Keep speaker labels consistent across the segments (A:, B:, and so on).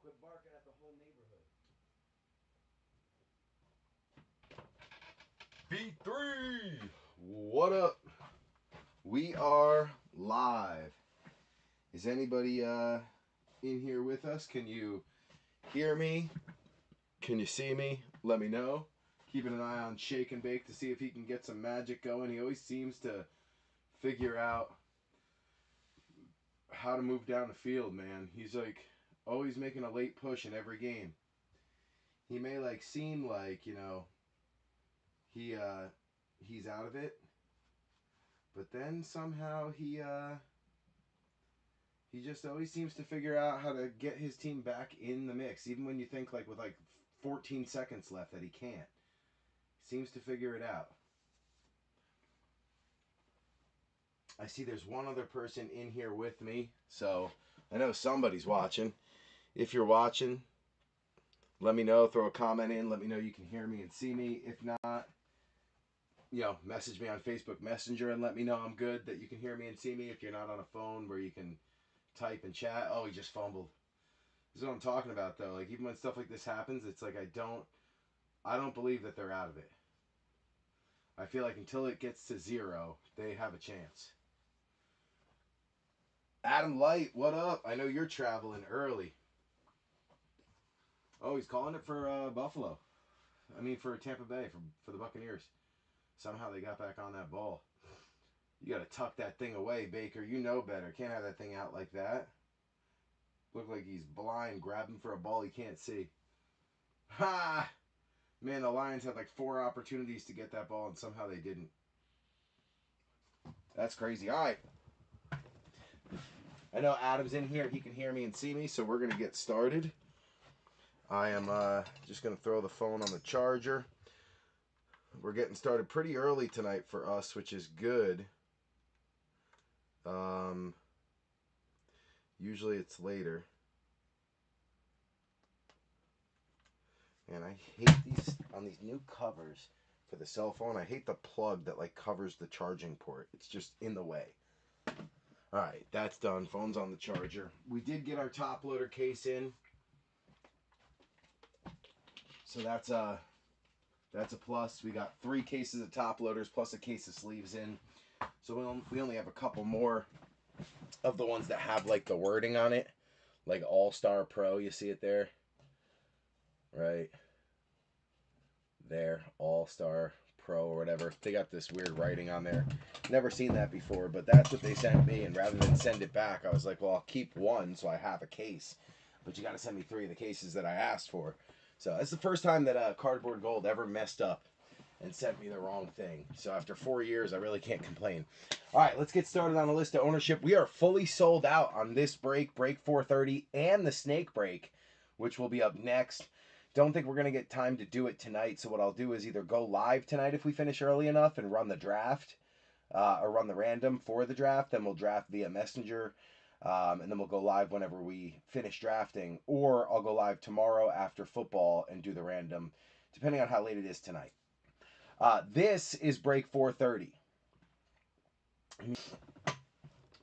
A: Quit barking at the whole neighborhood.
B: B3! What up? We are live. Is anybody in here with us? Can you hear me? Can you see me? Let me know. Keeping an eye on Shake and Bake to see if he can get some magic going. He always seems to figure out how to move down the field, man. He's like always making a late push in every game. He may like seem like, he's out of it, but then somehow he just always seems to figure out how to get his team back in the mix, even when you think like with like 14 seconds left that he can't. Seems to figure it out. I see there's one other person in here with me, so I know somebody's watching. If you're watching, let me know. Throw a comment in. Let me know you can hear me and see me. If not, message me on Facebook Messenger and let me know I'm good, that you can hear me and see me. If you're not on a phone where you can type and chat. Oh, he just fumbled. This is what I'm talking about, though. Like, even when stuff like this happens, it's like I don't believe that they're out of it. I feel like until it gets to 0, they have a chance. Adam Light, what up? I know you're traveling early. Oh, he's calling it for Buffalo. I mean, for Tampa Bay, for the Buccaneers. Somehow they got back on that ball. You got to tuck that thing away, Baker. You know better. Can't have that thing out like that. Look like he's blind, grabbing for a ball he can't see. Ha! Man, the Lions had like 4 opportunities to get that ball, and somehow they didn't. That's crazy. All right. I know Adam's in here. He can hear me and see me, so we're going to get started. I am just going to throw the phone on the charger. We're getting started pretty early tonight for us, which is good. Usually it's later. And I hate these new covers for the cell phone. I hate the plug that like covers the charging port. It's just in the way. All right, that's done. Phone's on the charger. We did get our top loader case in, so that's a plus. We got 3 cases of top loaders plus a case of sleeves in. So we only have a couple more of the ones that have like the wording on it, like All-Star Pro. You see it there, right there, All-Star Pro or whatever. They got this weird writing on there. Never seen that before, but that's what they sent me. And rather than send it back, I was like, well, I'll keep 1 so I have a case. But you got to send me 3 of the cases that I asked for. So it's the first time that Cardboard Gold ever messed up and sent me the wrong thing. So after 4 years, I really can't complain. All right, let's get started on the list of ownership. We are fully sold out on this break 430, and the snake break, which will be up next. Don't think we're going to get time to do it tonight, so what I'll do is either go live tonight if we finish early enough and run the draft, or run the random for the draft, then we'll draft via Messenger, and then we'll go live whenever we finish drafting, or I'll go live tomorrow after football and do the random, depending on how late it is tonight. This is break 430.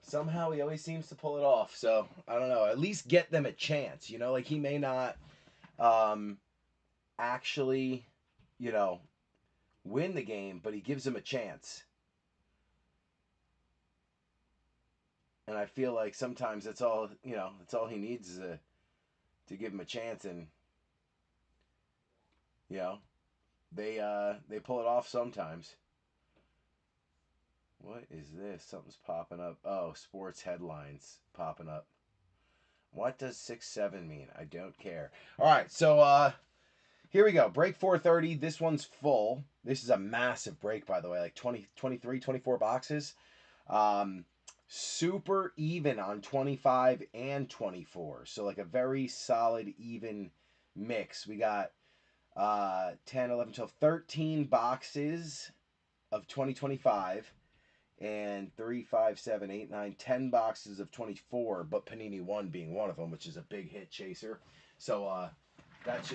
B: Somehow he always seems to pull it off, so I don't know. At least get them a chance, like he may not actually, win the game, but he gives them a chance. And I feel like sometimes that's all he needs is to give him a chance, and they pull it off sometimes. What is this? Something's popping up. Oh, sports headlines popping up. What does 6-7 mean? I don't care. All right, so here we go. Break 430. This one's full. This is a massive break, by the way, like 20, 23, 24 boxes. Super even on 25 and 24. So like a very solid even mix. We got 10, 11, 12, 13 boxes of 2025 and 3, 5, 7, 8, 9, 10 boxes of 24, but Panini 1 being one of them, which is a big hit chaser. So this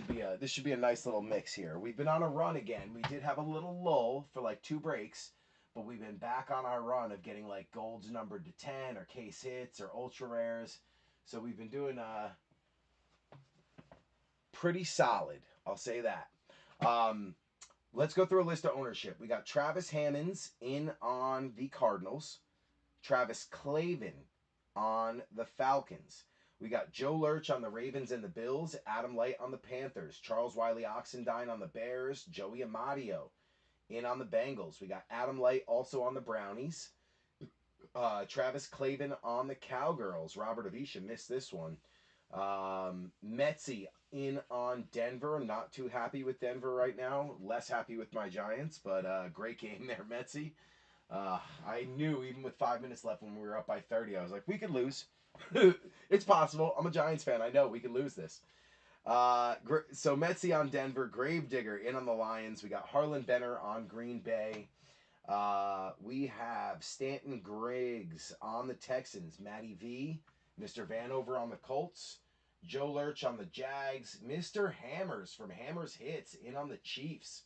B: should be a nice little mix here. We've been on a run again. We did have a little lull for like 2 breaks, but we've been back on our run of getting like golds numbered to 10 or case hits or ultra rares. So we've been doing pretty solid. I'll say that. Let's go through a list of ownership. We got Travis Hammonds in on the Cardinals. Travis Clavin on the Falcons. We got Joe Lurch on the Ravens and the Bills. Adam Light on the Panthers. Charles Wiley Oxendine on the Bears. Joey Amadio in on the Bengals. We got Adam Light also on the Brownies. Travis Clavin on the Cowgirls. Robert Avisha missed this one. Metzi in on Denver. Not too happy with Denver right now. Less happy with my Giants, but great game there, Metzi. I knew even with 5 minutes left when we were up by 30, I was like, we could lose. It's possible. I'm a Giants fan. I know we could lose this. So Metzi on Denver. Gravedigger in on the Lions. We got Harlan Benner on Green Bay. We have Stanton Griggs on the Texans. Matty V. Mr. Vanover on the Colts. Joe Lurch on the Jags. Mr. Hammers from Hammers Hits in on the Chiefs.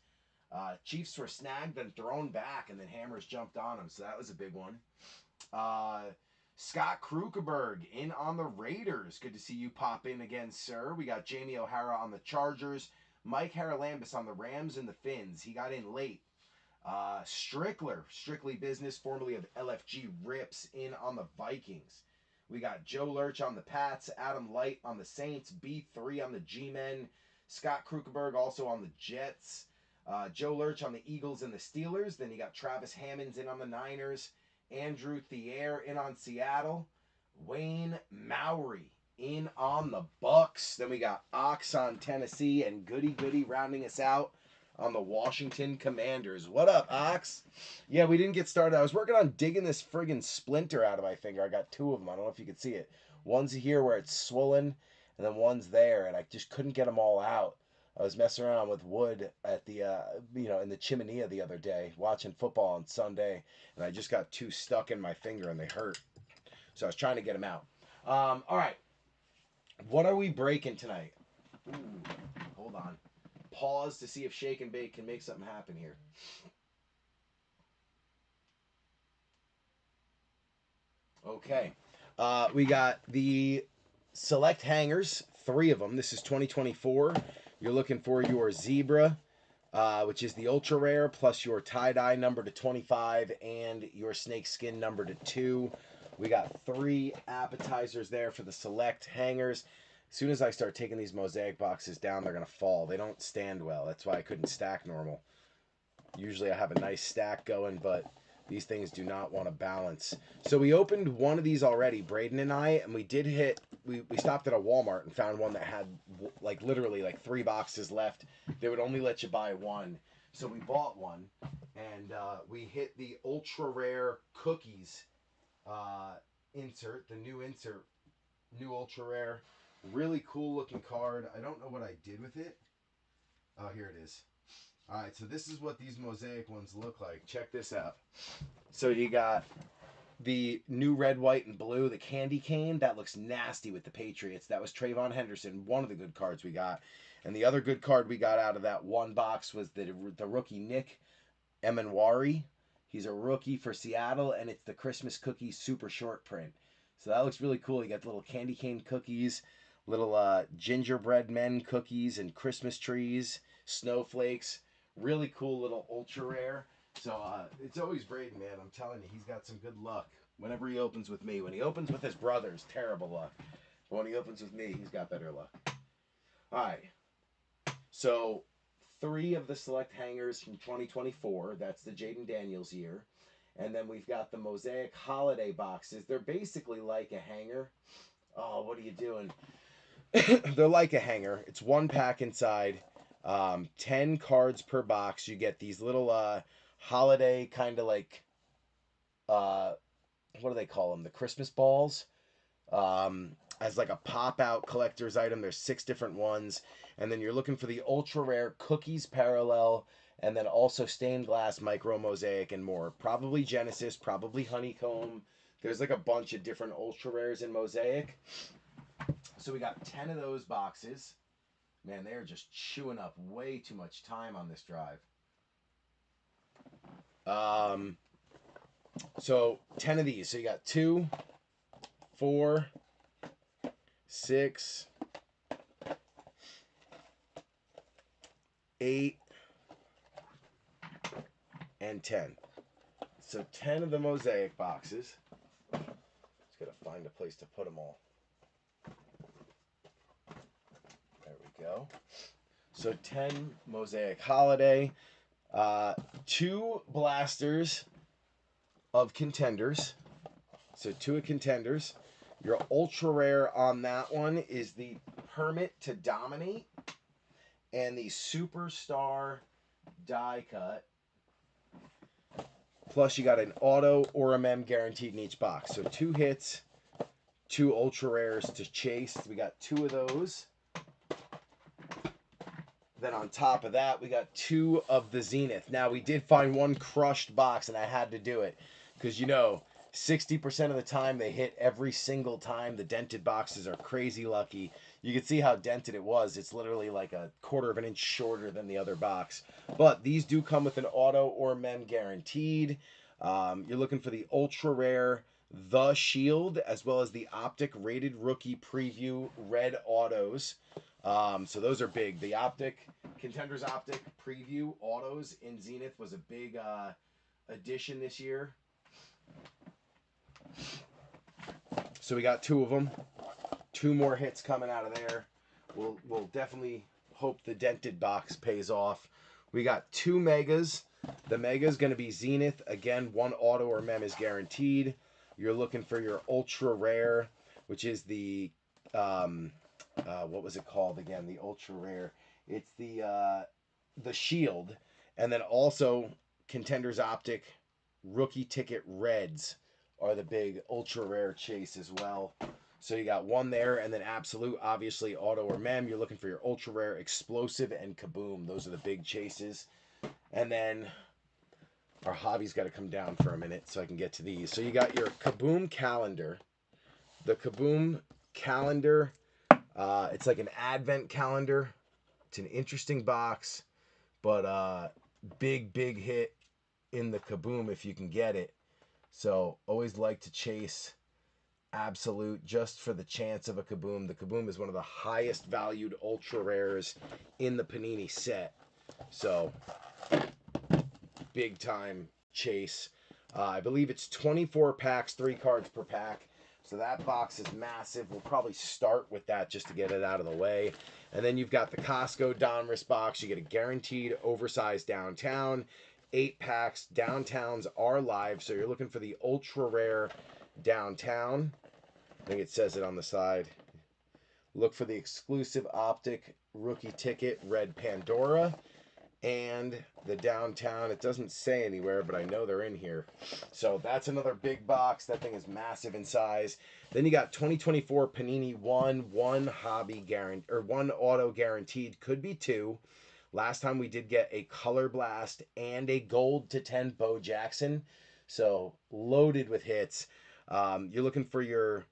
B: Chiefs were snagged and thrown back, and then Hammers jumped on them, so that was a big one. Scott Krukeberg in on the Raiders. Good to see you pop in again, sir. We got Jamie O'Hara on the Chargers. Mike Haralambis on the Rams and the Finns. He got in late. Strickler, Strictly Business, formerly of LFG Rips, in on the Vikings. We got Joe Lurch on the Pats, Adam Light on the Saints, B3 on the G-Men, Scott Krukeberg also on the Jets, Joe Lurch on the Eagles and the Steelers. Then you got Travis Hammonds in on the Niners, Andrew Thier in on Seattle, Wayne Mowry in on the Bucks. Then we got Ox on Tennessee, and Goody rounding us out on the Washington Commanders. What up, Ox? Yeah, we didn't get started. I was working on digging this friggin' splinter out of my finger. I got two of them. I don't know if you can see it. One's here where it's swollen, and then one's there, and I just couldn't get them all out. I was messing around with wood at the, in the chimenea the other day, watching football on Sunday, and I just got two stuck in my finger, and they hurt. So I was trying to get them out. All right. What are we breaking tonight? Ooh, hold on. Pause to see if Shake and Bake can make something happen here. Okay. We got the select hangers, 3 of them. This is 2024. You're looking for your zebra, which is the ultra rare, plus your tie-dye number to 25 and your snake skin number to 2. We got 3 appetizers there for the select hangers. As soon as I start taking these Mosaic boxes down, they're going to fall. They don't stand well. That's why I couldn't stack normal. Usually I have a nice stack going, but these things do not want to balance. So we opened one of these already, Braden and I, and we did hit, we stopped at a Walmart and found one that had literally 3 boxes left. They would only let you buy one. So we bought one, and we hit the ultra rare cookies insert, the new insert, new ultra rare. Really cool looking card. I don't know what I did with it. Oh, here it is. All right, so this is what these Mosaic ones look like. Check this out. So you got the new red, white, and blue, the candy cane. That looks nasty with the Patriots. That was Trayvon Henderson, one of the good cards we got. And the other good card we got out of that one box was the rookie Nick Emanwari. He's a rookie for Seattle, and it's the Christmas cookie super short print. So that looks really cool. You got the little candy cane cookies, little gingerbread men cookies, and Christmas trees, snowflakes. Really cool little ultra rare. So it's always Braden, man. I'm telling you, he's got some good luck whenever he opens with me. When he opens with his brothers, terrible luck. But when he opens with me, he's got better luck. All right. So 3 of the select hangers from 2024. That's the Jaden Daniels year. And then we've got the Mosaic holiday boxes. They're basically like a hanger. Oh, what are you doing? They're like a hanger. It's 1 pack inside. 10 cards per box. You get these little holiday kind of like what do they call them? The Christmas balls. As like a pop-out collector's item. There's 6 different ones. And then you're looking for the ultra rare cookies parallel, and then also stained glass, micro mosaic, and more. Probably Genesis, probably honeycomb. There's like a bunch of different ultra rares in Mosaic. So we got 10 of those boxes. Man, they're just chewing up way too much time on this drive. So 10 of these. So you got 2, 4, 6, 8, and 10. So 10 of the Mosaic boxes. Just gotta find a place to put them all. There we go. So 10 Mosaic Holiday. 2 blasters of Contenders. So 2 of Contenders. Your ultra rare on that one is the Permit to Dominate and the Superstar die cut. Plus you got an auto or a mem guaranteed in each box. So 2 hits, 2 ultra rares to chase. We got 2 of those. Then on top of that, we got 2 of the Zenith. Now we did find 1 crushed box and I had to do it. Because 60% of the time they hit every single time. The dented boxes are crazy lucky. You can see how dented it was. It's literally like a 1/4 of an inch shorter than the other box. But these do come with an auto or mem guaranteed. You're looking for the ultra rare The Shield as well as the Optic rated rookie preview red autos. So those are big. The Optic, Contenders Optic preview autos in Zenith was a big addition this year. So we got 2 of them. 2 more hits coming out of there. We'll definitely hope the dented box pays off. We got 2 megas. The mega is going to be Zenith. Again, 1 auto or mem is guaranteed. You're looking for your ultra rare, which is the what was it called again? The ultra rare. It's the Shield, and then also Contenders Optic rookie ticket reds are the big ultra rare chase as well. So you got 1 there, and then Absolute, obviously auto or mem. You're looking for your ultra rare, Explosive, and KaBoom. Those are the big chases. And then our hobby's got to come down for a minute so I can get to these. So you got your KaBoom calendar. The KaBoom calendar, it's like an advent calendar. It's an interesting box, but big hit in the KaBoom if you can get it. So always like to chase Absolute just for the chance of a KaBoom. The KaBoom is one of the highest valued ultra rares in the Panini set. So big time chase. I believe it's 24 packs, 3 cards per pack. So that box is massive. We'll probably start with that just to get it out of the way. And then you've got the Costco Donruss box. You get a guaranteed oversized downtown. 8 packs. Downtowns are live. So you're looking for the ultra rare downtown. I think it says it on the side. Look for the exclusive Optic rookie ticket red Pandora. And the downtown, it doesn't say anywhere, but I know they're in here. So that's another big box. That thing is massive in size. Then you got 2024 Panini 1 hobby guarantee, or 1 auto guaranteed. Could be 2. Last time we did get a Color Blast and a gold to 10 Bo Jackson. So loaded with hits. You're looking for your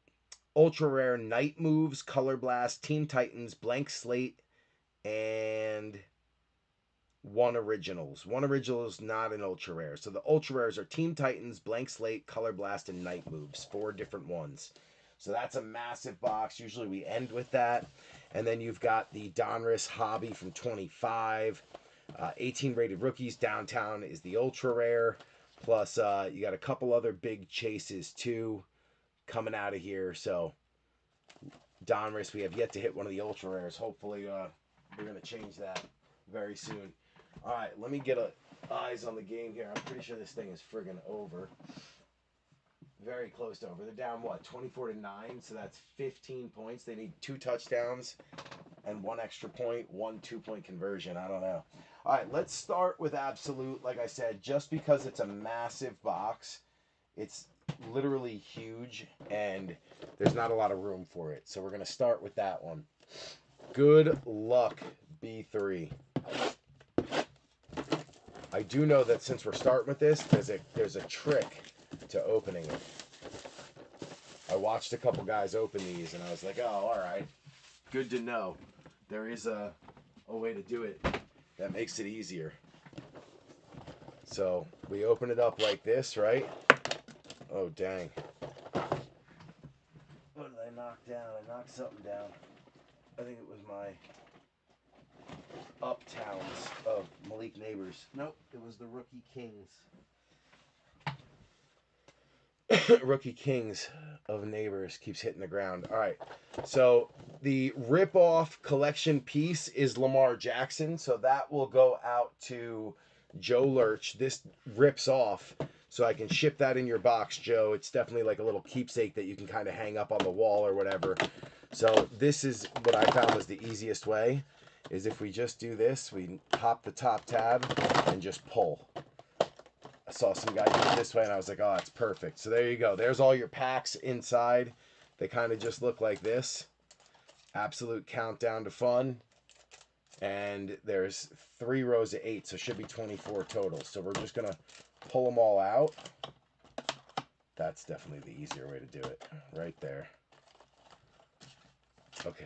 B: ultra rare Night Moves, Color Blast, Teen Titans, Blank Slate, and 1 Originals. 1 Original is not an ultra rare. So the ultra rares are Teen Titans, Blank Slate, Color Blast, and Night Moves. 4 different ones. So that's a massive box. Usually we end with that. And then you've got the Donruss Hobby from 25. 18 rated rookies. Downtown is the ultra rare. Plus you got a couple other big chases too coming out of here. So Donruss, we have yet to hit one of the ultra rares. Hopefully we're going to change that very soon. All right, let me get eyes on the game here. I'm pretty sure this thing is friggin' over. Very close to over. They're down, what, 24-9? So that's 15 points. They need 2 touchdowns and 1 extra point, 1 2-point conversion. I don't know. All right, let's start with Absolute. Like I said, just because it's a massive box, it's literally huge, and there's not a lot of room for it. So we're going to start with that one. Good luck, B3. I do know that since we're starting with this, there's a trick to opening it. I watched a couple guys open these, and I was like, oh, all right. Good to know. There is a way to do it that makes it easier. So we open it up like this, right? Oh, dang. What did I knock down? I knocked something down. I think it was my Uptowns of Malik Neighbors. Nope, it was the Rookie Kings. Rookie Kings of Neighbors keeps hitting the ground. All right, so the rip-off collection piece is Lamar Jackson, so that will go out to Joe Lurch. This rips off, so I can ship that in your box, Joe. It's definitely like a little keepsake that you can kind of hang up on the wall or whatever. So this is what I found was the easiest way, is if we just do this, we pop the top tab and just pull. I saw some guy do it this way, and I was like, oh, that's perfect. So there you go. There's all your packs inside. They kind of just look like this. Absolute countdown to fun. And there's 3 rows of 8, so it should be 24 total. So we're just going to pull them all out. That's definitely the easier way to do it. Right there. Okay.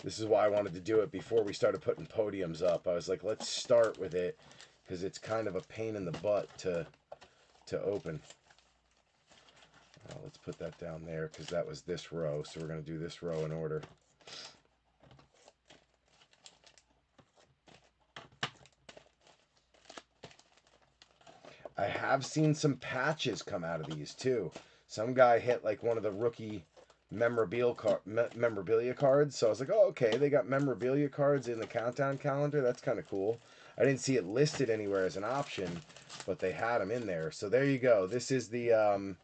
B: This is why I wanted to do it before we started putting podiums up. I was like, let's start with it, because it's kind of a pain in the butt to open. Let's put that down there, because that was this row. So we're going to do this row in order. I have seen some patches come out of these too. Some guy hit like one of the rookie memorabilia cards. So I was like, oh, okay, they got memorabilia cards in the countdown calendar. That's kind of cool. I didn't see it listed anywhere as an option, but they had them in there. So there you go. This is the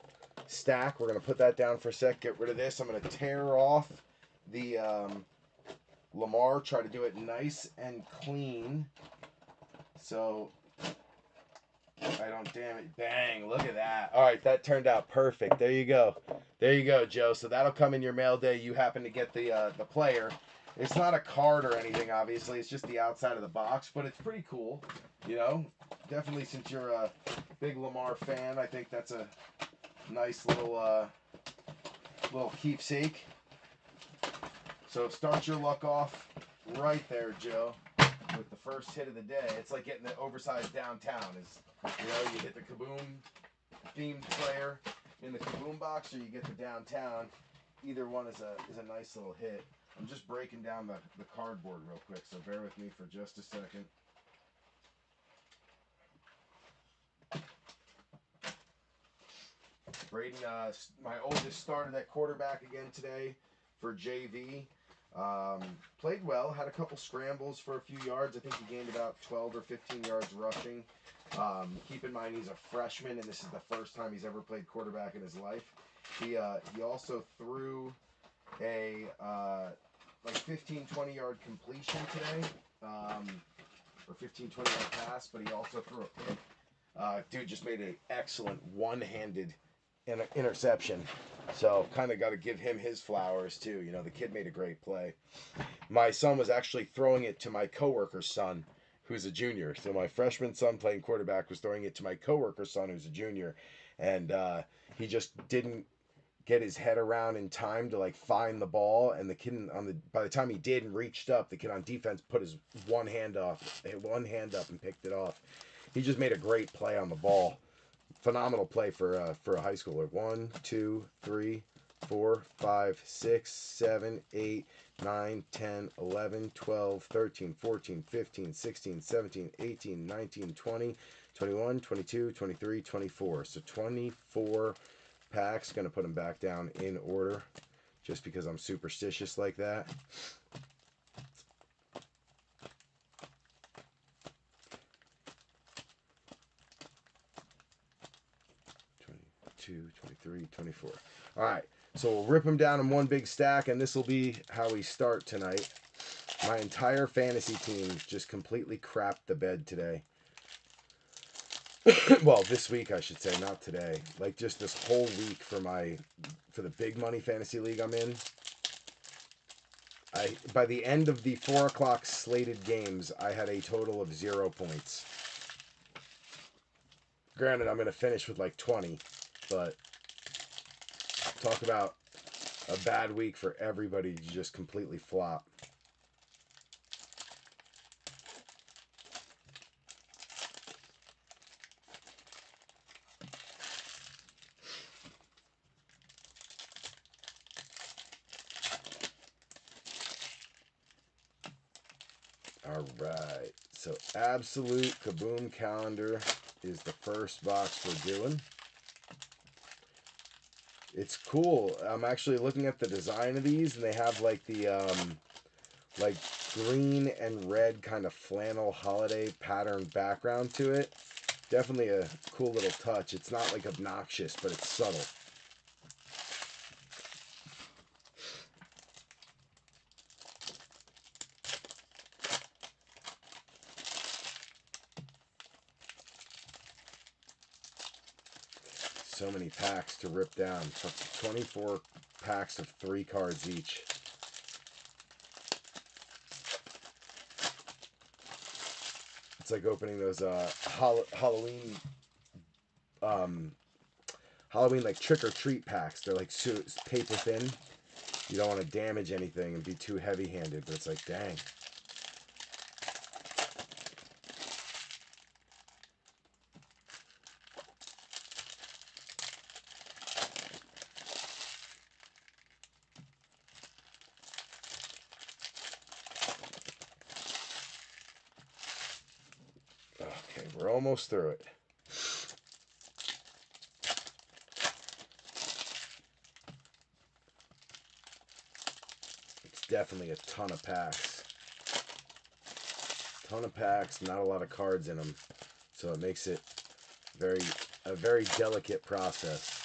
B: stack. We're going to put that down for a sec. Get rid of this. I'm going to tear off the Lamar. Try to do it nice and clean. So I don't damage. Bang, look at that. All right, that turned out perfect. There you go. There you go, Joe. So that'll come in your mail day. You happen to get the player. It's not a card or anything, obviously. It's just the outside of the box, but it's pretty cool. You know, definitely since you're a big Lamar fan, I think that's a nice little keepsake. So start your luck off right there, Joe, with the first hit of the day. It's like getting the oversized downtown. You get the KaBoom themed player in the KaBoom box, or you get the downtown. Either one is a nice little hit. I'm just breaking down the cardboard real quick, so bear with me for just a second. Braden, my oldest, started at quarterback again today for JV. Played well, had a couple scrambles for a few yards. I think he gained about 12 or 15 yards rushing. Keep in mind he's a freshman, and this is the first time he's ever played quarterback in his life. He also threw a like 15-20 yard completion today, or 15-20 yard pass, but he also threw a pick. Dude just made an excellent one-handed interception. So kind of got to give him his flowers too. You know, the kid made a great play. My son was actually throwing it to my coworker's son, who's a junior. So my freshman son playing quarterback was throwing it to my coworker's son, who's a junior, and he just didn't get his head around in time to like find the ball, and the kid by the time he did and reached up, the kid on defense put his one hand up and picked it off. He just made a great play on the ball. Phenomenal play for a high schooler. 1, 2, 3, 4, 5, 6, 7, 8, 9, 10, 11, 12, 13, 14, 15, 16, 17, 18, 19, 20, 21, 22, 23, 24. So 24 packs. Going to put them back down in order just because I'm superstitious like that. 22, 23, 24. All right, so we'll rip them down in one big stack, and this will be how we start tonight. My entire fantasy team just completely crapped the bed today. Well, this week I should say, not today. Like just this whole week for the big money fantasy league I'm in. By the end of the 4 o'clock slated games, I had a total of 0 points. Granted, I'm going to finish with like 20, but talk about a bad week for everybody to just completely flop. All right. So Absolute KaBoom calendar is the first box we're doing. It's cool. I'm actually looking at the design of these, and they have like the like green and red kind of flannel holiday pattern background to it. Definitely a cool little touch. It's not like obnoxious, but it's subtle. So many packs to rip down. 24 packs of 3 cards each. It's like opening those Halloween Halloween like trick or treat packs. They're like paper thin. You don't want to damage anything and be too heavy handed, but it's like, dang. Okay, we're almost through it. It's definitely a ton of packs. Ton of packs, not a lot of cards in them. So it makes it a very delicate process.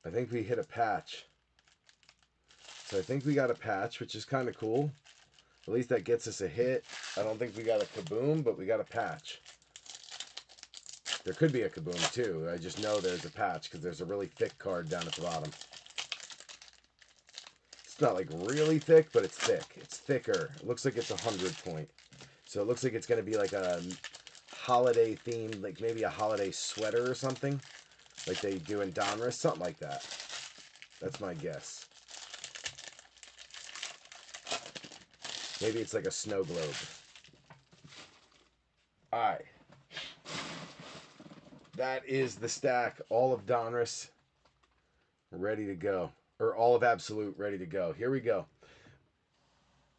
B: I think we hit a patch. So I think we got a patch, which is kind of cool. At least that gets us a hit. I don't think we got a KaBoom, but we got a patch. There could be a KaBoom too. I just know there's a patch because there's a really thick card down at the bottom. It's not like really thick, but it's thick. It's thicker. It looks like it's 100 point. So it looks like it's going to be like a holiday themed, like maybe a holiday sweater or something. Like they do in Donruss, something like that. That's my guess. Maybe it's like a snow globe. Alright. That is the stack. All of Donruss ready to go. Or all of Absolute ready to go. Here we go.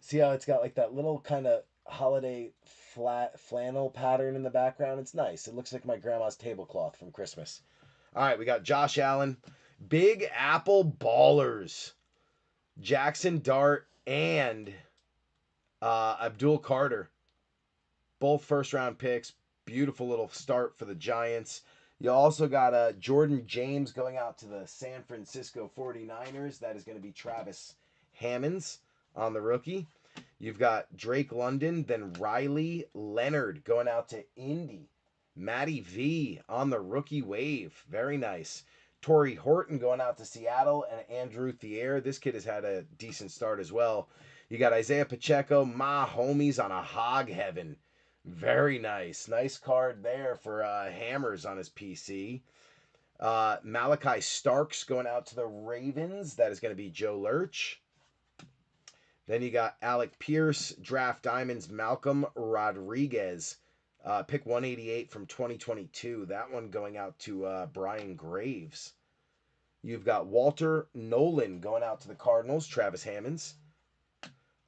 B: See how it's got like that little kind of holiday flat flannel pattern in the background? It's nice. It looks like my grandma's tablecloth from Christmas. All right, we got Josh Allen. Big Apple Ballers. Jackson Dart and Abdul Carter. Both first-round picks. Beautiful little start for the Giants. You also got Jordan James going out to the San Francisco 49ers. That is going to be Travis Hammonds on the rookie. You've got Drake London, then Riley Leonard going out to Indy. Matty V on the rookie wave. Very nice. Torrey Horton going out to Seattle, and Andrew Thier. This kid has had a decent start as well. You got Isaiah Pacheco, my homies on a hog heaven. Very nice. Nice card there for Hammers on his PC. Malachi Starks going out to the Ravens. That is going to be Joe Lurch. Then you got Alec Pierce, Draft Diamonds, Malcolm Rodriguez. Pick 188 from 2022. That one going out to Brian Graves. You've got Walter Nolan going out to the Cardinals, Travis Hammonds.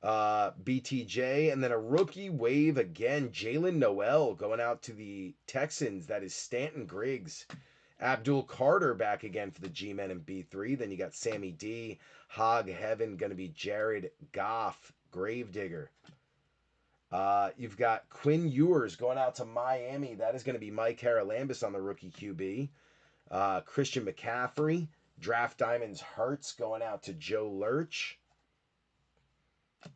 B: BTJ, and then a rookie wave again, Jalen Noel going out to the Texans. That is Stanton Griggs. Abdul Carter back again for the G-Men and B3. Then you got Sammy D. Hog Heaven going to be Jared Goff, Gravedigger. You've got Quinn Ewers going out to Miami. That is going to be Mike Haralambis on the rookie QB. Christian McCaffrey. Draft Diamonds Hurts going out to Joe Lurch.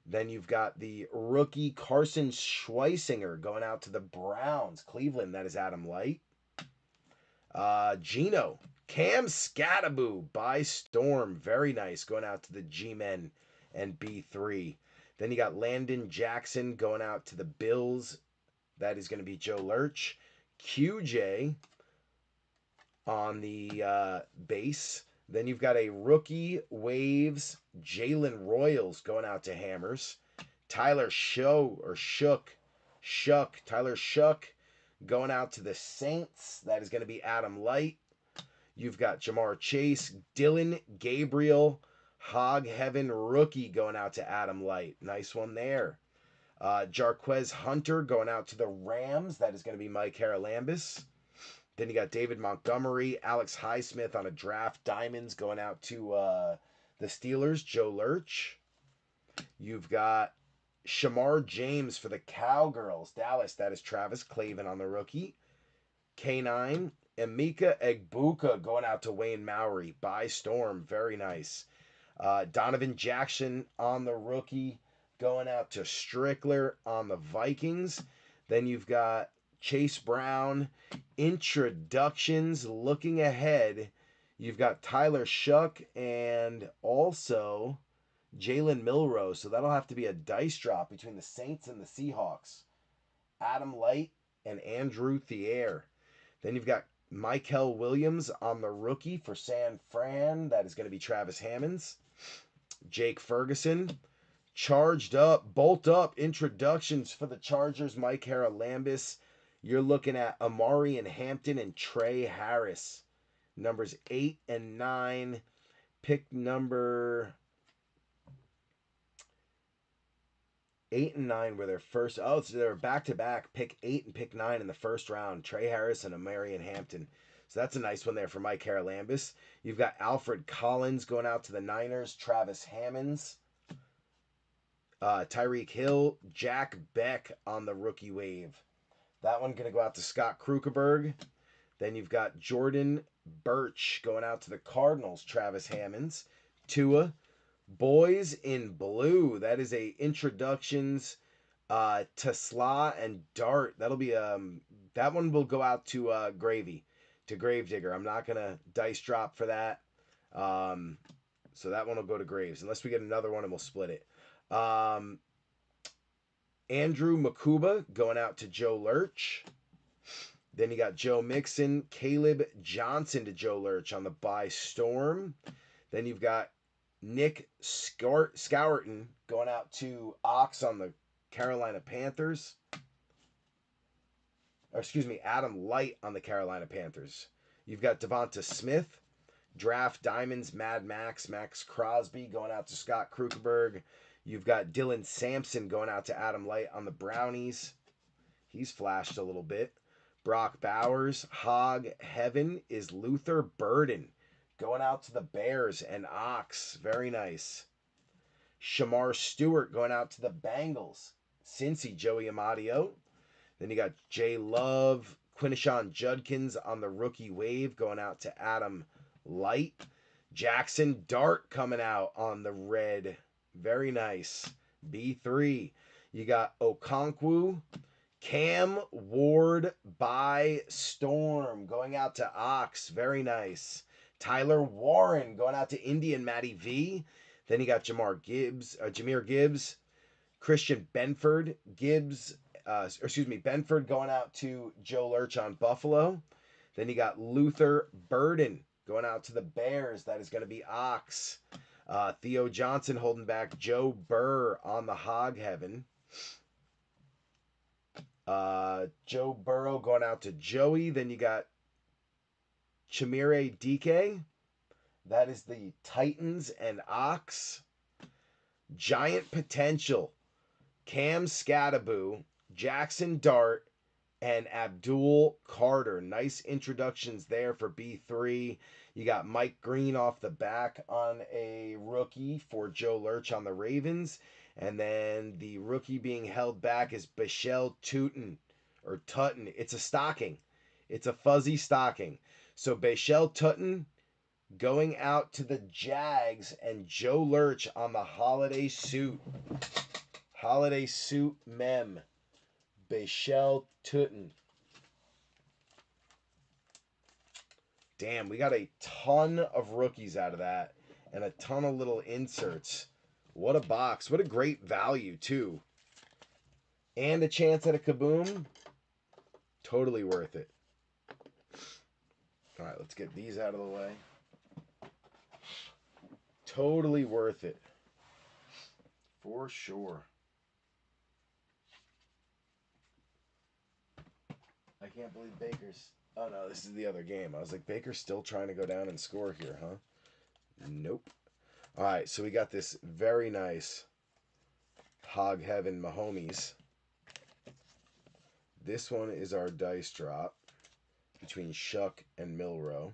B: Then you've got the rookie Carson Schweisinger going out to the Browns. Cleveland, that is Adam Light. Gino. Cam Scataboo by Storm. Very nice. Going out to the G-Men and B3. Then you got Landon Jackson going out to the Bills. That is going to be Joe Lurch. QJ on the base. Then you've got a rookie waves Jalen Royals going out to Hammers. Tyler Shook. Tyler Shook going out to the Saints. That is going to be Adam Light. You've got Jamar Chase, Dylan Gabriel, Hog Heaven rookie going out to Adam Light. Nice one there. Jarquez Hunter going out to the Rams. That is going to be Mike Haralambis. Then you got David Montgomery, Alex Highsmith on a draft. Diamonds going out to the Steelers, Joe Lurch. You've got Shamar James for the Cowgirls, Dallas. That is Travis Clavin on the rookie. K9, Emeka Egbuka going out to Wayne Mowry by Storm. Very nice. Donovan Jackson on the rookie going out to Strickler on the Vikings. Then you've got Chase Brown. Introductions looking ahead. You've got Tyler Shuck and also Jalen Milrow. So that'll have to be a dice drop between the Saints and the Seahawks. Adam Light and Andrew Thier. Then you've got Michael Williams on the rookie for San Fran. That is going to be Travis Hammonds. Jake Ferguson. Charged up, bolt up introductions for the Chargers. Mike Haralambis. You're looking at Amari and Hampton and Trey Harris. Numbers 8 and 9. Pick number 8 and 9 were their first. Oh, so they were back-to-back. Pick 8 and pick 9 in the first round. Trey Harris and Amari and Hampton. So that's a nice one there for Mike Haralambis. You've got Alfred Collins going out to the Niners. Travis Hammonds. Tyreek Hill. Jack Beck on the rookie wave. That one going to go out to Scott Krukeberg. Then you've got Jordan Birch going out to the Cardinals. Travis Hammonds. Tua. Boys in Blue. That is a introductions Tesla and Dart. That'll be that one will go out to Gravy, to Gravedigger. I'm not gonna dice drop for that. So that one will go to Graves unless we get another one and we'll split it. Andrew Makuba going out to Joe Lurch. Then you got Joe Mixon, Caleb Johnson to Joe Lurch on the by Storm. Then you've got Nick Scourton going out to Ox on the Carolina Panthers. Or excuse me, Adam Light on the Carolina Panthers. You've got Devonta Smith, Draft Diamonds, Mad Max, Max Crosby going out to Scott Krukeberg. You've got Dylan Sampson going out to Adam Light on the Brownies. He's flashed a little bit. Brock Bowers, Hog Heaven is Luther Burden. Going out to the Bears and Ox. Very nice. Shamar Stewart going out to the Bengals. Cincy, Joey Amadio. Then you got Jay Love, Quinishon Judkins on the rookie wave going out to Adam Light. Jackson Dart coming out on the red. Very nice. B3. You got Okonkwo. Cam Ward by Storm going out to Ox. Very nice. Tyler Warren going out to Indian Matty V. Then you got Jameer Gibbs, Christian Benford, Benford going out to Joe Lurch on Buffalo. Then you got Luther Burden going out to the Bears. That is going to be Ox. Theo Johnson holding back Joe Burr on the Hog Heaven. Joe Burrow going out to Joey. Then you got Chimere DK. That is the Titans and Ox. Giant Potential. Cam Scattaboo, Jackson Dart, and Abdul Carter. Nice introductions there for B3. You got Mike Green off the back on a rookie for Joe Lurch on the Ravens. And then the rookie being held back is Bashel Tutton. It's a stocking. It's a fuzzy stocking. So Bashel Tutton going out to the Jags and Joe Lurch on the holiday suit. Holiday suit mem. Bashel Tutton. Damn, we got a ton of rookies out of that and a ton of little inserts. What a box. What a great value, too. And a chance at a KaBoom. Totally worth it. All right, let's get these out of the way. Totally worth it. For sure. I can't believe Baker's Oh no, this is the other game. I was like, Baker's still trying to go down and score here, huh? Nope. All right, so we got this very nice Hog Heaven Mahomes. This one is our dice drop between Shuck and Milrow.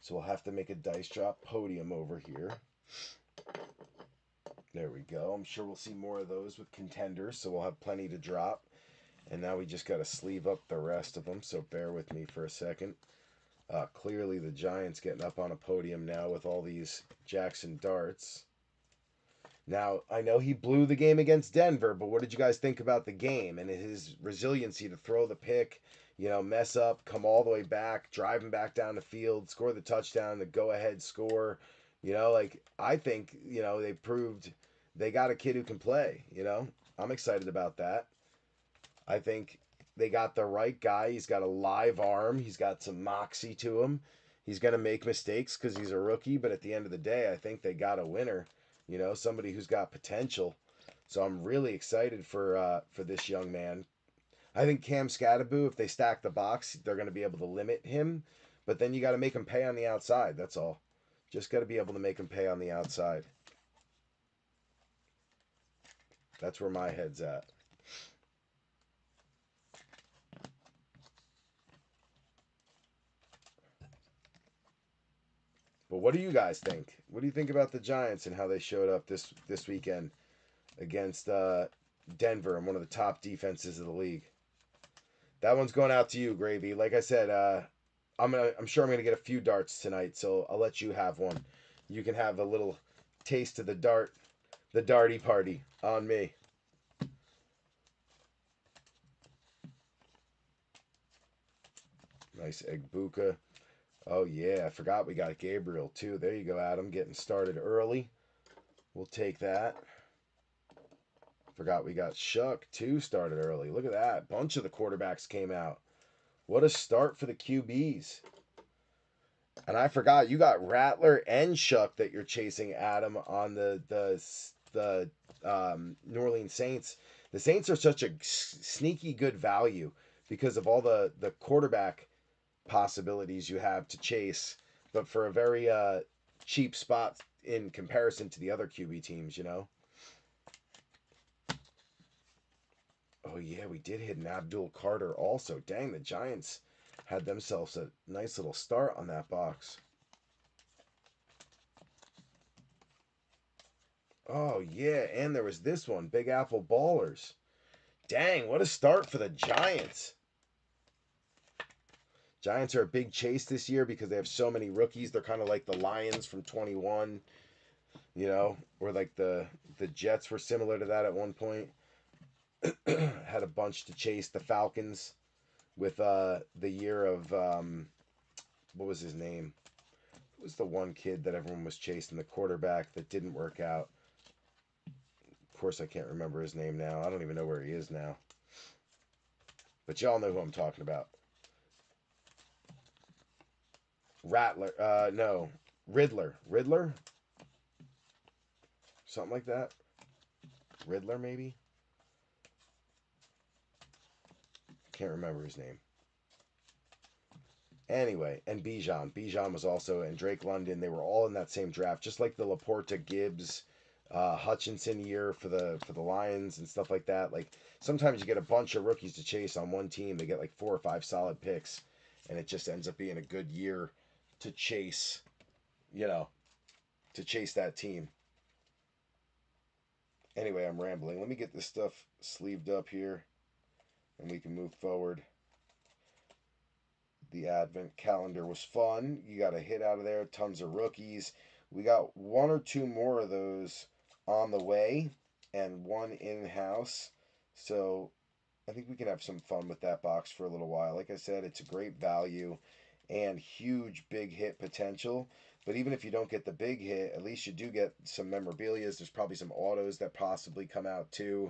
B: So we'll have to make a dice drop podium over here. There we go. I'm sure we'll see more of those with Contenders, so we'll have plenty to drop. And now we just got to sleeve up the rest of them, so bear with me for a second. Clearly the Giants getting up on a podium now with all these Jackson darts. Now, I know he blew the game against Denver, but what did you guys think about the game and his resiliency to throw the pick, mess up, come all the way back, drive him back down the field, score the touchdown, the go-ahead score? I think, they proved they got a kid who can play, I'm excited about that. I think they got the right guy. He's got a live arm. He's got some moxie to him. He's going to make mistakes because he's a rookie, but at the end of the day, I think they got a winner. Somebody who's got potential. So I'm really excited for this young man. I think Cam Scattaboo, if they stack the box, they're going to be able to limit him. But then you got to make him pay on the outside. That's all. Just got to be able to make him pay on the outside. That's where my head's at. But what do you guys think? What do you think about the Giants and how they showed up this weekend against Denver and one of the top defenses of the league? That one's going out to you, Gravy. Like I said, I'm sure I'm gonna get a few darts tonight, so I'll let you have one. You can have a little taste of the darty party on me. Nice Egbuka. Oh yeah, I forgot we got Gabriel too. There you go, Adam, getting started early. We'll take that. Forgot we got Shuck too started early. Look at that. Bunch of the quarterbacks came out. What a start for the QBs. And I forgot you got Rattler and Shuck that you're chasing, Adam, on the New Orleans Saints. The Saints are such a sneaky good value because of all the quarterback possibilities you have to chase, but for a very cheap spot in comparison to the other QB teams, Oh yeah, we did hit an Abdul Carter also. Dang, the Giants had themselves a nice little start on that box. Oh yeah, and there was this one, Big Apple Ballers. Dang, what a start for the Giants. Giants are a big chase this year because they have so many rookies. They're kind of like the Lions from 21, or like the Jets were similar to that at one point. Had a bunch to chase. The Falcons with the year of what was his name? Who was the one kid that everyone was chasing, the quarterback that didn't work out? Of course, I can't remember his name now. I don't even know where he is now. But y'all know who I'm talking about. Rattler. No. Riddler? Something like that. Riddler, maybe? Can't remember his name. Anyway, and Bijan. Bijan was also, and Drake London. They were all in that same draft, just like the Laporta, Gibbs, Hutchinson year for the Lions and stuff like that. Like sometimes you get a bunch of rookies to chase on one team. They get like 4 or 5 solid picks, and it just ends up being a good year to chase, to chase that team. Anyway, I'm rambling. Let me get this stuff sleeved up here, and we can move forward. The advent calendar was fun. You got a hit out of there. Tons of rookies. We got 1 or 2 more of those on the way and 1 in-house. So I think we can have some fun with that box for a little while. Like I said, it's a great value and huge big hit potential. But even if you don't get the big hit, at least you do get some memorabilia. There's probably some autos that possibly come out too.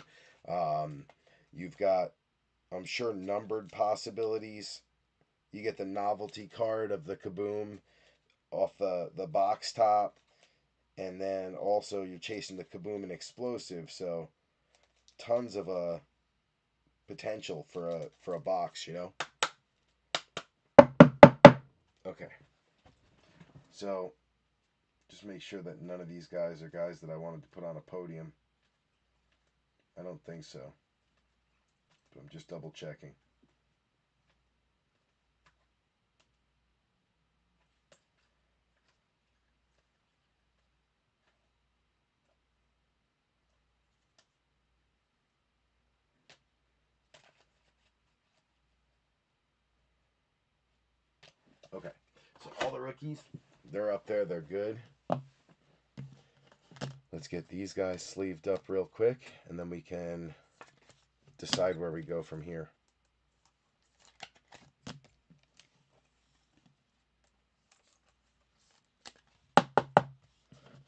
B: You've got, I'm sure, numbered possibilities. You get the novelty card of the KaBoom off the box top. And then also you're chasing the KaBoom and explosive. So tons of potential for a box, Okay. So, just make sure that none of these guys are guys that I wanted to put on a podium. I don't think so. But I'm just double checking. Okay. So all the rookies, they're up there. They're good. Let's get these guys sleeved up real quick, and then we can decide where we go from here.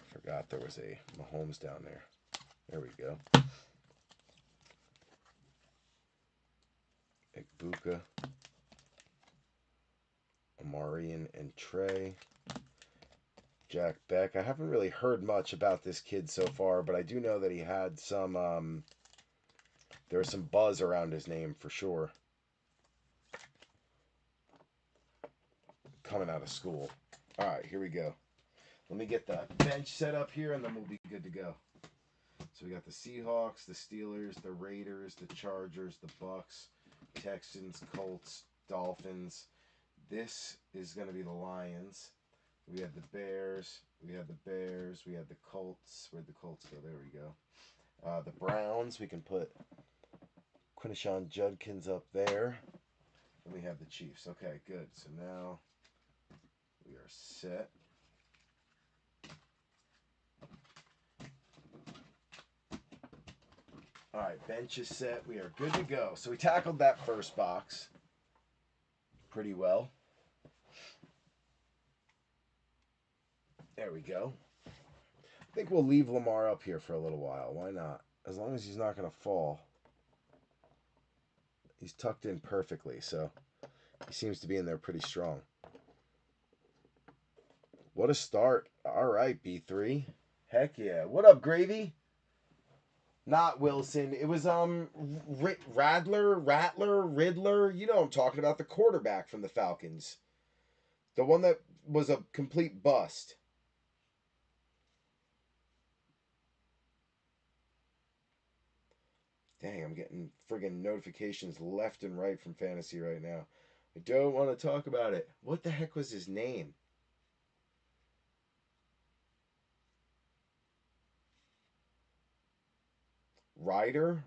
B: Forgot there was a Mahomes down there. There we go. Igbuka, Amarian, and Trey. Jack Beck. I haven't really heard much about this kid so far, but I do know that he had some, there was some buzz around his name for sure. Coming out of school. All right, here we go. Let me get the bench set up here, and then we'll be good to go. So we got the Seahawks, the Steelers, the Raiders, the Chargers, the Bucks, Texans, Colts, Dolphins. This is going to be the Lions. We had the Bears. We had the Bears. We had the Colts. Where'd the Colts go? There we go. The Browns. We can put Quinishon Judkins up there. And we have the Chiefs. Okay, good. So now we are set. All right, bench is set. We are good to go. So we tackled that first box pretty well. There we go. I think we'll leave Lamar up here for a little while. Why not? As long as he's not going to fall. He's tucked in perfectly, so he seems to be in there pretty strong. What a start. All right, B3. Heck yeah. What up, Gravy? Not Wilson. It was Riddler. You know I'm talking about, the quarterback from the Falcons. The one that was a complete bust. Dang, I'm getting friggin' notifications left and right from fantasy right now. I don't want to talk about it. What the heck was his name? Ratter?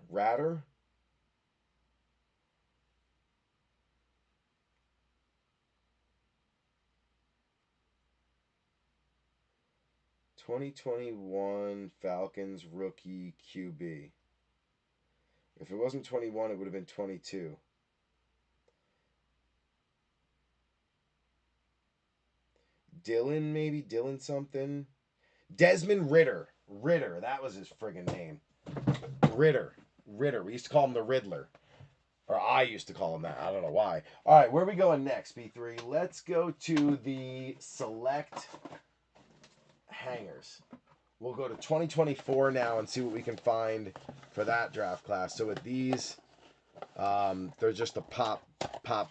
B: 2021 Falcons rookie QB. If it wasn't 21, it would have been 22. Dylan, maybe? Dylan something? Desmond Ritter. Ritter, that was his friggin' name. Ritter. We used to call him the Riddler. Or I used to call him that. I don't know why. All right, where are we going next, B3? Let's go to the select hangers. We'll go to 2024 now and see what we can find for that draft class. So with these, they're just a pop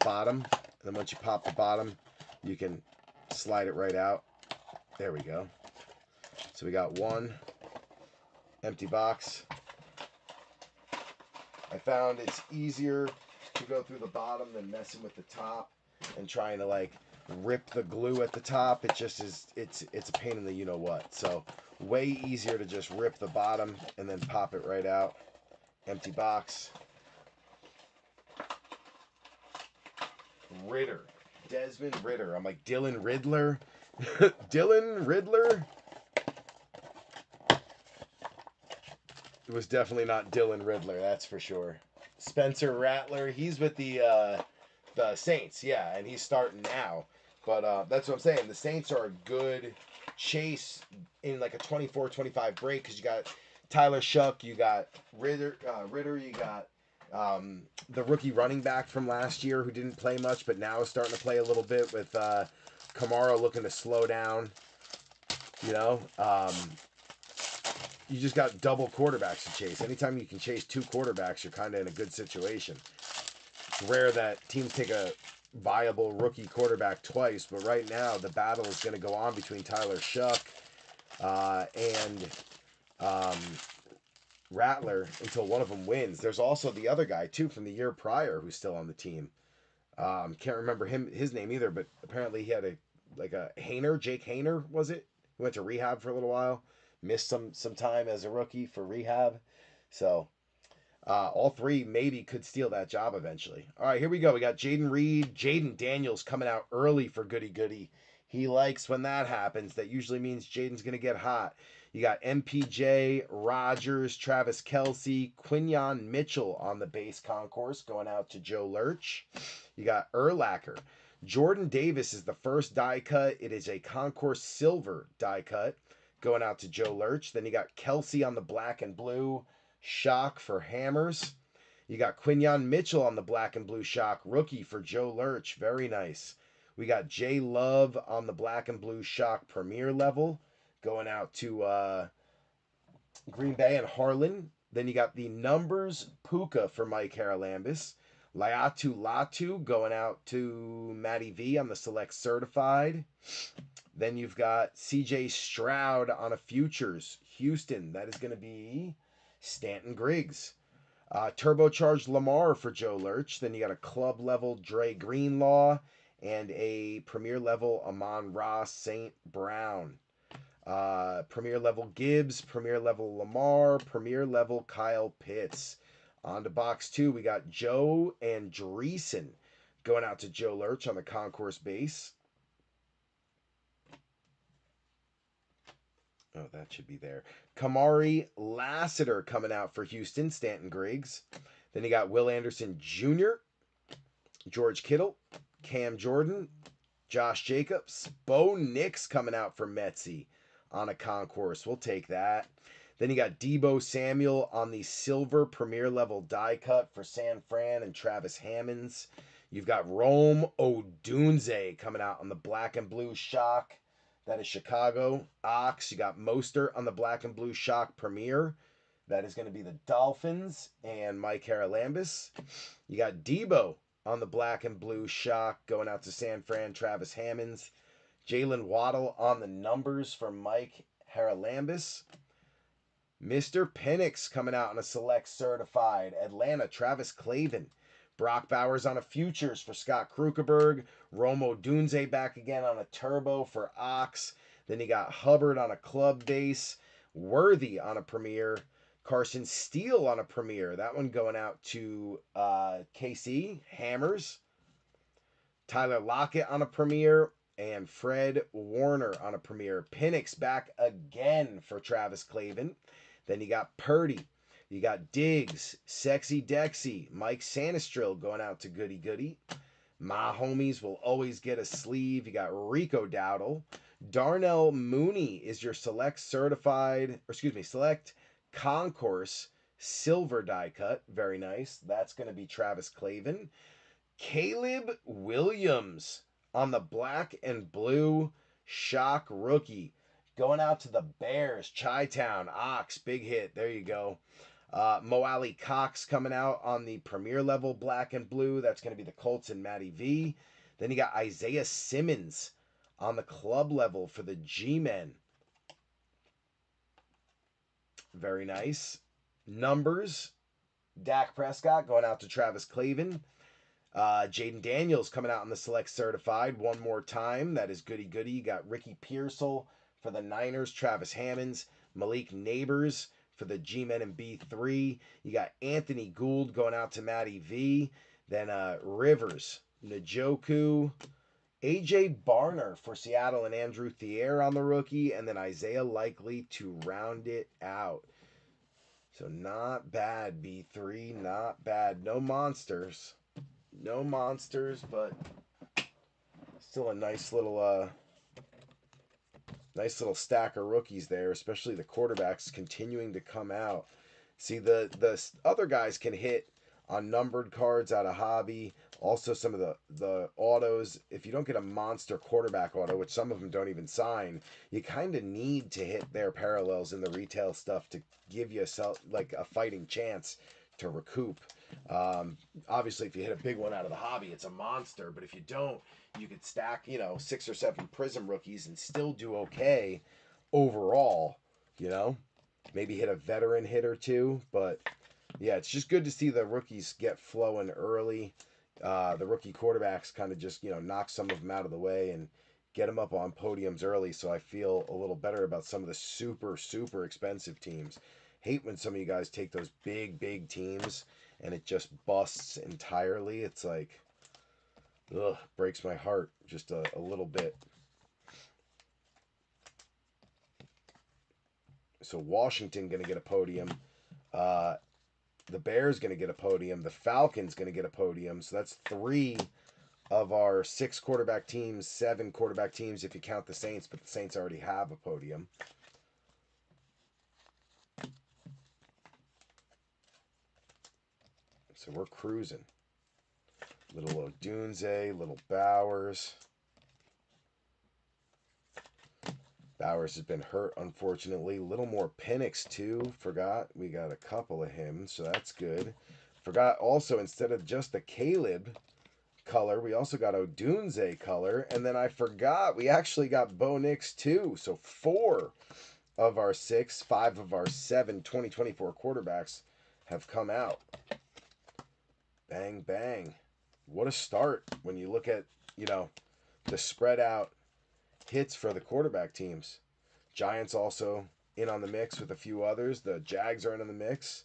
B: bottom. And then once you pop the bottom, you can slide it right out. There we go. So we got one empty box. I found it's easier to go through the bottom than messing with the top and trying to like rip the glue at the top. It just is, it's a pain in the you-know-what. So way easier to just rip the bottom and then pop it right out. Empty box. Ritter. Desmond Ritter. I'm like, Dylan Riddler? Dylan Riddler? It was definitely not Dylan Riddler, that's for sure. Spencer Rattler, he's with the Saints, yeah, and he's starting now. But that's what I'm saying. The Saints are a good chase in like a 24-25 break because you got Tyler Shuck, you got Ritter, you got the rookie running back from last year who didn't play much but now is starting to play a little bit with Kamara looking to slow down. You know, you just got double quarterbacks to chase. Anytime you can chase two quarterbacks, you're kind of in a good situation. It's rare that teams take a viable rookie quarterback twice, but right now the battle is going to go on between Tyler Shuck and Rattler until one of them wins. There's also the other guy too from the year prior who's still on the team. Can't remember his name either, but apparently he had a Hayner, Jake Hayner was it? He went to rehab for a little while, missed some time as a rookie for rehab. So all three maybe could steal that job eventually. All right, here we go. We got Jaden Reed, Jaden Daniels coming out early for Goody Goody. He likes when that happens. That usually means Jaden's going to get hot. You got MPJ, Rogers, Travis Kelce, Quinyon Mitchell on the base concourse going out to Joe Lurch. You got Urlacher. Jordan Davis is the first die cut. It is a concourse silver die cut going out to Joe Lurch. Then you got Kelce on the black and blue shock for Hammers. You got Quinyon Mitchell on the black and blue shock rookie for Joe Lurch. Very nice. We got Jay Love on the black and blue shock premier level going out to Green Bay and Harlan. Then you got the numbers Puka for Mike Haralambis. Laiatu Latu going out to Matty V on the select certified. Then you've got CJ Stroud on a futures Houston. That is going to be Stanton Griggs. Turbocharged Lamar for Joe Lurch. Then you got a club level Dre Greenlaw and a premier level Amon-Ra St. Brown. Premier level Gibbs, premier level Lamar, premier level Kyle Pitts. On to box 2, we got Joe Andreessen going out to Joe Lurch on the concourse base. Oh, that should be there. Kamari Lassiter coming out for Houston, Stanton Griggs. Then you got Will Anderson Jr., George Kittle, Cam Jordan, Josh Jacobs, Bo Nix coming out for Metsy on a concourse. We'll take that. Then you got Debo Samuel on the silver premier level die cut for San Fran and Travis Hammonds. You've got Rome Odunze coming out on the black and blue shock. That is Chicago. Ox. You got Mostert on the black and blue shock premier. That is going to be the Dolphins and Mike Haralambis. You got Debo on the black and blue shock going out to San Fran, Travis Hammonds. Jalen Waddle on the numbers for Mike Haralambis. Mr. Penix coming out on a select certified. Atlanta, Travis Clavin. Brock Bowers on a futures for Scott Krukeberg. Romo Dunze back again on a turbo for Ox. Then you got Hubbard on a club base. Worthy on a premier. Carson Steele on a premier. That one going out to KC. Hammers. Tyler Lockett on a premier. And Fred Warner on a premier. Penix back again for Travis Clavin. Then you got Purdy. You got Diggs, Sexy Dexy, Mike Sanistril going out to Goody Goody. My homies will always get a sleeve. You got Rico Dowdle. Darnell Mooney is your select concourse silver die cut. Very nice. That's going to be Travis Clavin. Caleb Williams on the black and blue shock rookie. Going out to the Bears, Chi-Town, Ox, big hit. There you go. Mo Alley Cox coming out on the premier level black and blue. That's going to be the Colts and Matty V. Then you got Isaiah Simmons on the club level for the G-Men. Very nice. Numbers. Dak Prescott going out to Travis Clavin. Jaden Daniels coming out on the select certified one more time. That is Goody Goody. You got Ricky Pearsall for the Niners, Travis Hammonds. Malik Neighbors for the G-Men and B3. You got Anthony Gould going out to Matty V. Then Rivers, Njoku, AJ Barner for Seattle and Andrew Thier on the rookie. And then Isaiah Likely to round it out. So not bad, B3. Not bad. No monsters. No monsters, but still a nice little stack of rookies there, especially the quarterbacks continuing to come out. See, the other guys can hit on numbered cards out of hobby. Also, some of the autos. If you don't get a monster quarterback auto, which some of them don't even sign, you kind of need to hit their parallels in the retail stuff to give yourself like a fighting chance to recoup. Obviously, if you hit a big one out of the hobby, it's a monster. But if you don't, you could stack, 6 or 7 Prism rookies and still do okay overall. You know, maybe hit a veteran hit or two. But yeah, it's just good to see the rookies get flowing early. The rookie quarterbacks kind of just, knock some of them out of the way and get them up on podiums early. So I feel a little better about some of the super, super expensive teams. Hate when some of you guys take those big, big teams and it just busts entirely. It's like, ugh, breaks my heart just a little bit. So Washington going to get a podium. The Bears going to get a podium. The Falcons going to get a podium. So that's 3 of our 6 quarterback teams, 7 quarterback teams if you count the Saints, but the Saints already have a podium. So we're cruising. Little Odunze, little Bowers. Bowers has been hurt, unfortunately. Little more Penix, too. Forgot we got a couple of him, so that's good. Forgot also, instead of just the Caleb color, we also got Odunze color. And then I forgot we actually got Bo Nix, too. So 4 of our 6, 5 of our 7 2024 quarterbacks have come out. Bang, bang. What a start when you look at, the spread out hits for the quarterback teams. Giants also in on the mix with a few others. The Jags are in on the mix.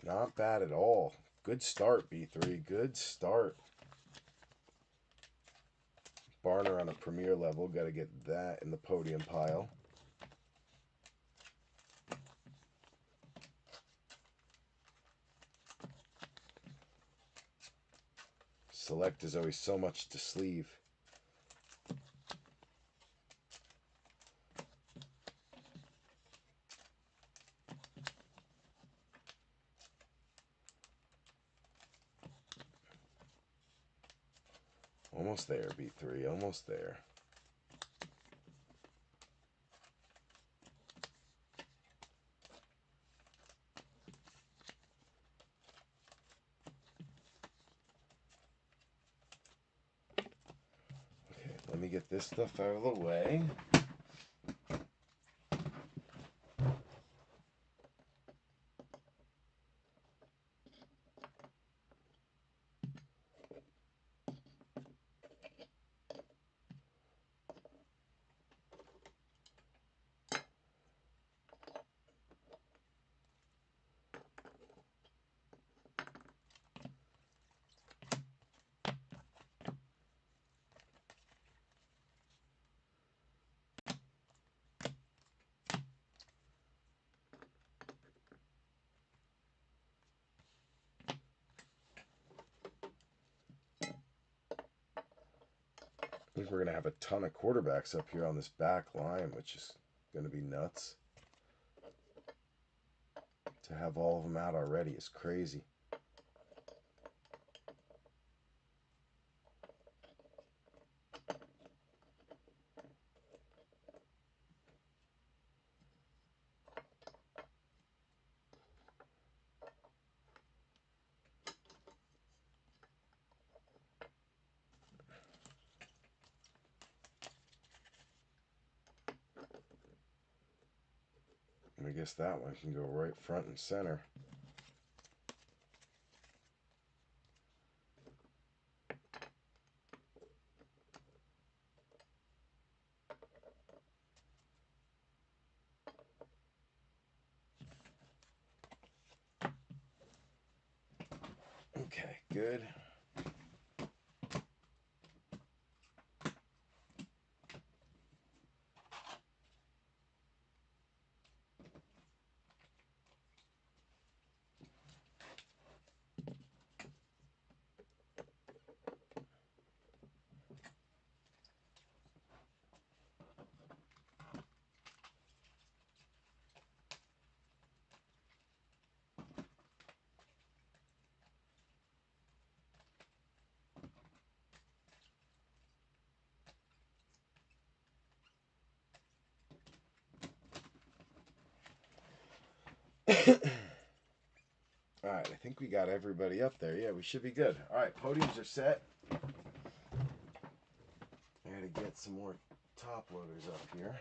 B: Not bad at all. Good start, B3. Good start. Barner on a premier level. Got to get that in the podium pile. Select is always so much to sleeve. Almost there, B3. Almost there. Okay, let me get this stuff out of the way. I think we're going to have a ton of quarterbacks up here on this back line, which is going to be nuts. To have all of them out already is crazy. I guess that one can go right front and center. Okay, good. All right, I think we got everybody up there. Yeah, we should be good. All right, podiums are set. I gotta get some more top loaders up here.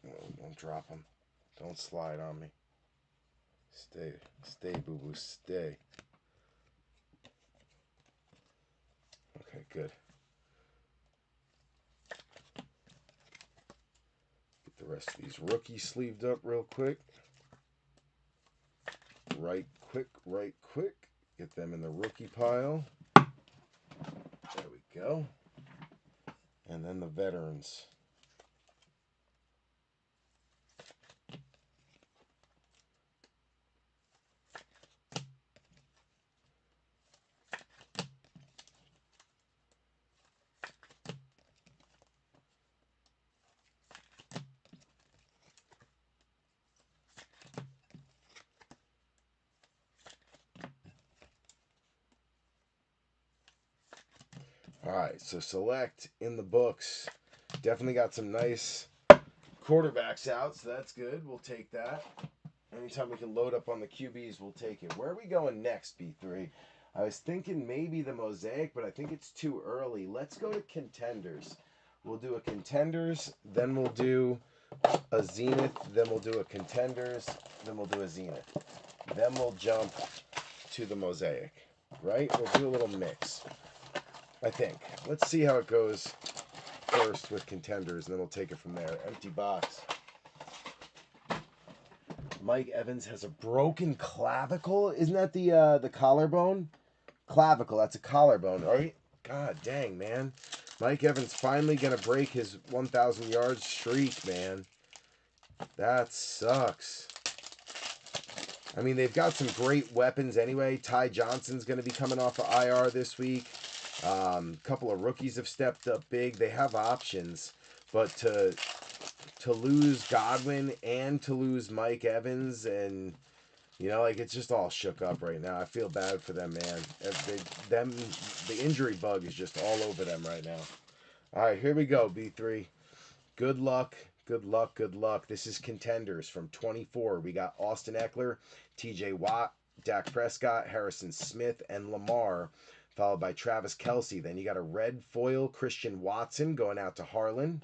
B: Oh, don't drop them. Don't slide on me. Stay, boo-boo, stay. Okay, good. Get the rest of these rookies sleeved up real quick. Right quick. Get them in the rookie pile. There we go. And then the veterans. All right, so select in the books. Definitely got some nice quarterbacks out, so that's good. We'll take that. Anytime we can load up on the QBs, we'll take it. Where are we going next, B3? I was thinking maybe the Mosaic, but I think it's too early. Let's go to Contenders. We'll do a Contenders, then we'll do a Zenith, then we'll do a Contenders, then we'll do a Zenith. Then we'll jump to the Mosaic, right? We'll do a little mix, I think. Let's see how it goes first with Contenders, and then we'll take it from there. Empty box. Mike Evans has a broken clavicle. Isn't that the collarbone? Clavicle. That's a collarbone, right? God dang, man. Mike Evans finally gonna break his 1,000 yard streak, man. That sucks. I mean, they've got some great weapons anyway. Ty Johnson's gonna be coming off of IR this week. A couple of rookies have stepped up big. They have options, but to lose Godwin and to lose Mike Evans, and like it's just all shook up right now. I feel bad for them, man. The injury bug is just all over them right now. All right, here we go, B3. Good luck. This is Contenders from 24. We got Austin Eckler, TJ Watt, Dak Prescott, Harrison Smith, and Lamar, followed by Travis Kelce. Then you got a red foil Christian Watson going out to Harlan.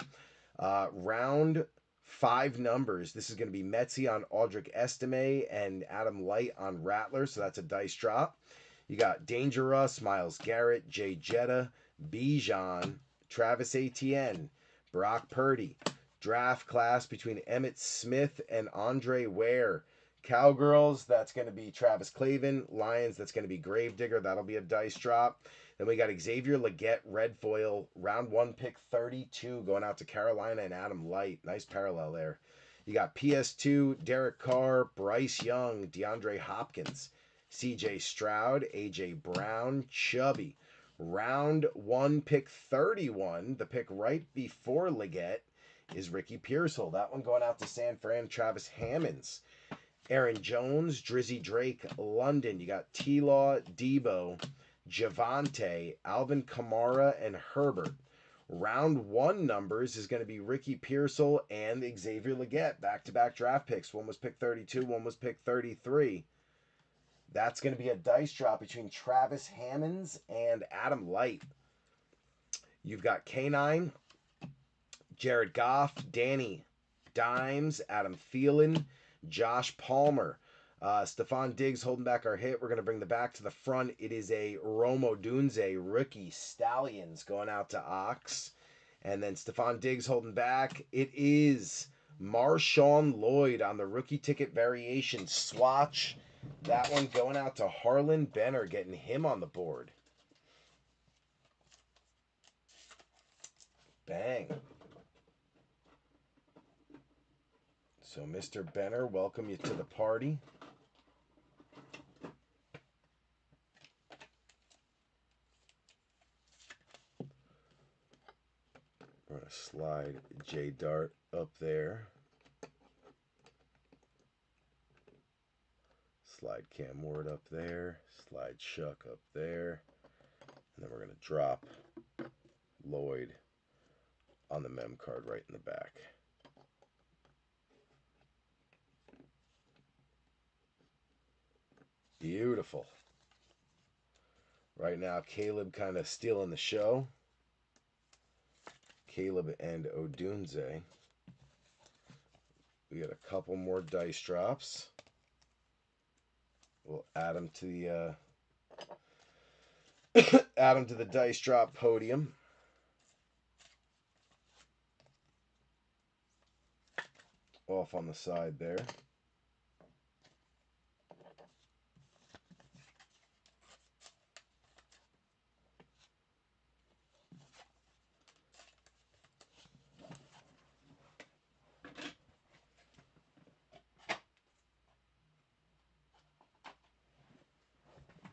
B: Round 5 numbers. This is going to be Metzi on Audric Estime and Adam Light on Rattler, so that's a dice drop. You got Dangerous, Myles Garrett, Jay Jetta, Bijan, Travis Etienne, Brock Purdy. Draft class between Emmitt Smith and Andre Ware. Cowgirls, that's going to be Travis Clavin. Lions, that's going to be Gravedigger. That'll be a dice drop. Then we got Xavier Legette, red foil, round 1, pick 32, going out to Carolina and Adam Light. Nice parallel there. You got PS2, Derek Carr, Bryce Young, DeAndre Hopkins, CJ Stroud, AJ Brown, Chubby. Round 1, pick 31, the pick right before Legette, is Ricky Pearsall. That one going out to San Fran, Travis Hammonds. Aaron Jones, Drizzy Drake, London. You got T-Law, Debo, Javante, Alvin Kamara, and Herbert. Round 1 numbers is going to be Ricky Pearsall and Xavier Legette. Back-to-back draft picks. One was pick 32, one was pick 33. That's going to be a dice drop between Travis Hammonds and Adam Light. You've got K9, Jared Goff, Danny Dimes, Adam Thielen, Josh Palmer. Stephon Diggs holding back our hit. We're going to bring the back to the front. It is a Rome Odunze rookie Stallions going out to Ox. And then Stephon Diggs holding back. It is Marshawn Lloyd on the rookie ticket variation swatch. That one going out to Harlan Benner, getting him on the board. Bang. So, Mr. Benner, welcome you to the party. We're going to slide J Dart up there. Slide Cam Ward up there. Slide Shuck up there. And then we're going to drop Lloyd on the mem card right in the back. Beautiful. Right now, Caleb kind of stealing the show. Caleb and Odunze. We got a couple more dice drops. We'll add them to the add them to the dice drop podium. Off on the side there.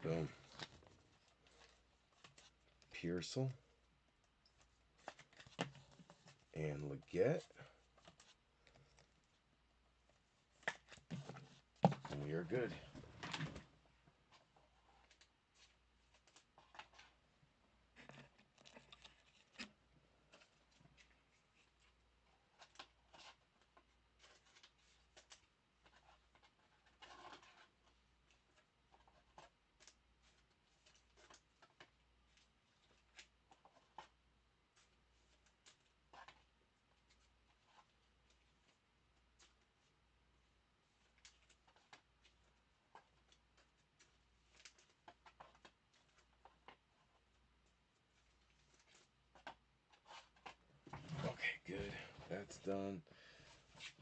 B: Boom. Pearsall. And Leggett. And we are good. Okay, good. That's done.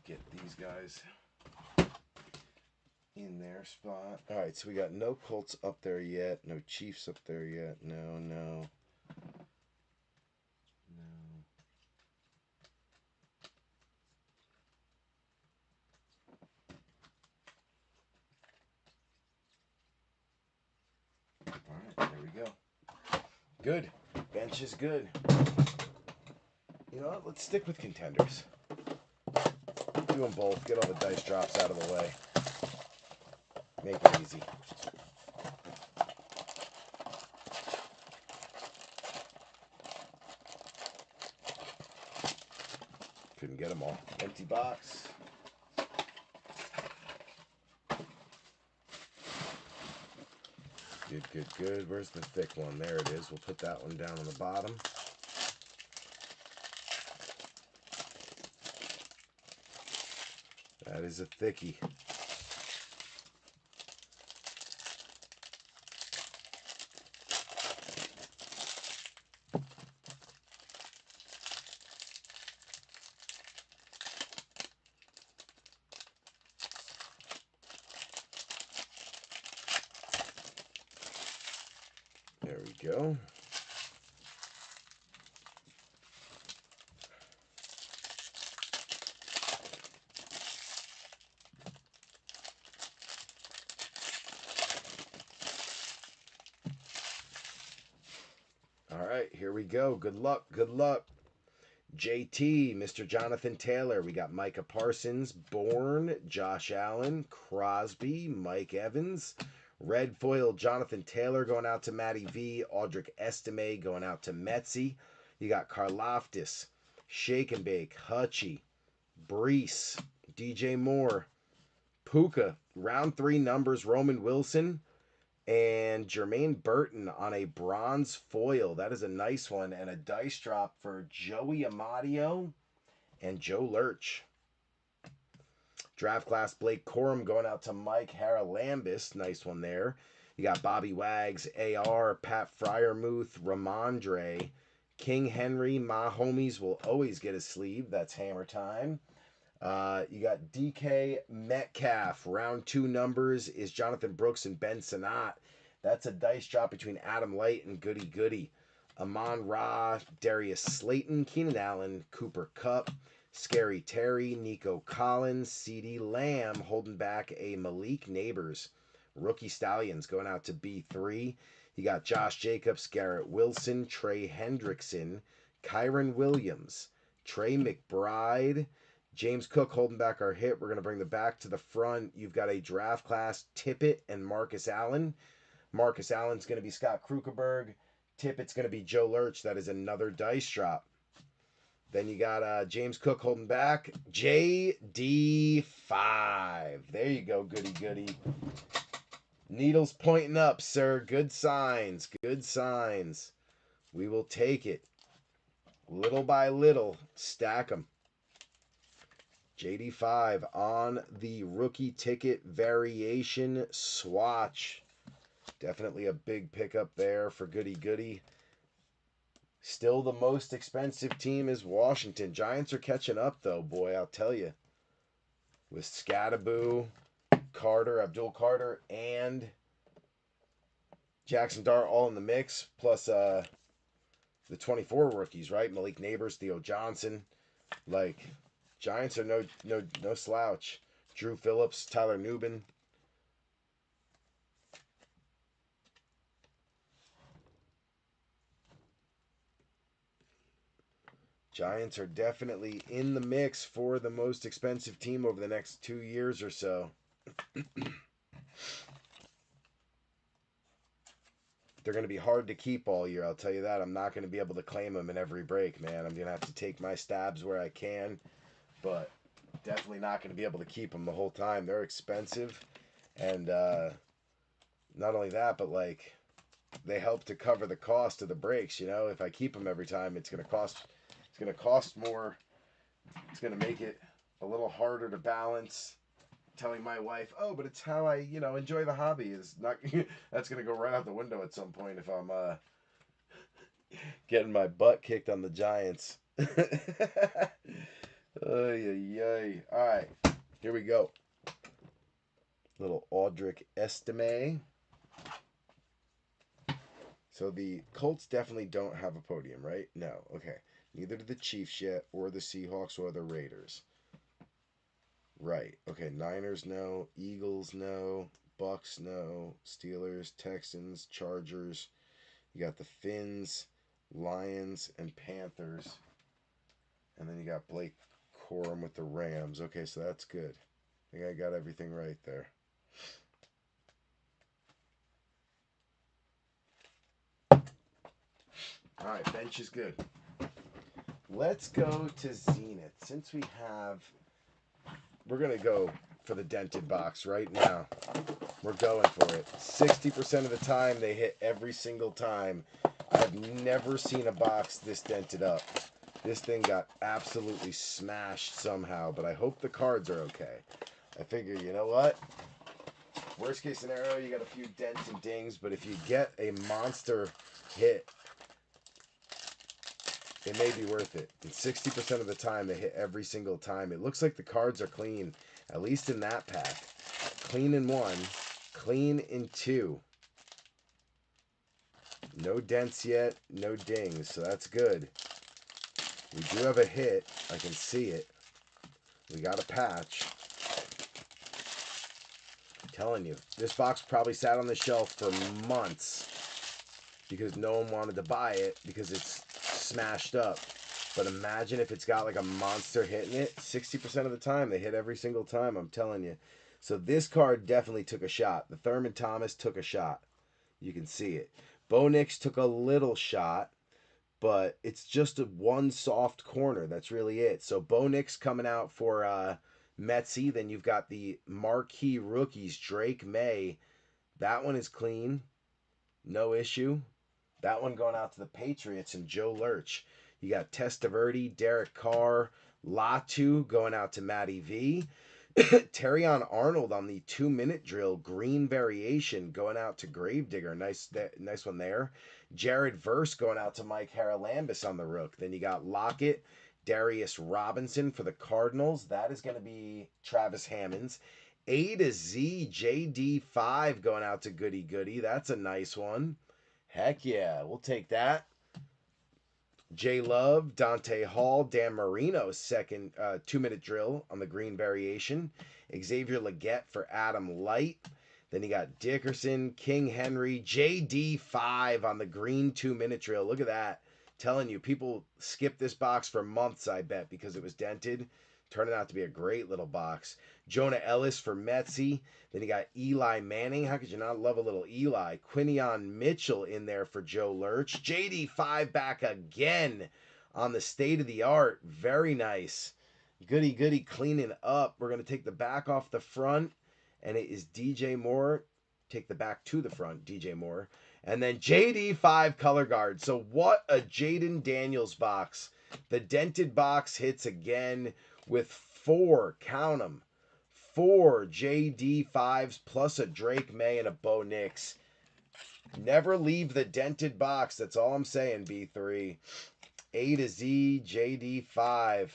B: Get these guys in their spot. All right, so we got no Colts up there yet. No Chiefs up there yet. No, no. No. All right, there we go. Good. Bench is good. You know what? Let's stick with contenders. Do them both. Get all the dice drops out of the way. Make it easy. Couldn't get them all. Empty box. Good, good, good. Where's the thick one? There it is. We'll put that one down on the bottom. That is a thickie. There we go. All right, here we go. Good luck. Good luck. JT, Mr. Jonathan Taylor. We got Micah Parsons, Bourne, Josh Allen, Crosby, Mike Evans. Red foil, Jonathan Taylor going out to Matty V. Audric Estime going out to Metzi. You got Karlaftis, Shake and Bake, Hutchie, Brees, DJ Moore, Puka. Round 3 numbers, Roman Wilson. And Jermaine Burton on a bronze foil. That is a nice one. And a dice drop for Joey Amadio and Joe Lurch. Draft class Blake Corum going out to Mike Haralambis. Nice one there. You got Bobby Wags, AR, Pat Fryermuth, Ramondre, King Henry. My homies will always get a sleeve. That's hammer time. You got DK Metcalf. Round 2 numbers is Jonathan Brooks and Ben Sinnott. That's a dice drop between Adam Light and Goody Goody. Amon Ra, Darius Slayton, Keenan Allen, Cooper Kupp, Scary Terry, Nico Collins, CeeDee Lamb holding back a Malik Neighbors. Rookie Stallions going out to B3. You got Josh Jacobs, Garrett Wilson, Trey Hendrickson, Kyron Williams, Trey McBride, James Cook holding back our hit. We're going to bring the back to the front. You've got a draft class, Tippett and Marcus Allen. Marcus Allen's going to be Scott Krugerberg. Tippett's going to be Joe Lurch. That is another dice drop. Then you got James Cook holding back. JD5. There you go, goody goody. Needles pointing up, sir. Good signs. Good signs. We will take it. Little by little, stack them. JD5 on the rookie ticket variation swatch. Definitely a big pickup there for Goody Goody. Still the most expensive team is Washington. Giants are catching up, though, boy, I'll tell you. With Scattaboo, Carter, Abdul Carter, and Jackson Dart all in the mix, plus the 24 rookies, right? Malik Neighbors, Theo Johnson. Like, Giants are no slouch. Drew Phillips, Tyler Newbin. Giants are definitely in the mix for the most expensive team over the next 2 years or so. They're going to be hard to keep all year, I'll tell you that. I'm not going to be able to claim them in every break, man. I'm going to have to take my stabs where I can, but definitely not going to be able to keep them the whole time. They're expensive, and not only that, but like they help to cover the cost of the breaks. You know, if I keep them every time, it's going to cost more. It's going to make it a little harder to balance. Telling my wife, oh, but it's how I, enjoy the hobby is not. That's going to go right out the window at some point if I'm getting my butt kicked on the Giants. Ay. All right, here we go. Little Audric Estime. So the Colts definitely don't have a podium, right? No. Okay. Neither do the Chiefs yet, or the Seahawks, or the Raiders. Right. Okay. Niners, no. Eagles, no. Bucks, no. Steelers, Texans, Chargers. You got the Finns, Lions, and Panthers. And then you got Blake Corum with the Rams. Okay, so that's good. I think I got everything right there. All right, bench is good. Let's go to Zenith. Since we have... We're going to go for the dented box right now. We're going for it. 60% of the time, they hit every single time. I've never seen a box this dented up. This thing got absolutely smashed somehow, but I hope the cards are okay. I figure, you know what? Worst case scenario, you got a few dents and dings, but if you get a monster hit, it may be worth it. And 60% of the time, they hit every single time. It looks like the cards are clean, at least in that pack. Clean in 1, clean in 2. No dents yet, no dings, so that's good. We do have a hit. I can see it. We got a patch. I'm telling you, this box probably sat on the shelf for months because no one wanted to buy it because it's smashed up. But imagine if it's got like a monster hit in it. 60% of the time, they hit every single time, I'm telling you. So this card definitely took a shot. The Thurman Thomas took a shot. You can see it. Bo Nix took a little shot, but it's just one soft corner. That's really it. So Bo Nix coming out for Metsy. Then you've got the marquee rookies, Drake May. That one is clean. No issue. That one going out to the Patriots and Joe Lurch. You got Testaverde, Derek Carr, Latu going out to Matty V. Terrion Arnold on the 2-minute drill, green variation going out to Gravedigger. Nice one there. Jared Verse going out to Mike Haralambis on the rook. Then you got Lockett, Darius Robinson for the Cardinals. That is going to be Travis Hammonds. A to Z, JD5 going out to Goody Goody. That's a nice one. Heck yeah, we'll take that. J Love, Dante Hall, Dan Marino's second 2-minute drill on the green variation. Xavier Legette for Adam Light. Then you got Dickerson, King Henry, JD5 on the green 2-minute drill. Look at that. Telling you, people skipped this box for months, I bet, because it was dented. Turning out to be a great little box. Jonah Ellis for Metsy. Then you got Eli Manning. How could you not love a little Eli? Quinion Mitchell in there for Joe Lurch. JD5 back again on the state of the art. Very nice. Goody Goody cleaning up. We're going to take the back off the front. And it is DJ Moore take the back to the front, DJ Moore. And then JD5 color guard. So what a Jaden Daniels box. The dented box hits again with 4, count them, 4 JD5s plus a Drake May and a Bo Nix. Never leave the dented box. That's all I'm saying, B3. A to Z, JD5.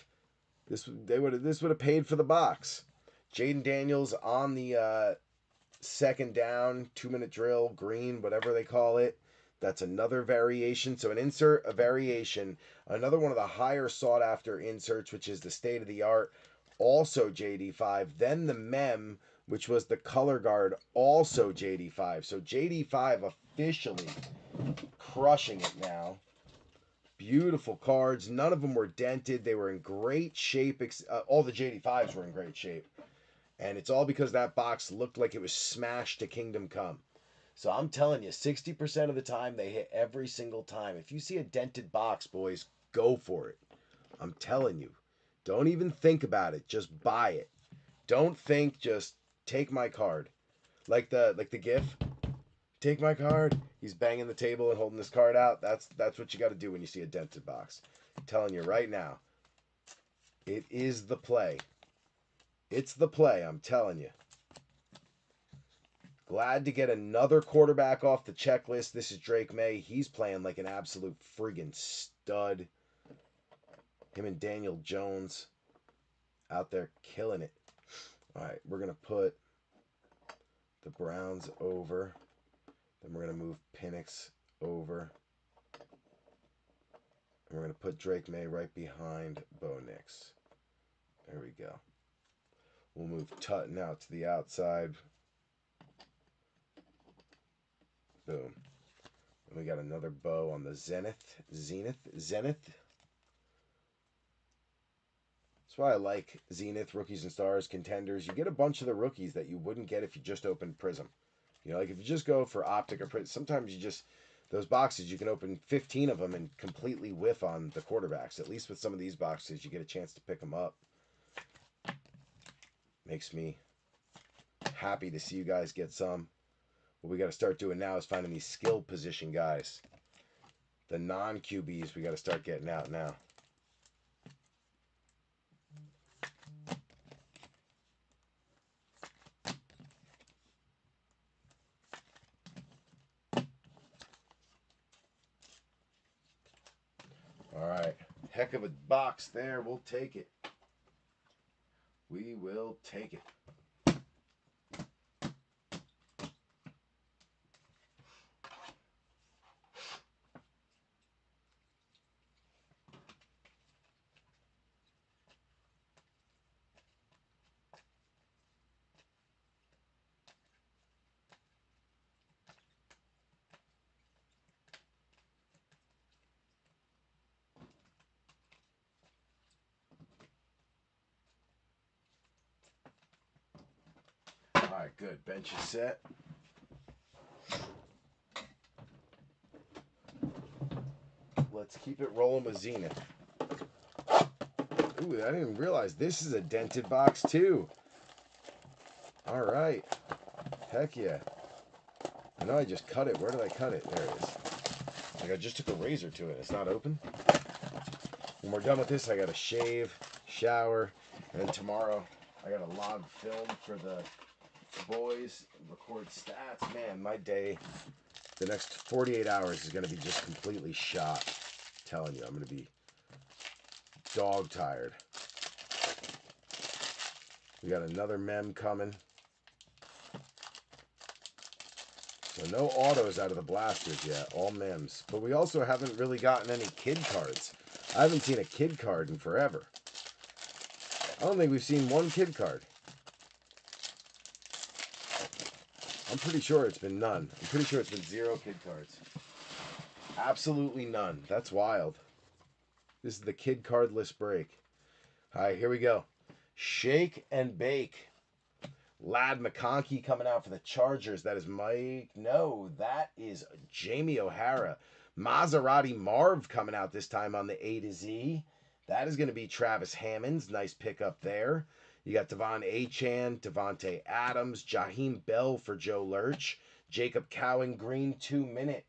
B: This would have paid for the box. Jaden Daniels on the second down, 2-minute drill, green, whatever they call it. That's another variation. So an insert, a variation. Another one of the higher sought after inserts, which is the state of the art. Also JD5. Then the mem, which was the color guard, also JD5. So JD5 officially crushing it now. Beautiful cards. None of them were dented. They were in great shape. All the JD5s were in great shape. And it's all because that box looked like it was smashed to Kingdom Come. So I'm telling you, 60% of the time, they hit every single time. If you see a dented box, boys, go for it. I'm telling you. Don't even think about it. Just buy it. Don't think, just take my card. Like the GIF. Take my card. He's banging the table and holding this card out. That's what you got to do when you see a dented box. I'm telling you right now. It is the play. It's the play, I'm telling you. Glad to get another quarterback off the checklist. This is Drake May. He's playing like an absolute friggin' stud. Him and Daniel Jones out there killing it. All right, we're going to put the Browns over. Then we're going to move Penix over. And we're going to put Drake May right behind Bo Nix. There we go. We'll move Tutton out to the outside. Boom. And we got another bow on the Zenith. That's why I like Zenith, Rookies and Stars, Contenders. You get a bunch of the rookies that you wouldn't get if you just opened Prism. You know, like if you just go for Optic or Prism, sometimes you just, those boxes, you can open 15 of them and completely whiff on the quarterbacks. At least with some of these boxes, you get a chance to pick them up. Makes me happy to see you guys get some. What we got to start doing now is finding these skill position guys. The non-QBs we got to start getting out now. All right. Heck of a box there. We'll take it. We will take it. All right, good. Bench is set. Let's keep it rolling with Zenith. Ooh, I didn't realize this is a dented box too. All right. Heck yeah. I know I just cut it. Where did I cut it? There it is. Like I just took a razor to it. It's not open. When we're done with this, I got to shave, shower, and then tomorrow I got a log film for the boys, record stats. Man, my day, the next 48 hours is going to be just completely shot. I'm telling you, I'm going to be dog tired. We got another mem coming. So no autos out of the blasters yet, all mems. But we also haven't really gotten any kid cards. I haven't seen a kid card in forever. I don't think we've seen one kid card. I'm pretty sure it's been none. I'm pretty sure it's been 0 kid cards. Absolutely none. That's wild. This is the kid card list break. All right, here we go. Shake and bake. Lad McConkey coming out for the Chargers. That is Mike. No, that is Jamie O'Hara. Maserati Marv coming out this time on the A to Z. That is going to be Travis Hammonds. Nice pickup there. You got Devon Achane, Devontae Adams, Jaheim Bell for Joe Lurch, Jacob Cowan green 2-minute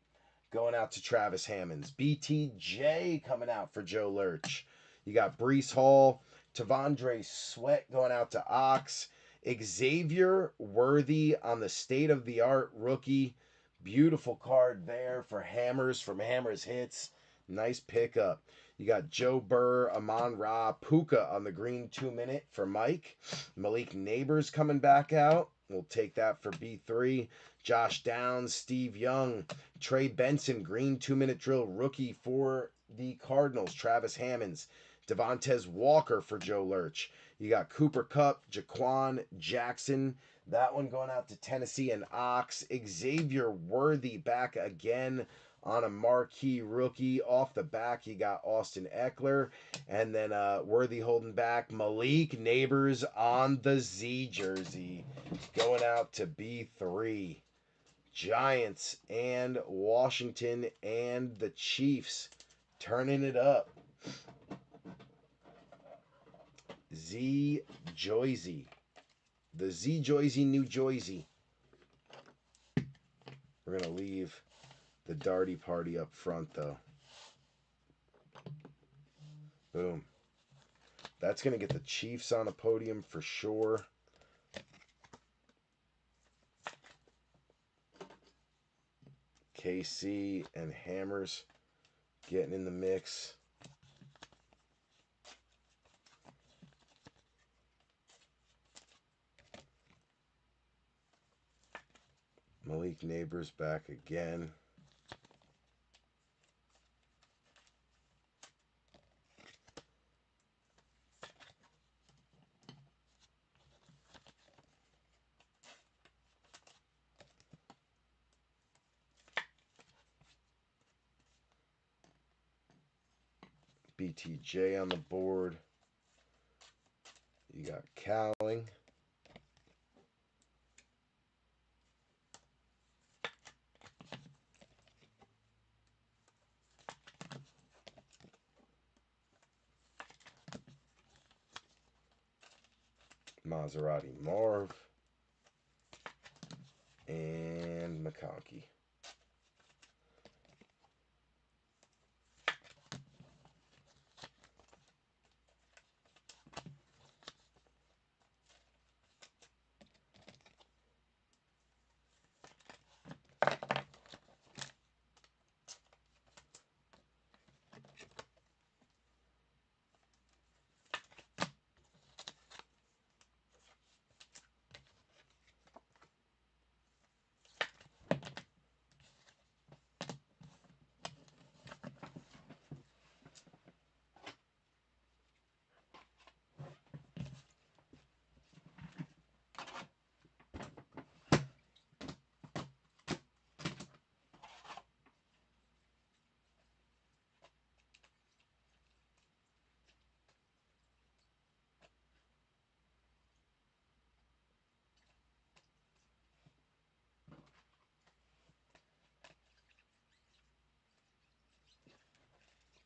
B: going out to Travis Hammonds. BTJ coming out for Joe Lurch. You got Breece Hall, Tavondre Sweat going out to Ox, Xavier Worthy on the state-of-the-art rookie. Beautiful card there for Hammers from Hammers Hits. Nice pickup. You got Joe Burr, Amon-Ra, Puka on the green 2-minute for Mike. Malik Neighbors coming back out. We'll take that for B3. Josh Downs, Steve Young, Trey Benson, green 2-minute drill rookie for the Cardinals. Travis Hammonds, Devontae Walker for Joe Lurch. You got Cooper Kupp, Jaquan Jackson. That one going out to Tennessee and Ox. Xavier Worthy back again on a marquee rookie. Off the back, you got Austin Eckler. And then Worthy holding back Malik Neighbors on the Z jersey. Going out to B3. Giants and Washington and the Chiefs turning it up. Z Joyzy. The Z Joyzy New Jersey. We're going to leave the Darty party up front, though. Boom. That's going to get the Chiefs on a podium for sure. KC and Hammers getting in the mix. Malik Neighbors back again. BTJ on the board. You got Cowling. Maserati Marv. And McConkey.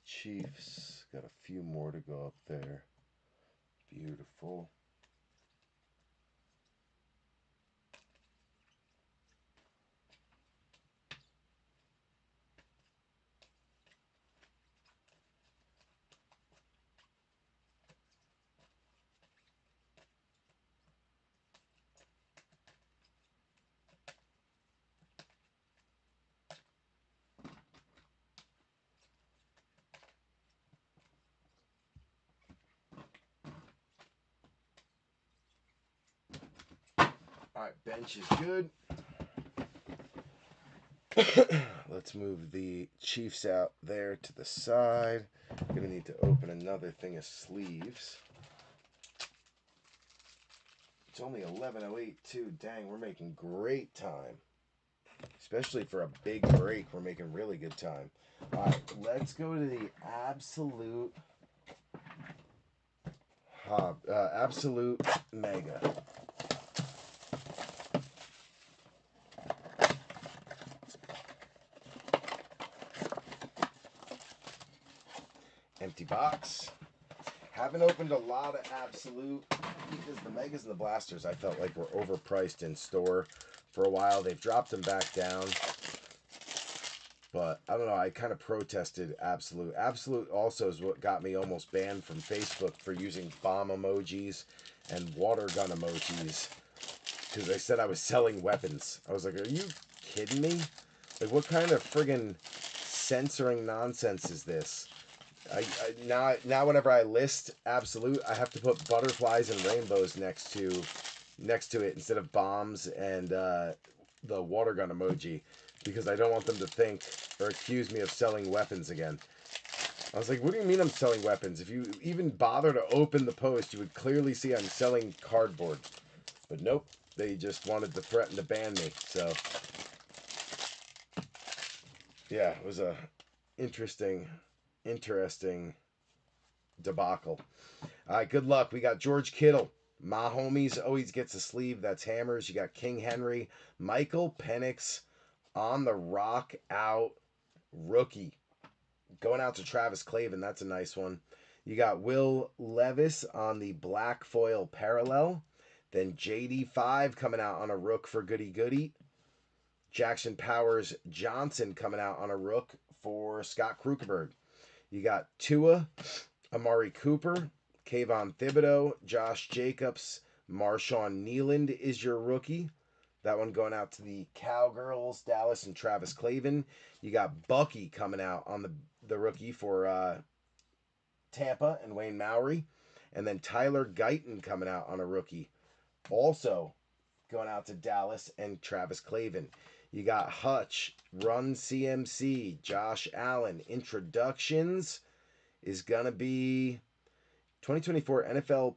B: Chiefs got a few more to go up there. Beautiful. Alright, bench is good. Let's move the Chiefs out there to the side. Gonna need to open another thing of sleeves. It's only 11:08 too. Dang, we're making great time. Especially for a big break, we're making really good time. Alright, let's go to the Absolute Absolute Mega. Empty box. Haven't opened a lot of Absolute because the Megas and the Blasters I felt like were overpriced in store for a while. They've dropped them back down. But I don't know, I kind of protested Absolute. Absolute also is what got me almost banned from Facebook for using bomb emojis and water gun emojis. Because they said I was selling weapons. I was like, are you kidding me? Like, what kind of friggin' censoring nonsense is this? Now whenever I list Absolute, I have to put butterflies and rainbows next to it instead of bombs and the water gun emoji, because I don't want them to think or accuse me of selling weapons again. I was like, what do you mean I'm selling weapons? If you even bother to open the post, you would clearly see I'm selling cardboard. But nope, they just wanted to threaten to ban me. So yeah, it was a interesting debacle. All right, good luck. We got George Kittle. My homies always gets a sleeve. That's Hammers. You got King Henry. Michael Penix on the rock out rookie. Going out to Travis Clavin. That's a nice one. You got Will Levis on the black foil parallel. Then JD5 coming out on a rook for Goody Goody. Jackson Powers Johnson coming out on a rook for Scott Krugerberg. You got Tua, Amari Cooper, Kayvon Thibodeau, Josh Jacobs, Marshawn Nealand is your rookie. That one going out to the Cowgirls, Dallas and Travis Clavin. You got Bucky coming out on the rookie for Tampa and Wayne Mowry. And then Tyler Guyton coming out on a rookie. Also going out to Dallas and Travis Clavin. You got Hutch, Run CMC, Josh Allen. Introductions is going to be 2024 NFL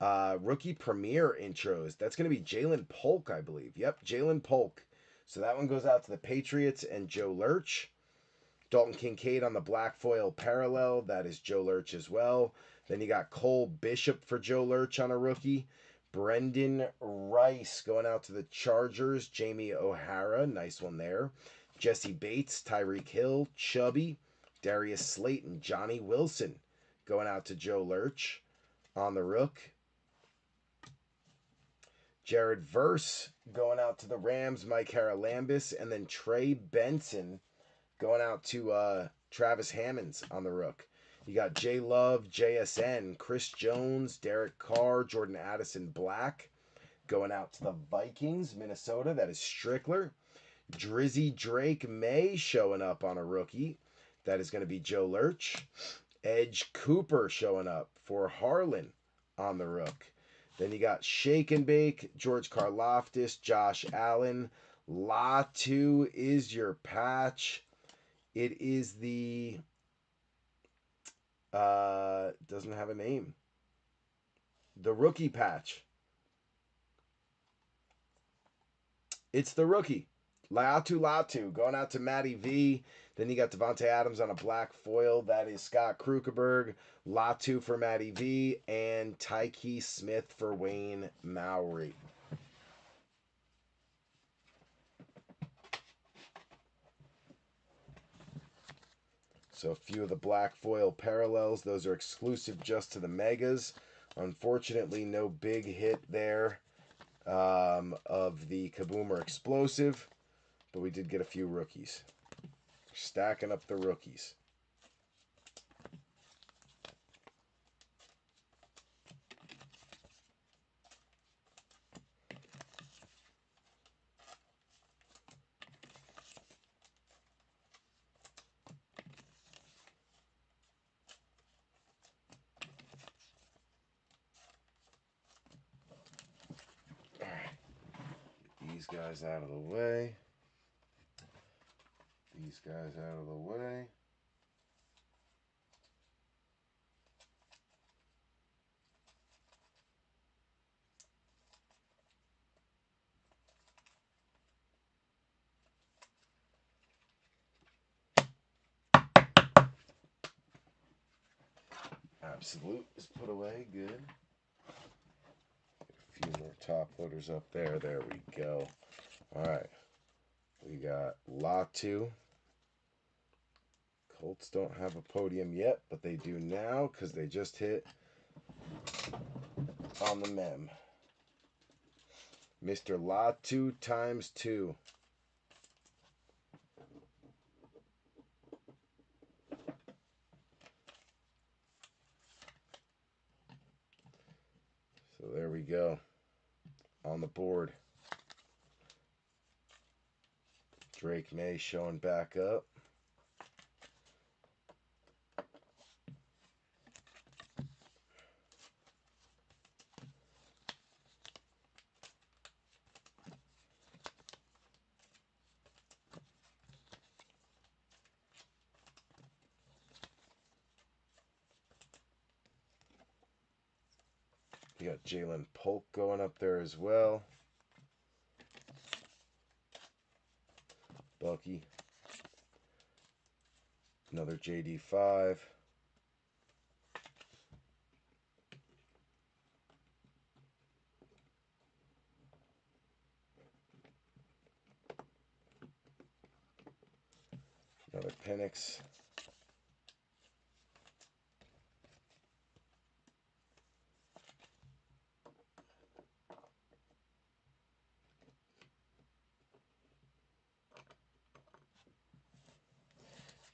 B: PA Rookie Premier intros. That's going to be Jalen Polk, I believe. Yep, Jalen Polk. So that one goes out to the Patriots and Joe Lurch. Dalton Kincaid on the black foil parallel. That is Joe Lurch as well. Then you got Cole Bishop for Joe Lurch on a rookie. Brendan Rice going out to the Chargers. Jamie O'Hara, nice one there. Jesse Bates, Tyreek Hill, Chubby, Darius Slayton, Johnny Wilson going out to Joe Lurch on the rook. Jared Verse going out to the Rams, Mike Haralambis, and then Trey Benson going out to Travis Hammonds on the rook. You got J Love, JSN, Chris Jones, Derek Carr, Jordan Addison Black going out to the Vikings, Minnesota. That is Strickler. Drizzy Drake May showing up on a rookie. That is going to be Joe Lurch. Edge Cooper showing up for Harlan on the rook. Then you got Shake and Bake, George Karlaftis, Josh Allen. Latu is your patch. It is the doesn't have a name. The rookie patch. It's the rookie. Latu going out to Matty V. Then you got Devontae Adams on a black foil. That is Scott Krugerberg. Latu for Matty V. And Tyke Smith for Wayne Mowry. So a few of the black foil parallels. Those are exclusive just to the Megas. Unfortunately, no big hit there of the KaBoom or Explosive. But we did get a few rookies. Stacking up the rookies. All right. Get these guys out of the way. These guys out of the way. Absolute is put away. Good. Get a few more top loaders up there. There we go. All right. We got Latu, Colts don't have a podium yet, but they do now because they just hit on the mem. Mr. Latu times 2. So there we go. On the board. Drake May showing back up. You got Jalen Polk going up there as well. Bucky. Another JD5. Another Penix.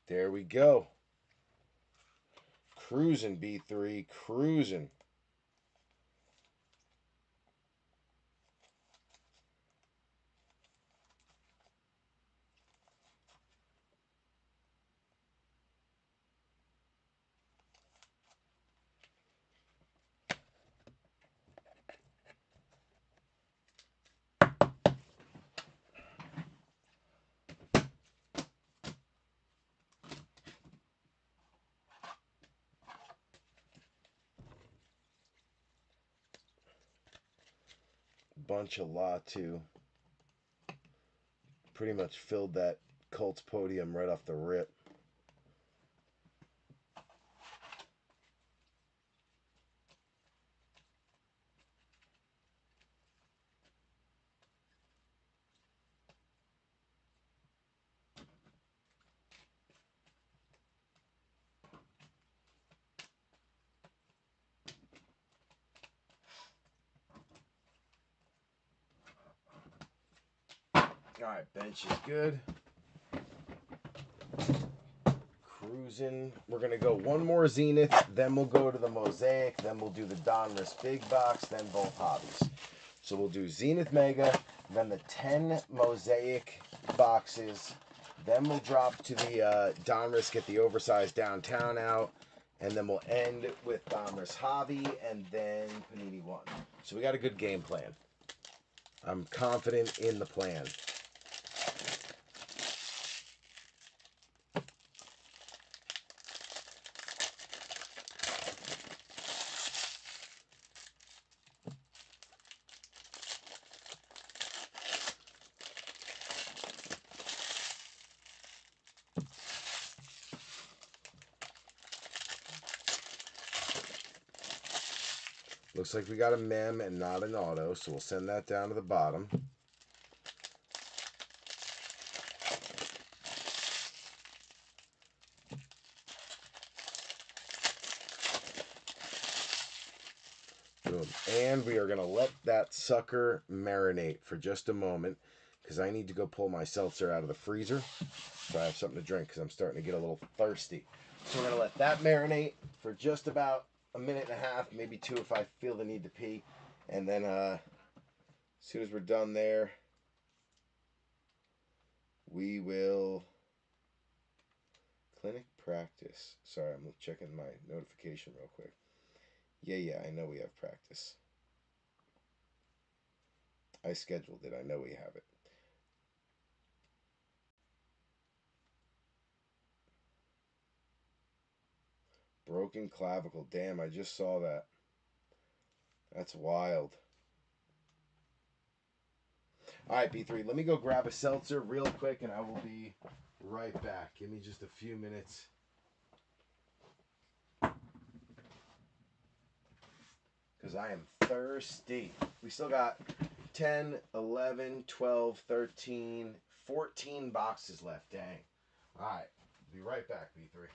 B: There we go. Cruising, B3. Cruising. Bunch of Latu. Pretty much filled that Colts podium right off the rip. Alright, bench is good. Cruising. We're going to go one more Zenith, then we'll go to the Mosaic, then we'll do the Donruss Big Box, then both hobbies. So we'll do Zenith Mega, then the 10 Mosaic boxes, then we'll drop to the Donruss, get the oversized downtown out, and then we'll end with Donruss Hobby, and then Panini 1. So we got a good game plan. I'm confident in the plan. Looks like we got a mem and not an auto, so we'll send that down to the bottom. Boom. And we are going to let that sucker marinate for just a moment because I need to go pull my seltzer out of the freezer so I have something to drink because I'm starting to get a little thirsty. So we're going to let that marinate for just about a minute and a half, maybe 2 if I feel the need to pee. And then as soon as we're done there, we will clinic practice. Sorry, I'm checking my notification real quick. Yeah, I know we have practice. I scheduled it. I know we have it. Broken clavicle. Damn, I just saw that. That's wild. All right, B3, let me go grab a seltzer real quick, and I will be right back. Give me just a few minutes. Because I am thirsty. We still got 10, 11, 12, 13, 14 boxes left. Dang. All right. Be right back, B3.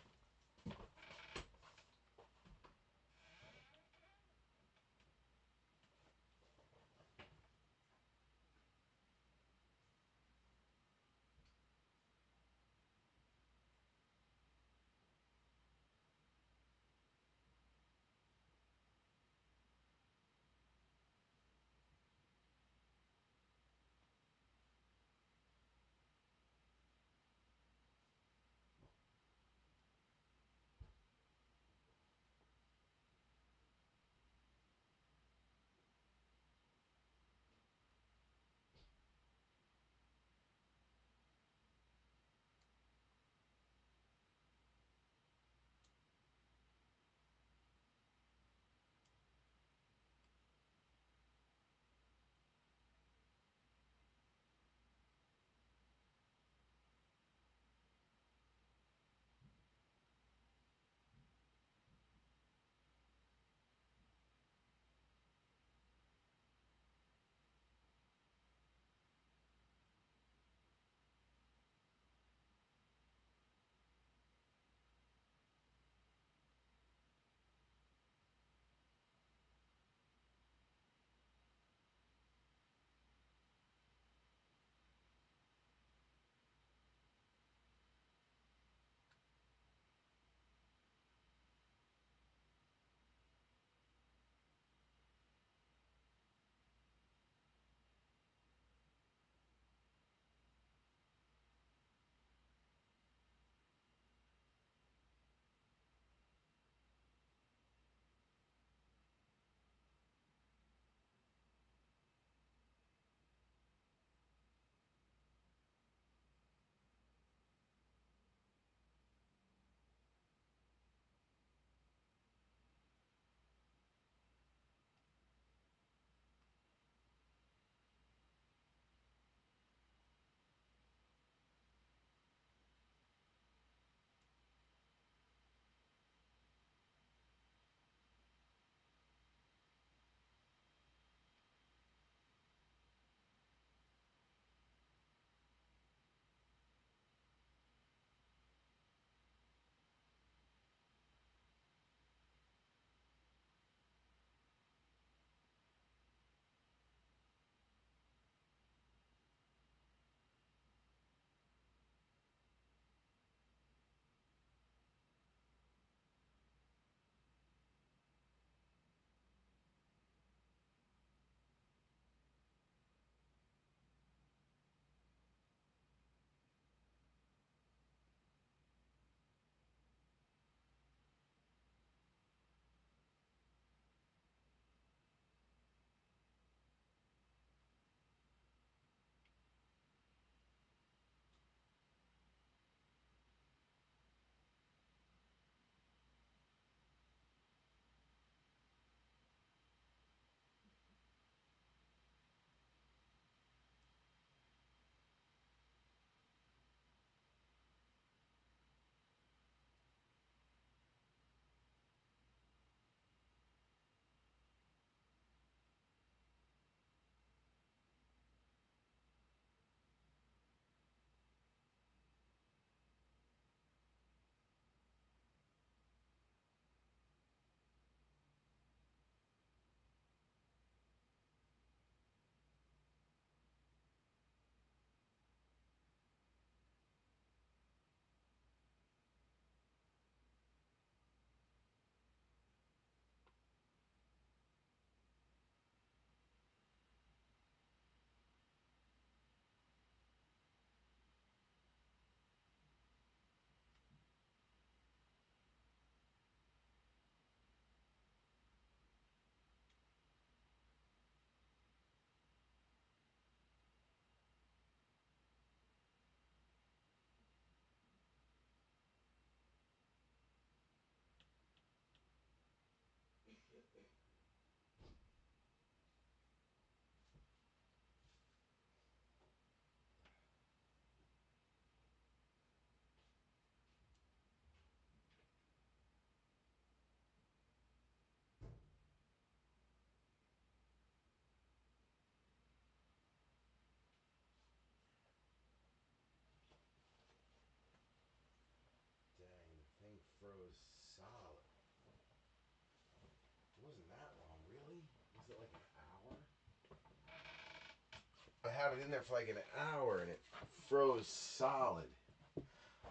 B: I had it in there for like an hour and it froze solid.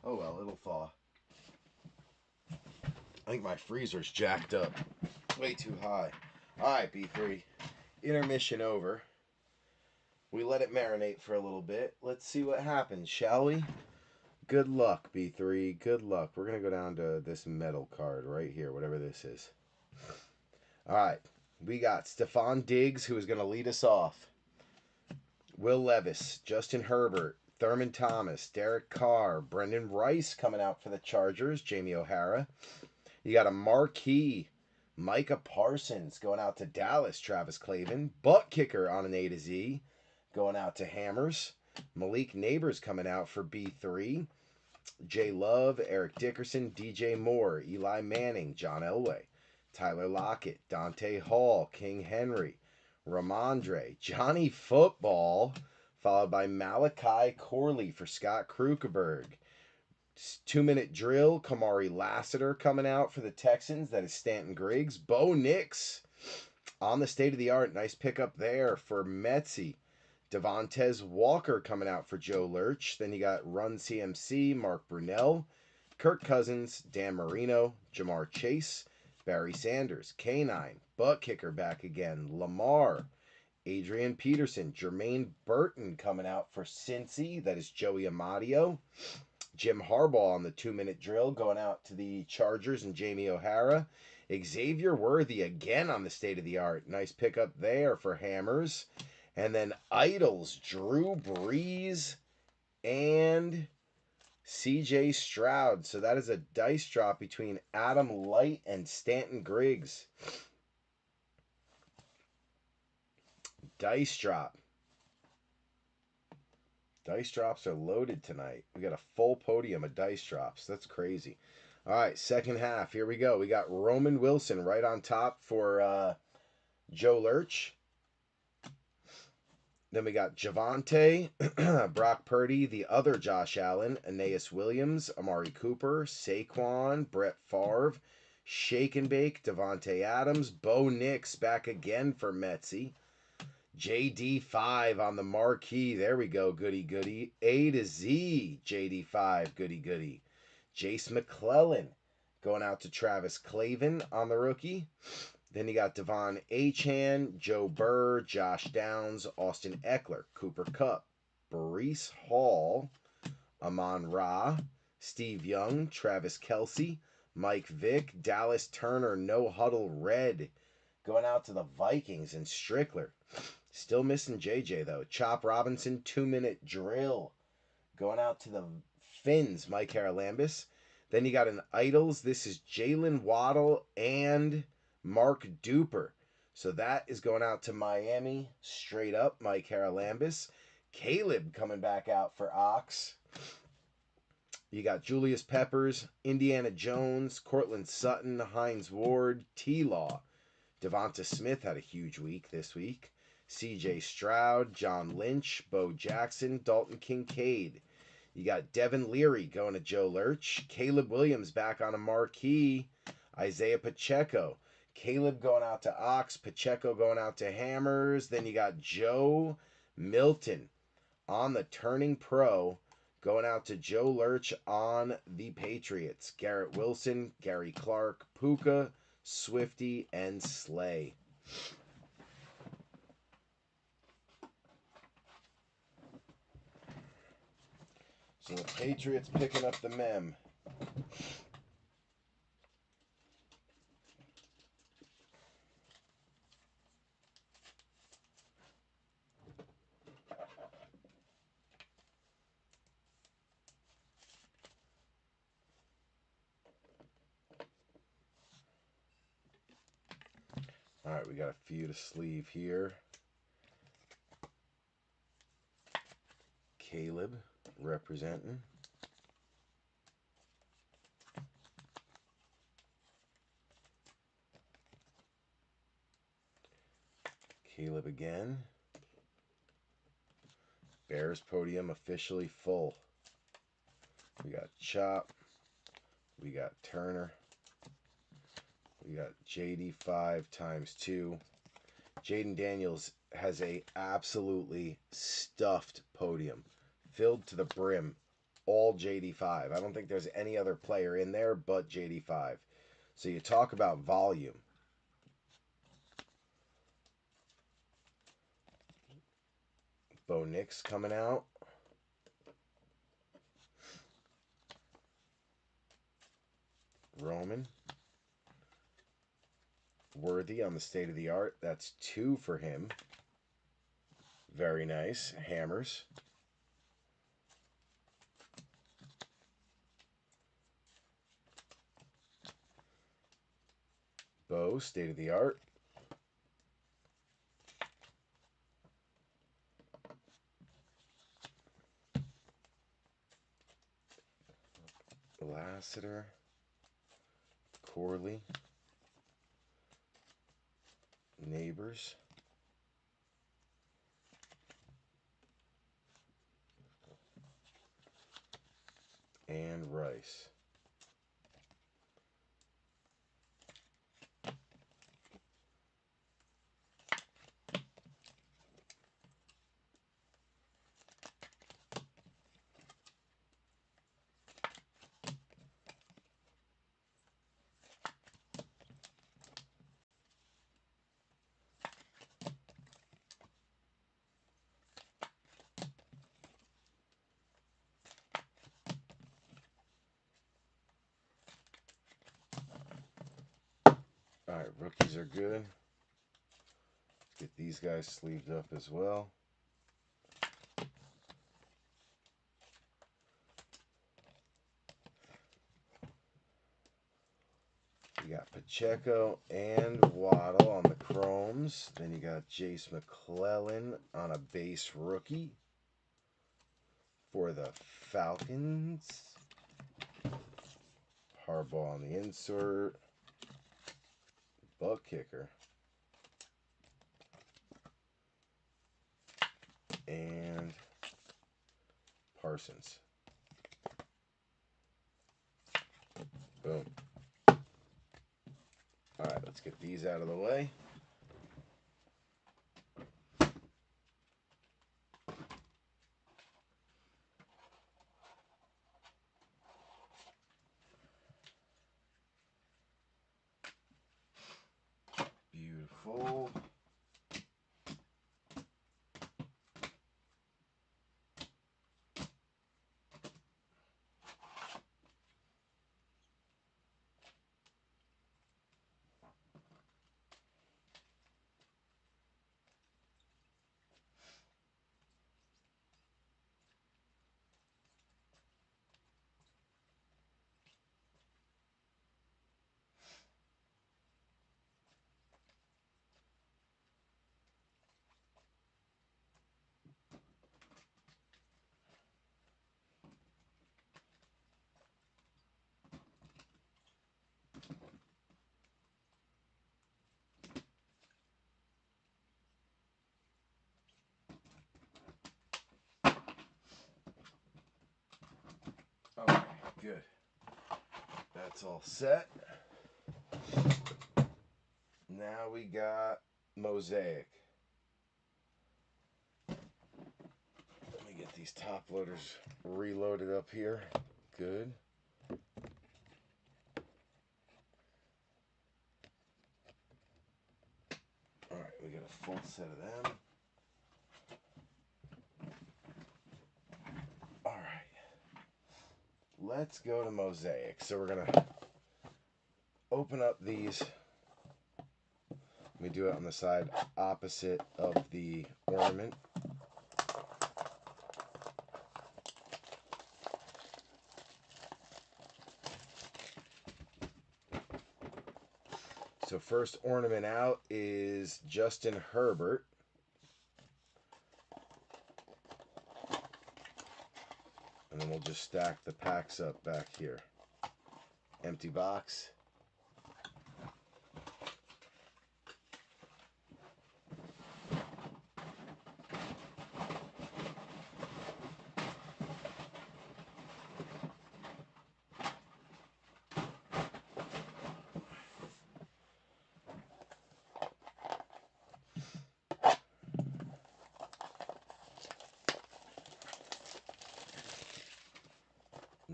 B: Oh well, it'll thaw. I think my freezer's jacked up. Way too high. Alright, B3. Intermission over. We let it marinate for a little bit. Let's see what happens, shall we? Good luck, B3. Good luck. We're going to go down to this metal card right here, whatever this is. Alright. We got Stephon Diggs, who is going to lead us off. Will Levis, Justin Herbert, Thurman Thomas, Derek Carr, Brendan Rice coming out for the Chargers, Jamie O'Hara. You got a marquee, Micah Parsons going out to Dallas, Travis Clavin. Butt kicker on an A to Z going out to Hammers. Malik Neighbors coming out for B3. Jay Love, Eric Dickerson, DJ Moore, Eli Manning, John Elway, Tyler Lockett, Dante Hall, King Henry, Ramondre, Johnny Football, followed by Malachi Corley for Scott Krukeberg. 2-minute drill, Kamari Lassiter coming out for the Texans. That is Stanton Griggs. Bo Nix on the state-of-the-art. Nice pickup there for Metzi. Devontae Walker coming out for Joe Lurch. Then you got Run CMC, Mark Brunell, Kirk Cousins, Dan Marino, Jamar Chase, Barry Sanders, K9, Butt Kicker back again, Lamar, Adrian Peterson, Jermaine Burton coming out for Cincy. That is Joey Amadio. Jim Harbaugh on the 2-minute drill going out to the Chargers and Jamie O'Hara. Xavier Worthy again on the state-of-the-art. Nice pickup there for Hammers. And then Idols, Drew Brees and C.J. Stroud. So that is a dice drop between Adam Light and Stanton Griggs. Dice drop. Dice drops are loaded tonight. We got a full podium of dice drops. That's crazy. All right, second half. Here we go. We got Roman Wilson right on top for Joe Lurch. Then we got Javante, Brock Purdy, the other Josh Allen, Aeneas Williams, Amari Cooper, Saquon, Brett Favre, Shake and Bake, Devontae Adams, Bo Nix back again for Metzi. JD5 on the marquee. There we go. Goody, goody. A to Z. JD5. Goody, goody. Jace McClellan going out to Travis Clavin on the rookie. Then you got Devon Achane, Joe Burr, Josh Downs, Austin Eckler, Cooper Kupp, Breece Hall, Amon Ra, Steve Young, Travis Kelce, Mike Vick, Dallas Turner, No Huddle Red going out to the Vikings and Strickler. Still missing JJ, though. Chop Robinson, 2-minute drill. Going out to the Finns, Mike Haralambis. Then you got an Idols. This is Jalen Waddle and Mark Duper. So that is going out to Miami, straight up, Mike Haralambis. Caleb coming back out for Ox. You got Julius Peppers, Indiana Jones, Cortland Sutton, Hines Ward, T-Law. Devonta Smith had a huge week this week. C.J. Stroud, John Lynch, Bo Jackson, Dalton Kincaid. You got Devin Leary going to Joe Lurch. Caleb Williams back on a marquee. Isaiah Pacheco. Caleb going out to Ox. Pacheco going out to Hammers. Then you got Joe Milton on the Turning Pro going out to Joe Lurch on the Patriots. Garrett Wilson, Gary Clark, Puka, Swifty, and Slay. So the Patriots picking up the mem. All right, we got a few to sleeve here. Caleb representing. Caleb again. Bears podium officially full. We got Chop. We got Turner. We got JD5 × 2. Jaden Daniels has a absolutely stuffed podium, filled to the brim, all JD5. I don't think there's any other player in there but JD5. So you talk about volume. Bo Nix coming out. Roman. Worthy on the state of the art. That's 2 for him. Very nice. Hammers. Bo, state of the art. Lassiter. Corley. Neighbors. And Rice. All right, rookies are good. Get these guys sleeved up as well. You got Pacheco and Waddle on the chromes. Then you got Jace McClellan on a base rookie for the Falcons. Harbaugh on the insert. Buck kicker. And Parsons. Boom. All right, let's get these out of the way. Beautiful. Okay, good. That's all set. Now we got Mosaic. Let me get these top loaders reloaded up here. Good. All right, we got a full set of them. All right. Let's go to Mosaic. So we're going to open up these. Let me do it on the side opposite of the ornament. So first ornament out is Justin Herbert. And then we'll just stack the packs up back here. Empty box.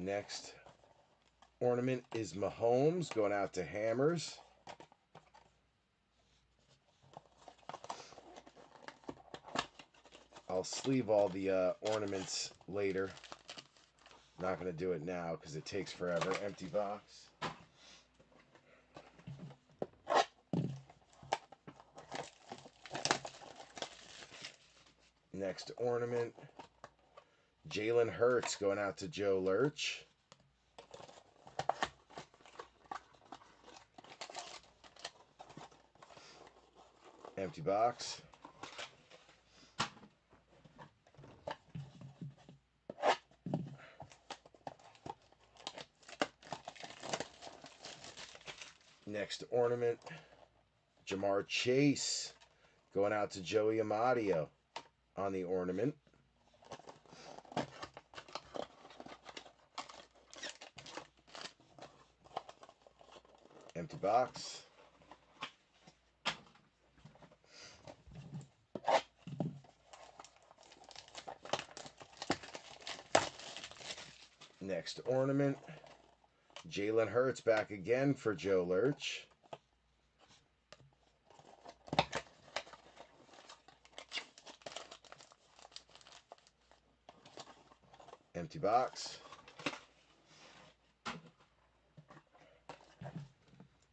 B: Next ornament is Mahomes going out to Hammers. I'll sleeve all the ornaments later. Not going to do it now because it takes forever. Empty box. Next ornament, Jalen Hurts going out to Joe Lurch. Empty box. Next ornament, Jamar Chase going out to Joey Amadio on the ornament. Empty box. Next ornament, Jalen Hurts back again for Joe Lurch. Empty box.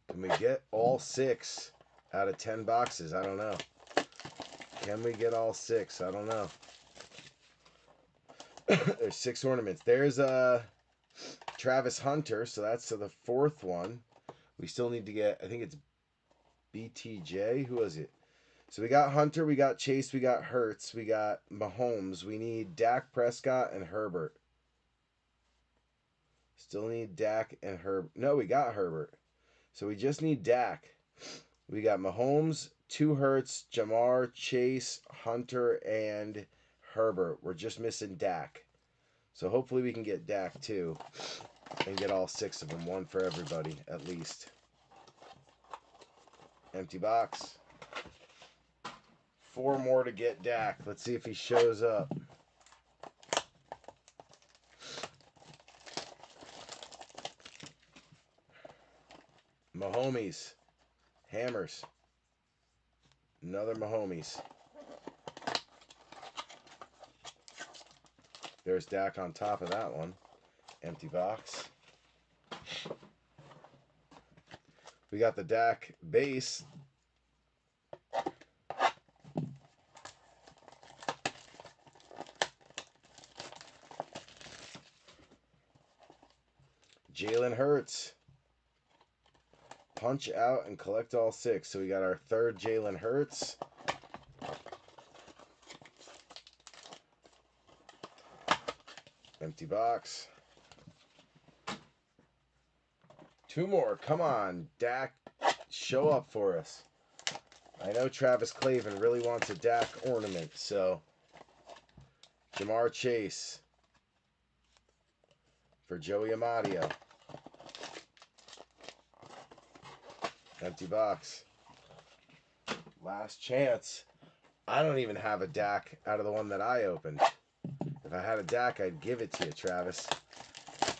B: Can we get all 6 out of 10 boxes? I don't know. Can we get all 6? I don't know. There's 6 ornaments. There's Travis Hunter, so that's the 4th one. We still need to get, I think it's BTJ. Who was it? So we got Hunter, we got Chase, we got Hurts, we got Mahomes. We need Dak Prescott and Herbert. Still need Dak and Herbert. No, we got Herbert. So we just need Dak. We got Mahomes, 2 Hurts, Jamar, Chase, Hunter, and Herbert. We're just missing Dak. So hopefully we can get Dak too. And get all 6 of them. 1 for everybody, at least. Empty box. 4 more to get Dak. Let's see if he shows up. Mahomes. Hammers. Another Mahomes. There's Dak on top of that one. Empty box. We got the Dak base. Jalen Hurts. Punch out and collect all 6. So we got our 3rd Jalen Hurts. Empty box. 2 more. Come on, Dak. Show up for us. I know Travis Clavin really wants a Dak ornament, so Jamar Chase for Joey Amadio. Empty box. Last chance. I don't even have a Dak out of the one that I opened. If I had a Dak, I'd give it to you, Travis.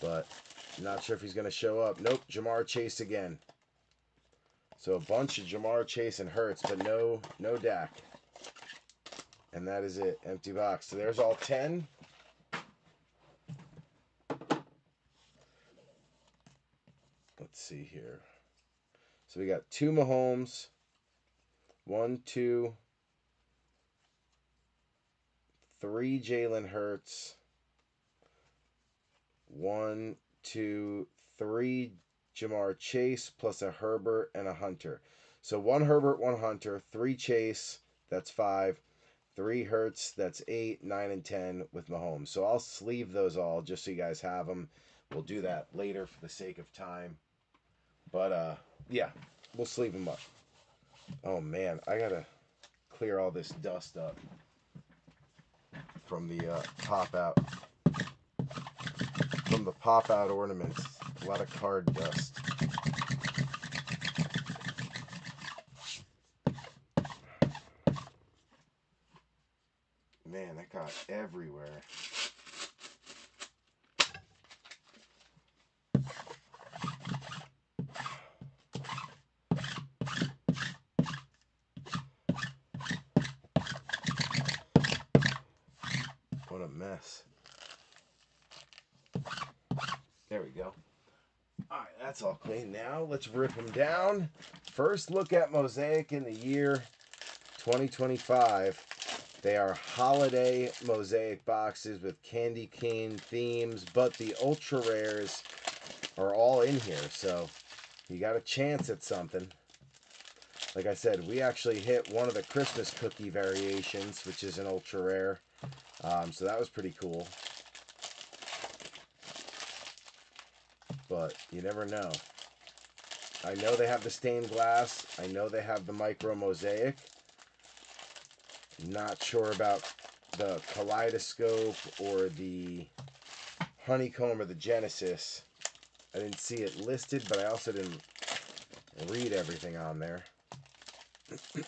B: But I'm not sure if he's going to show up. Nope, Jamar Chase again. So a bunch of Jamar Chase and Hurts, but no Dak. And that is it. Empty box. So there's all 10. Let's see here. So we got 2 Mahomes. 1, 2, 3 Jalen Hurts. 1, 2, 3 Jamar Chase plus a Herbert and a Hunter. So 1 Herbert, 1 Hunter, 3 Chase, that's 5. 3 Hurts, that's 8, 9, and 10 with Mahomes. So I'll sleeve those all just so you guys have them. We'll do that later for the sake of time. But, yeah, we'll sleeve them up. Oh, man, I got to clear all this dust up from the pop-out. From the pop-out ornaments. A lot of card dust. Man, that got everywhere. mess. There we go. All right, that's all clean. Now let's rip them down. First look at Mosaic in the year 2025. They are holiday Mosaic boxes with candy cane themes, but the ultra rares are all in here, so you got a chance at something. Like I said, we actually hit one of the Christmas cookie variations, which is an ultra rare, so that was pretty cool. But you never know. I know they have the stained glass. I know they have the micro mosaic. Not sure about the kaleidoscope or the honeycomb or the Genesis. I didn't see it listed, but I also didn't read everything on there. I'm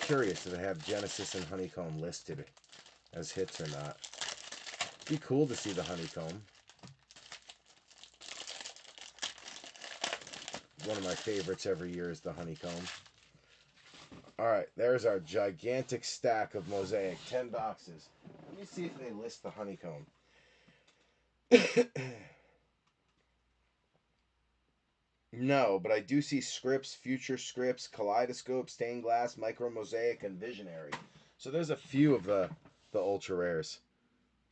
B: curious if they have Genesis and honeycomb listed as hits or not. It'd be cool to see the honeycomb. One of my favorites every year is the honeycomb. Alright, there's our gigantic stack of Mosaic. 10 boxes. Let me see if they list the honeycomb. No, but I do see scripts, future scripts, kaleidoscope, stained glass, micro mosaic, and visionary. So there's a few of the ultra rares.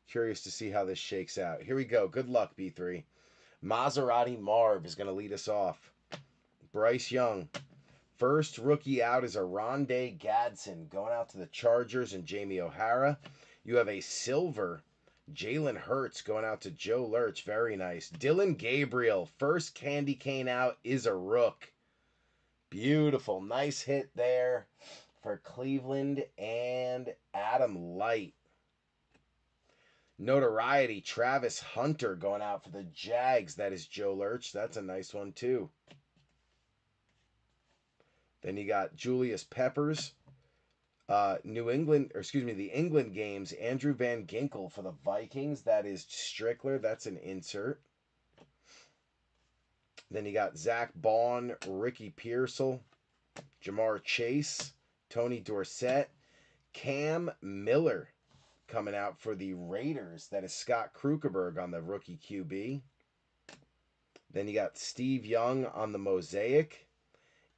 B: Curious to see how this shakes out. Here we go. Good luck, B3. Maserati Marv is going to lead us off. Bryce Young. First rookie out is a Rondé Gadsden going out to the Chargers and Jamie O'Hara. You have a silver Jalen Hurts going out to Joe Lurch. Very nice. Dylan Gabriel. First candy cane out is a rook. Beautiful. Nice hit there for Cleveland and Adam Light. Notoriety. Travis Hunter going out for the Jags. That is Joe Lurch. That's a nice one too. Then you got Julius Peppers. The England games, Andrew Van Ginkel for the Vikings. That is Strickler. That's an insert. Then you got Zach Baun, Ricky Pearsall, Jamar Chase, Tony Dorsett, Cam Miller coming out for the Raiders. That is Scott Krugerberg on the rookie QB. Then you got Steve Young on the Mosaic.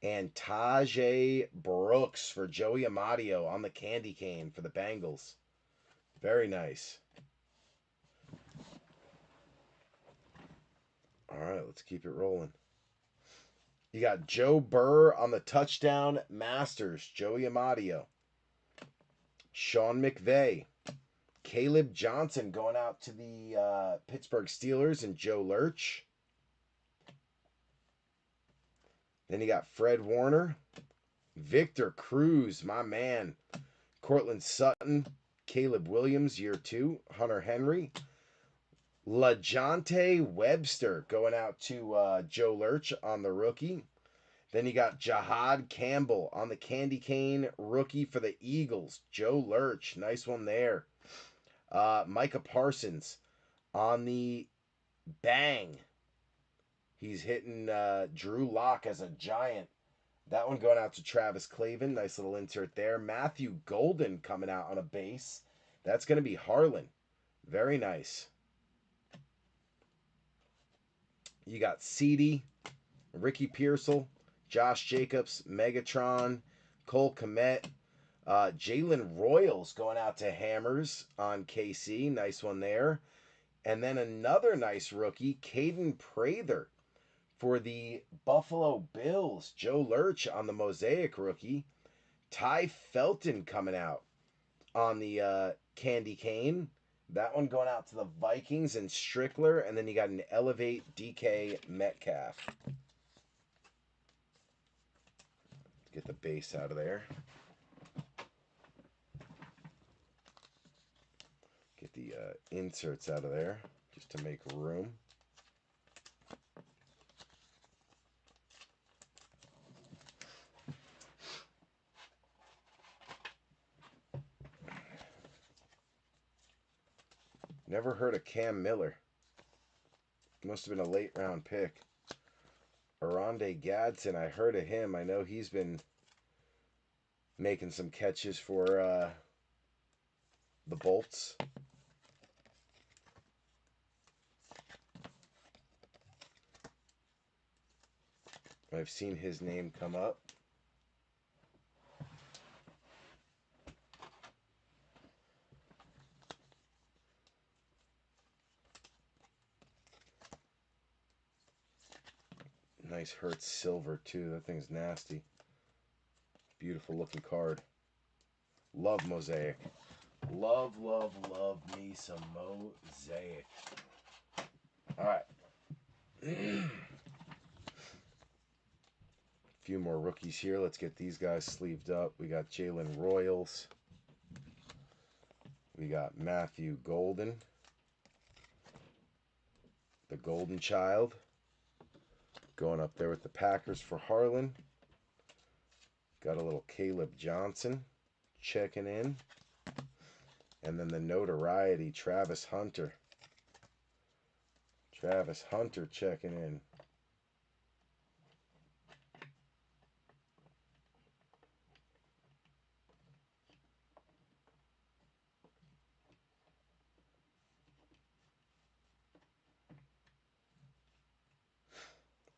B: And Tajay Brooks for Joey Amadio on the candy cane for the Bengals. Very nice. All right, let's keep it rolling. You got Joe Burr on the touchdown Masters. Joey Amadio. Sean McVay. Caleb Johnson going out to the Pittsburgh Steelers and Joe Lurch. Then you got Fred Warner, Victor Cruz, my man, Cortland Sutton, Caleb Williams, year 2, Hunter Henry, LaJonte Webster going out to Joe Lurch on the rookie. Then you got Jahad Campbell on the candy cane, rookie for the Eagles, Joe Lurch, nice one there. Micah Parsons on the bang. He's hitting Drew Lock as a Giant. That one going out to Travis Clavin. Nice little insert there. Matthew Golden coming out on a base. That's going to be Harlan. Very nice. You got Ceedy, Ricky Pearsall, Josh Jacobs, Megatron, Cole Kmet, Jalen Royals going out to Hammers on KC. Nice one there. And then another nice rookie, Caden Prather. For the Buffalo Bills, Joe Lurch on the Mosaic rookie. Ty Felton coming out on the candy cane. That one going out to the Vikings and Strickler. And then you got an Elevate DK Metcalf. Get the base out of there. Get the inserts out of there just to make room. Never heard of Cam Miller. Must have been a late round pick. Rondé Gadsden, I heard of him. I know he's been making some catches for the Bolts. I've seen his name come up. Nice Hertz silver too. That thing's nasty. Beautiful looking card. Love Mosaic. Love, love, love me some Mosaic. Alright. A few more rookies here. Let's get these guys sleeved up. We got Jalen Royals. We got Matthew Golden. The Golden Child. Going up there with the Packers for Harlan. Got a little Caleb Johnson checking in. And then the notoriety, Travis Hunter. Travis Hunter checking in.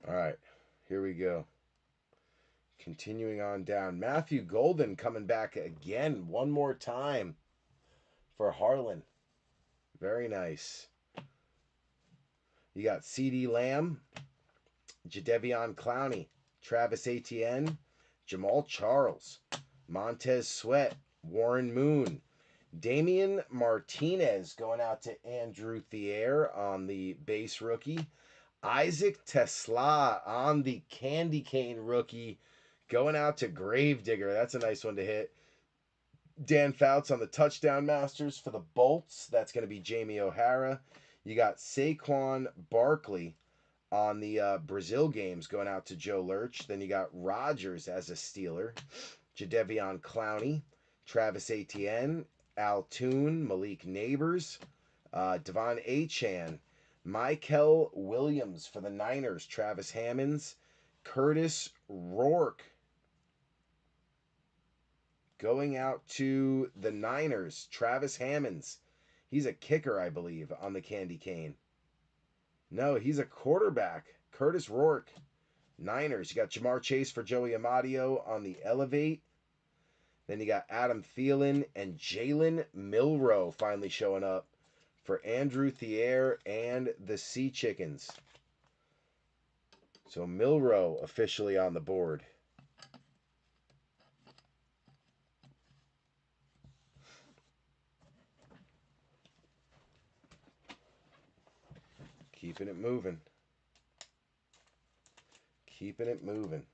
B: All right, here we go. Continuing on down. Matthew Golden coming back again one more time for Harlan. Very nice. You got CeeDee Lamb, Jadeveon Clowney, Travis Etienne, Jamal Charles, Montez Sweat, Warren Moon, Damian Martinez going out to Andrew Thier on the base rookie. Isaac Tesla on the candy cane rookie going out to Gravedigger. That's a nice one to hit. Dan Fouts on the touchdown masters for the Bolts. That's going to be Jamie O'Hara. You got Saquon Barkley on the Brazil games going out to Joe Lurch. Then you got Rodgers as a Steeler. Jadeveon Clowney, Travis Etienne, Al Toon, Malik Neighbors, Devon Achane, Michael Williams for the Niners, Travis Hammonds, Curtis Rourke going out to the Niners, Travis Hammonds. He's a kicker, I believe, on the candy cane. No, he's a quarterback. Curtis Rourke, Niners. You got Jamar Chase for Joey Amadio on the Elevate. Then you got Adam Thielen and Jalen Milroe finally showing up for Andrew Thier and the Sea Chickens. So Milroe officially on the board. Keeping it moving. Keeping it moving.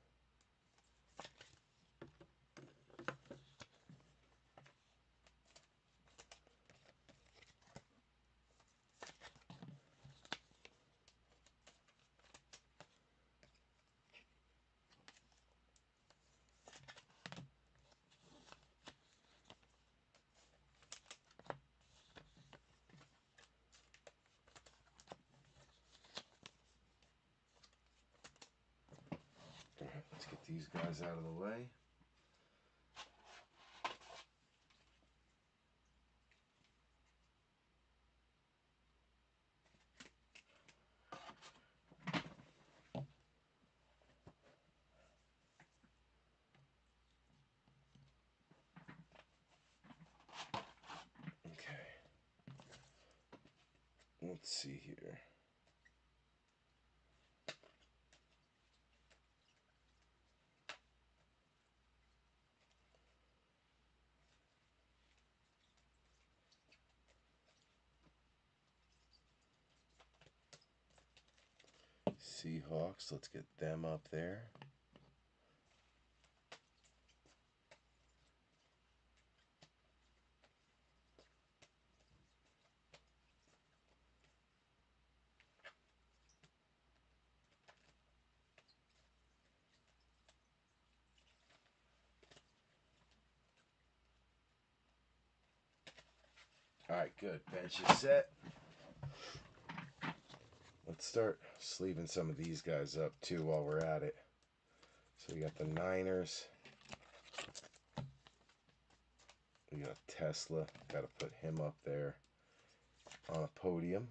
B: Let's get these guys out of the way. Okay. Let's see here. Seahawks, let's get them up there. All right, good. Bench is set. Let's start sleeving some of these guys up too while we're at it. So we got the Niners. We got Tesla. Got to put him up there on a podium.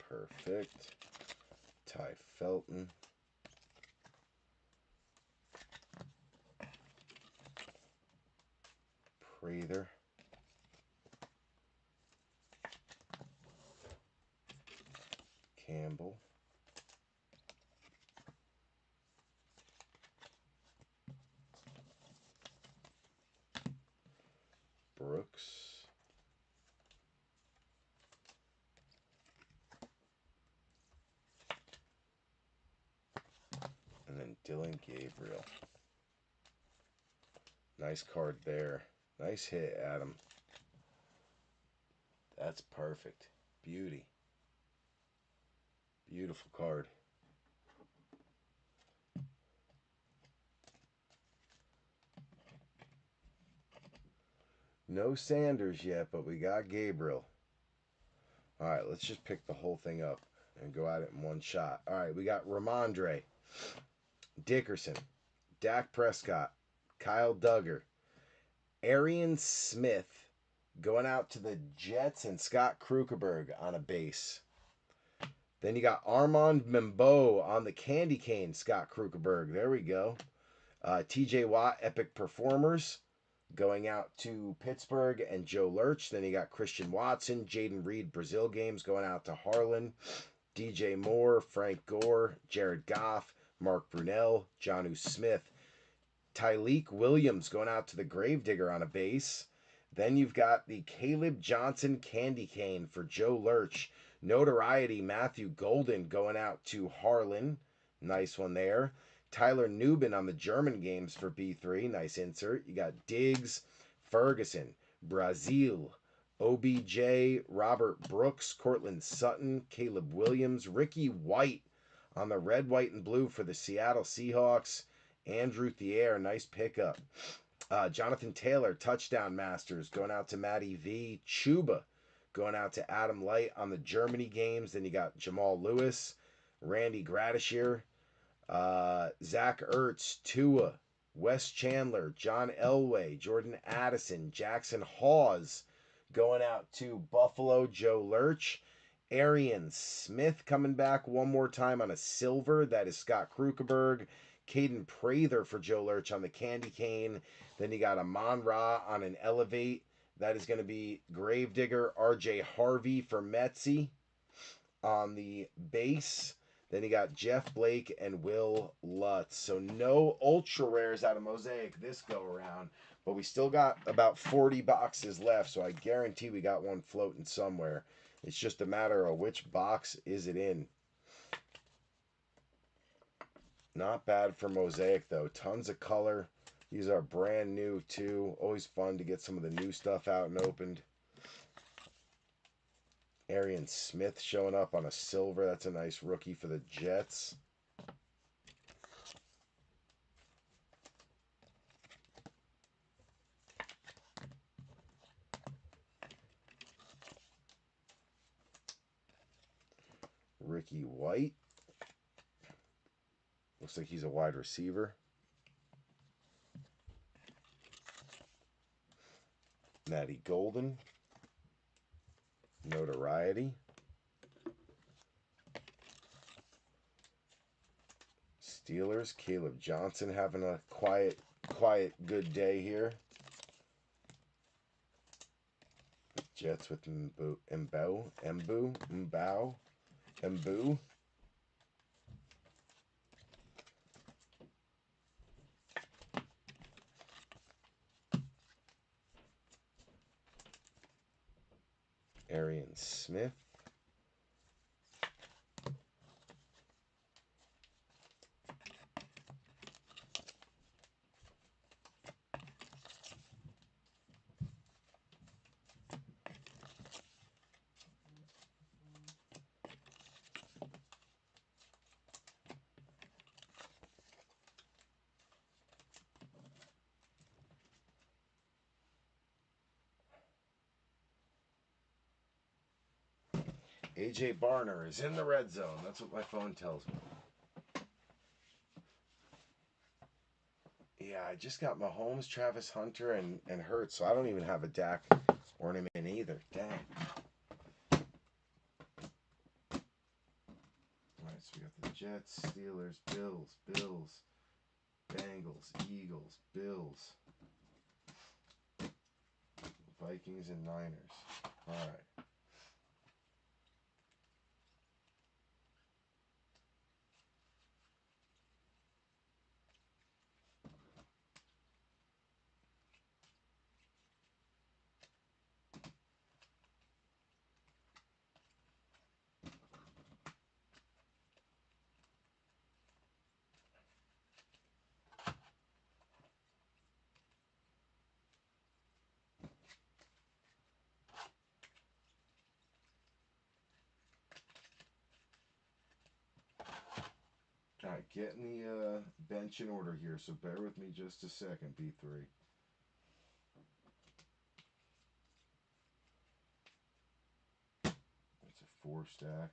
B: Perfect. Ty Felton. Prather. Campbell. Brooks. And then Dylan Gabriel. Nice card there. Nice hit, Adam. That's perfect. Beauty. Beautiful card. No Sanders yet, but we got Gabriel. All right, let's just pick the whole thing up and go at it in one shot. All right, we got Ramondre, Dickerson, Dak Prescott, Kyle Duggar, Arian Smith going out to the Jets, and Scott Krugerberg on a base. Then you got Armand Membo on the candy cane, Scott Krugerberg. There we go. TJ Watt, Epic Performers, going out to Pittsburgh and Joe Lurch. Then you got Christian Watson, Jaden Reed, Brazil games going out to Harlan. DJ Moore, Frank Gore, Jared Goff, Mark Brunell, Jonnu Smith. Tyleek Williams going out to the Gravedigger on a base. Then you've got the Caleb Johnson candy cane for Joe Lurch. Notoriety Matthew Golden going out to Harlan. Nice one there. Tyler Newbin on the German games for B3. Nice insert. You got Diggs, Ferguson, Brazil, OBJ, Robert Brooks, Cortland Sutton, Caleb Williams, Ricky White on the red, white, and blue for the Seattle Seahawks. Andrew Thier, nice pickup. Jonathan Taylor, Touchdown Masters, going out to Matty V. Chuba, going out to Adam Light on the Germany games. Then you got Jamal Lewis, Randy Gradisher, Zach Ertz, Tua, Wes Chandler, John Elway, Jordan Addison, Jackson Hawes, going out to Buffalo, Joe Lurch. Arian Smith coming back one more time on a silver. That is Scott Krugerberg. Caden Prather for Joe Lurch on the candy cane. Then you got Amon Ra on an elevate. That is going to be Gravedigger. RJ Harvey for Metzi on the base. Then you got Jeff Blake and Will Lutz. So no ultra rares out of Mosaic this go around. But we still got about 40 boxes left. So I guarantee we got one floating somewhere. It's just a matter of which box is it in. Not bad for Mosaic, though. Tons of color. These are brand new, too. Always fun to get some of the new stuff out and opened. Arian Smith showing up on a silver. That's a nice rookie for the Jets. Ricky White. Looks like he's a wide receiver. Matty Golden. Notoriety. Steelers. Caleb Johnson having a quiet, good day here. Jets with Mbow. Arian Smith. AJ Barner is in the red zone. That's what my phone tells me. Yeah, I just got Mahomes, Travis Hunter, and Hurts, so I don't even have a Dak ornament either. Dang. Alright, so we got the Jets, Steelers, Bills, Bengals, Eagles, Bills, Vikings, and Niners. Alright. Alright, getting the bench in order here, so bear with me just a second, B3. That's a 4-stack.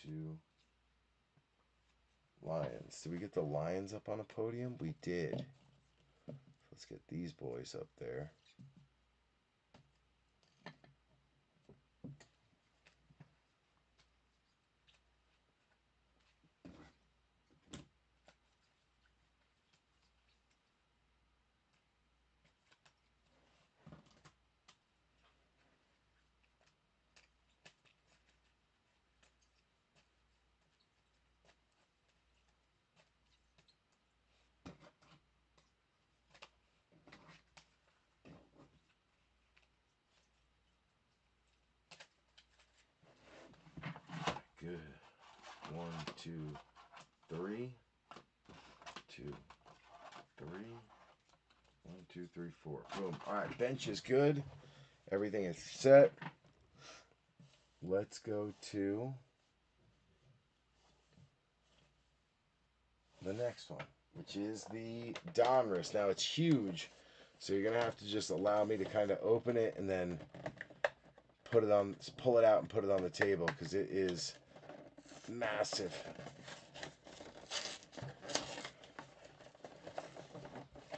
B: 2 Lions. Did we get the Lions up on a podium? We did. Let's get these boys up there. Good. 1, 2, 3. 2, 3. 1, 2, 3, 4. Boom. Alright, bench is good. Everything is set. Let's go to the next one, which is the Donruss. Now it's huge, so you're gonna have to just allow me to kind of open it and then pull it out and put it on the table because it is massive.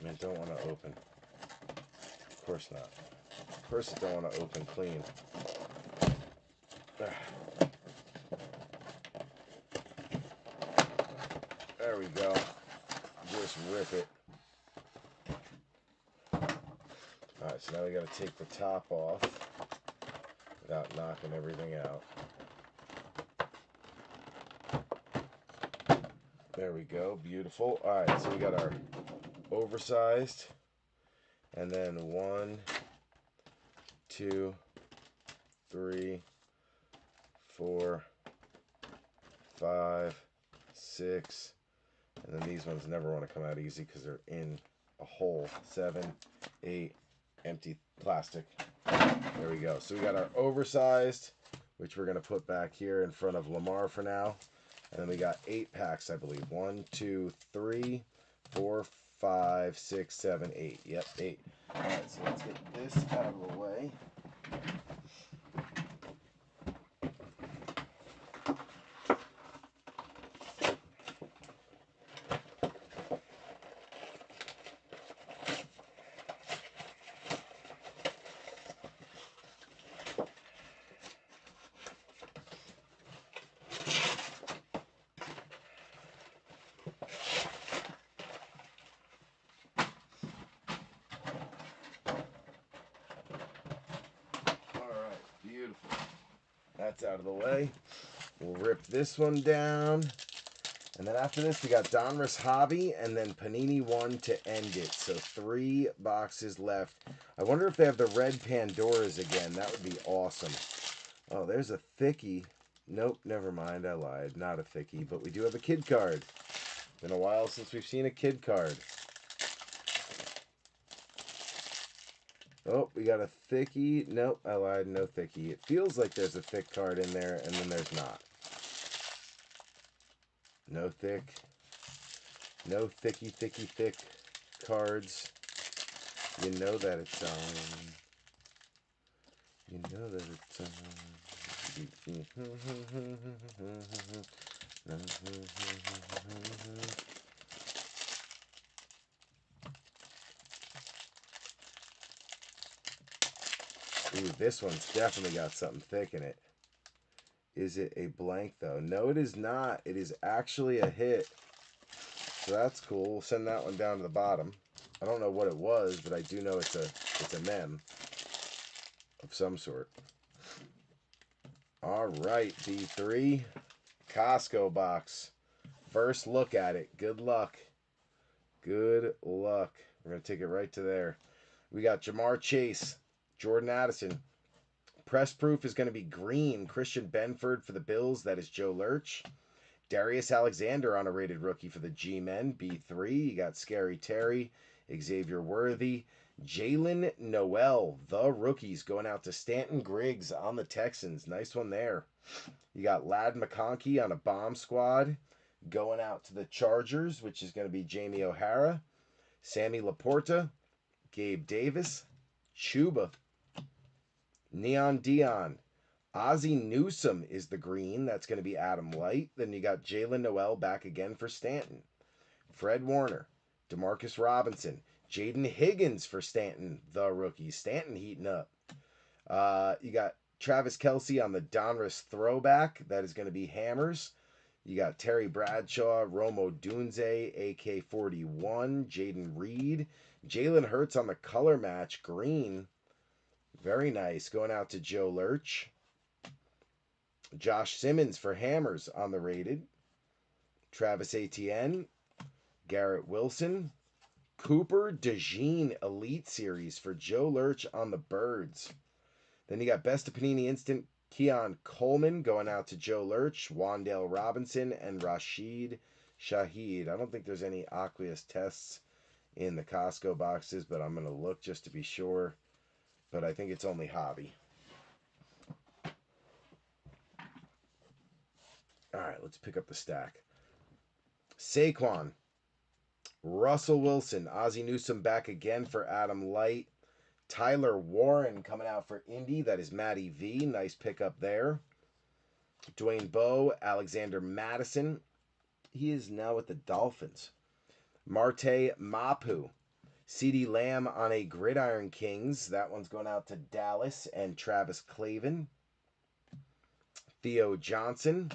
B: I don't want to open. Of course not. Of course I don't want to open clean. There we go. Just rip it. Alright, so now we got to take the top off without knocking everything out. There we go. Beautiful. Alright, so we got our oversized. And then 1, 2, 3, 4, 5, 6. And then these ones never want to come out easy because they're in a hole. 7, 8, empty plastic. There we go. So we got our oversized, which we're going to put back here in front of Lamar for now. And then we got 8 packs, I believe. 1, 2, 3, 4, 5, 6, 7, 8. Yep, 8. All right, so let's get this out of the way. Beautiful. That's out of the way. We'll rip this one down. And then after this, we got Donruss Hobby and then Panini 1 to end it. So 3 boxes left. I wonder if they have the red Pandoras again. That would be awesome. Oh, there's a thickie. Nope, never mind. I lied. Not a thickie, but we do have a kid card. Been a while since we've seen a kid card. Oh, we got a thickie. Nope, I lied. No thickie. It feels like there's a thick card in there, and then there's not. No thick. No thicky, thick cards. You know that it's on. You know that it's on. Ooh, this one's definitely got something thick in it. Is it a blank, though? No, it is not. It is actually a hit. So that's cool. We'll send that one down to the bottom. I don't know what it was, but I do know it's a mem of some sort. All right, B3. Costco box. First look at it. Good luck. Good luck. We're going to take it right to there. We got Jamar Chase, Jordan Addison. Press proof is going to be green. Christian Benford for the Bills. That is Joe Lurch. Darius Alexander on a rated rookie for the G-Men. B3. You got Scary Terry, Xavier Worthy. Jalen Noel, the rookies, going out to Stanton Griggs on the Texans. Nice one there. You got Ladd McConkey on a bomb squad going out to the Chargers, which is going to be Jamie O'Hara. Sammy Laporta, Gabe Davis, Chuba, Neon Dion. Ozzie Newsome is the green. That's going to be Adam Light. Then you got Jalen Noel back again for Stanton. Fred Warner, DeMarcus Robinson, Jaden Higgins for Stanton, the rookie. Stanton heating up. You got Travis Kelce on the Donruss throwback. That is going to be Hammers. You got Terry Bradshaw, Romo Dunze, AK-41, Jaden Reed. Jalen Hurts on the color match, green. Very nice. Going out to Joe Lurch. Josh Simmons for Hammers on the rated. Travis Etienne, Garrett Wilson. Cooper DeJean Elite Series for Joe Lurch on the Birds. Then you got Best of Panini Instant Keon Coleman going out to Joe Lurch, Wandale Robinson, and Rashid Shaheed. I don't think there's any aqueous tests in the Costco boxes, but I'm going to look just to be sure. But I think it's only hobby. All right, let's pick up the stack. Saquon, Russell Wilson, Ozzie Newsome back again for Adam Light. Tyler Warren coming out for Indy. That is Matty V. Nice pickup there. Dwayne Bowe, Alexander Madison. He is now with the Dolphins. Marte Mapu. CeeDee Lamb on a Gridiron Kings. That one's going out to Dallas and Travis Clavin. Theo Johnson.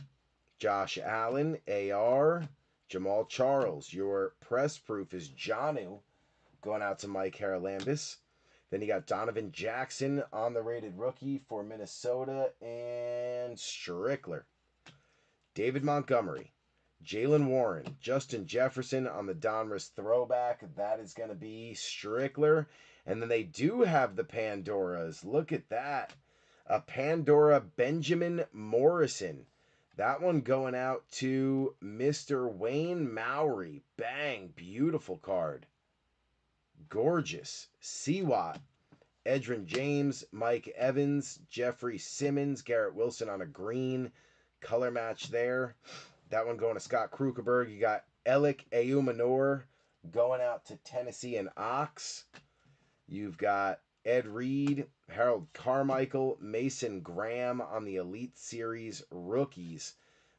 B: Josh Allen. AR. Jamal Charles. Your press proof is Jonnu going out to Mike Haralambis. Then you got Donovan Jackson on the rated rookie for Minnesota and Strickler. David Montgomery, Jalen Warren, Justin Jefferson on the Donruss throwback. That is going to be Strickler. And then they do have the Pandoras. Look at that. A Pandora Benjamin Morrison. That one going out to Mr. Wayne Mowry. Bang. Beautiful card. Gorgeous. Seawat, Edrin James, Mike Evans, Jeffrey Simmons, Garrett Wilson on a green. Color match there. That one going to Scott Krukerberg. You got Elik Eumanor going out to Tennessee and Ox. You've got Ed Reed, Harold Carmichael, Mason Graham on the Elite Series rookies.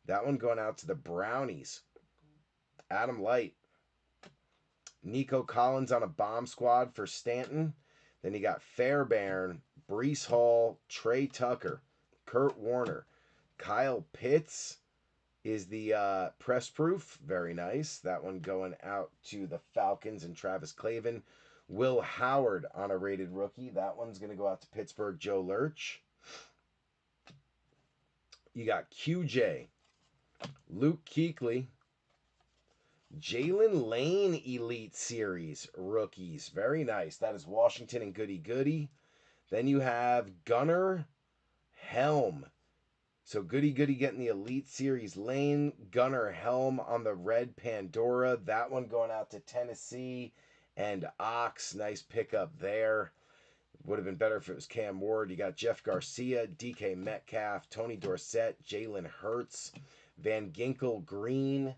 B: That one going out to the Brownies. Adam Light. Nico Collins on a bomb squad for Stanton. Then you got Fairbairn, Breece Hall, Trey Tucker, Kurt Warner. Kyle Pitts is the press proof. Very nice. That one going out to the Falcons and Travis Clavin. Will Howard on a rated rookie. That one's going to go out to Pittsburgh, Joe Lurch. You got QJ, Luke Kuechly, Jalen Lane Elite Series rookies. Very nice. That is Washington and Goody Goody. Then you have Gunnar Helm. So Goody Goody getting the Elite Series Lane. Gunnar Helm on the red Pandora. That one going out to Tennessee and Ox. Nice pickup there. Would have been better if it was Cam Ward. You got Jeff Garcia, DK Metcalf, Tony Dorsett, Jalen Hurts, Van Ginkel Green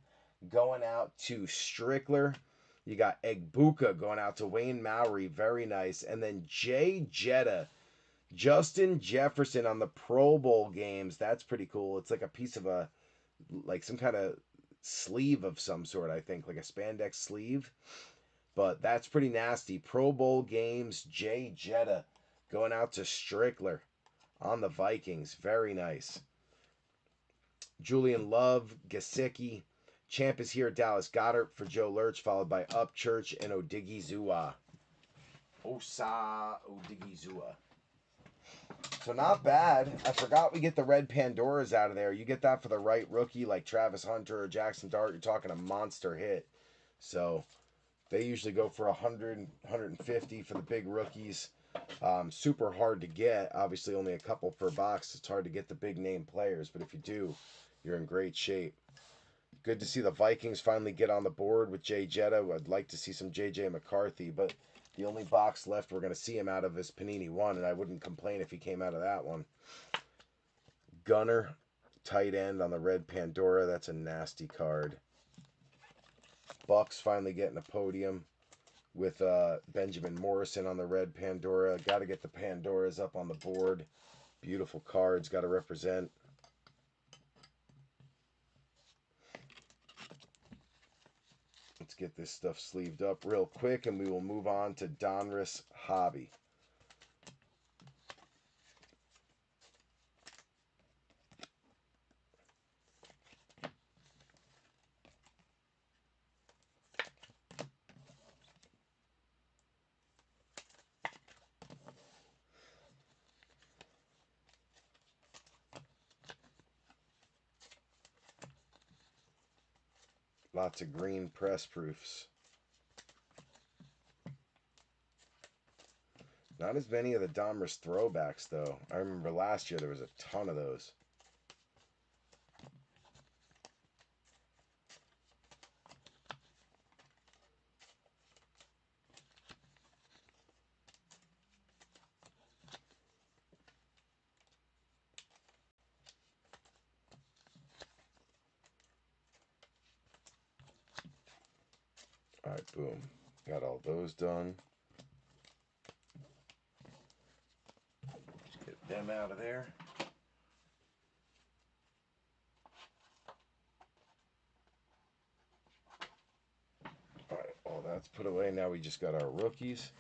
B: going out to Strickler. You got Egbuka going out to Wayne Mowry. Very nice. And then Jay Jetta Justin Jefferson on the Pro Bowl games. That's pretty cool. It's like a piece of like some kind of sleeve of some sort, I think, like a spandex sleeve. But that's pretty nasty. Pro Bowl games, Jay Jetta going out to Strickler on the Vikings. Very nice. Julian Love, Gesicki. Champ is here, Dallas Goddard for Joe Lurch, followed by Upchurch and Odigizua. Osa Odigizua. So not bad. I forgot we get the red Pandoras out of there. You get that for the right rookie like Travis Hunter or Jackson Dart, you're talking a monster hit. So they usually go for 100, 150 for the big rookies. Super hard to get. Obviously only a couple per box. It's hard to get the big name players, but if you do, you're in great shape. Good to see the Vikings finally get on the board with Jay Jetta. I'd like to see some J.J. McCarthy, but the only box left we're going to see him out of is Panini 1, and I wouldn't complain if he came out of that one. Gunner, tight end on the red Pandora. That's a nasty card. Bucks finally getting a podium with Benjamin Morrison on the red Pandora. Got to get the Pandoras up on the board. Beautiful cards. Got to represent. Let's get this stuff sleeved up real quick, and we will move on to Donruss Hobby. Lots of green press proofs. Not as many of the Donruss throwbacks, though. I remember last year there was a ton of those. All right, boom. Got all those done. Get them out of there. All right, all that's put away. Now we just got our rookies,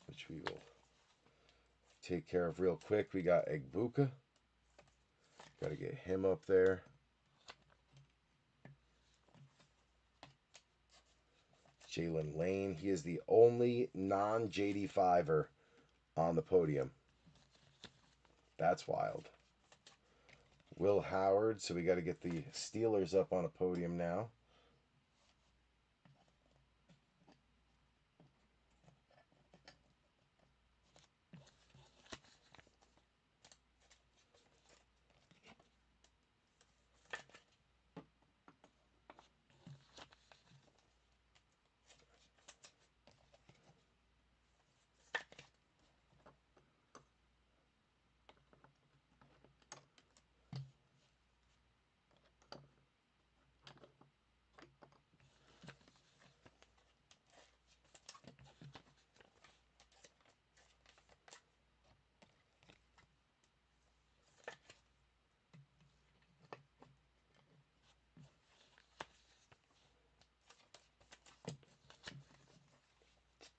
B: which we will take care of real quick. We got Egbuka. Got to get him up there. Jalen Lane. He is the only non-JD5er on the podium. That's wild. Will Howard. So we got to get the Steelers up on a podium now.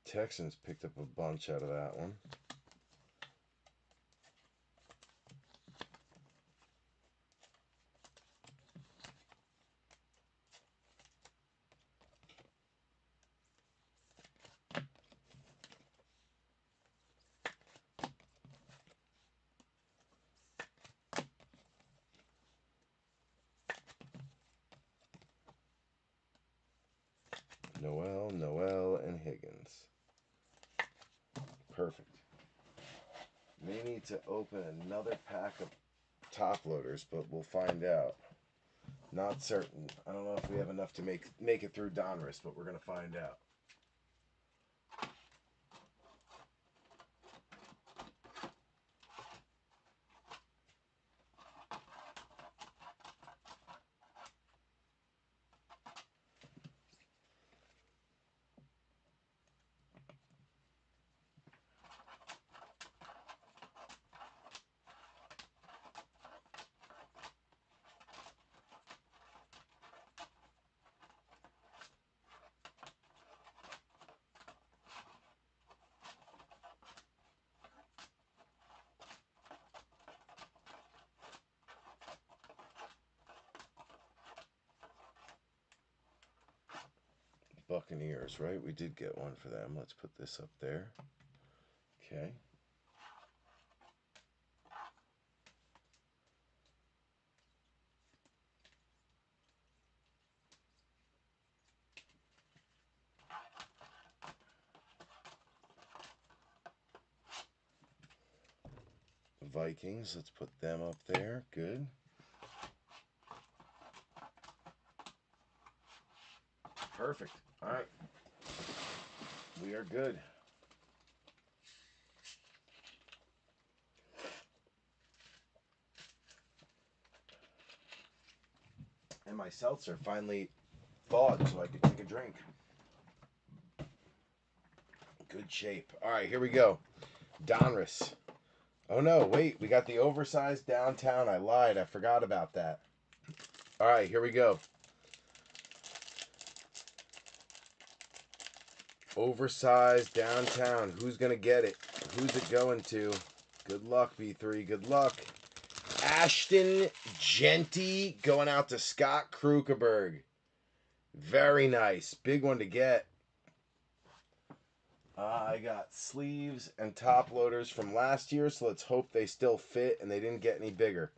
B: Texans picked up a bunch out of that one. Noel, and Higgins. Perfect. May need to open another pack of top loaders, but we'll find out. Not certain. I don't know if we have enough to make it through Donruss, but we're going to find out. Buccaneers, right? We did get one for them. Let's put this up there. Okay. Vikings, let's put them up there. Good. Perfect. All right. We are good. And my seltzer finally thawed so I could take a drink. Good shape. All right, here we go. Donruss. Oh no, wait. We got the oversized downtown. I lied. I forgot about that. All right, here we go. Oversized downtown. Who's going to get it? Who's it going to? Good luck, B3. Good luck. Ashton Genty going out to Scott Krukeberg. Very nice. Big one to get. I got sleeves and top loaders from last year, so let's hope they still fit and they didn't get any bigger.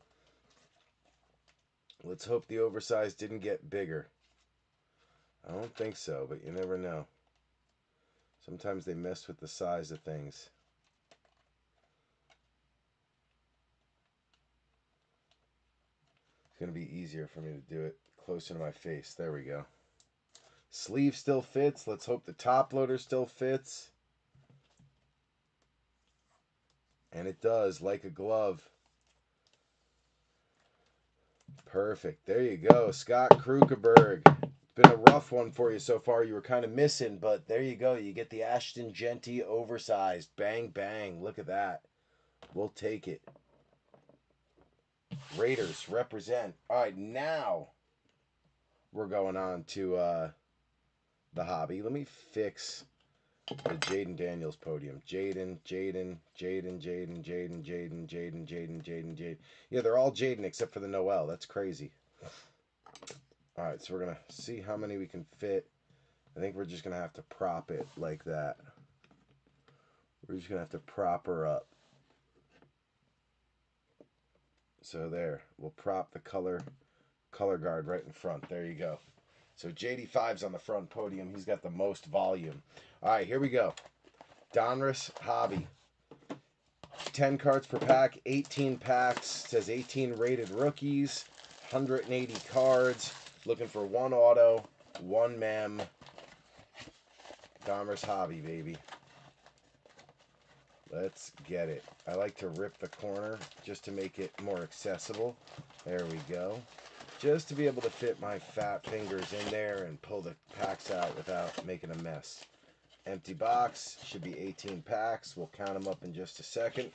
B: Let's hope the oversized didn't get bigger. I don't think so, but you never know. Sometimes they mess with the size of things. It's going to be easier for me to do it closer to my face. There we go. Sleeve still fits. Let's hope the top loader still fits. And it does, like a glove. Perfect. There you go. Scott Krukeberg. It's been a rough one for you so far. You were kind of missing, but there you go. You get the Ashton Genty oversized. Bang, bang. Look at that. We'll take it. Raiders represent. All right, now we're going on to the hobby. Let me fix the Jaden Daniels podium. Jaden. Yeah, they're all Jaden except for the Noel. That's crazy. All right, so we're going to see how many we can fit. I think we're just going to have to prop it like that. We're just going to have to prop her up. So there, we'll prop the color guard right in front. There you go. So JD5's on the front podium. He's got the most volume. All right, here we go. Donruss Hobby. 10 cards per pack, 18 packs. Says 18 rated rookies, 180 cards. Looking for one auto, one mem. Donruss Hobby, baby. Let's get it. I like to rip the corner just to make it more accessible. There we go. Just to be able to fit my fat fingers in there and pull the packs out without making a mess. Empty box. Should be 18 packs. We'll count them up in just a second.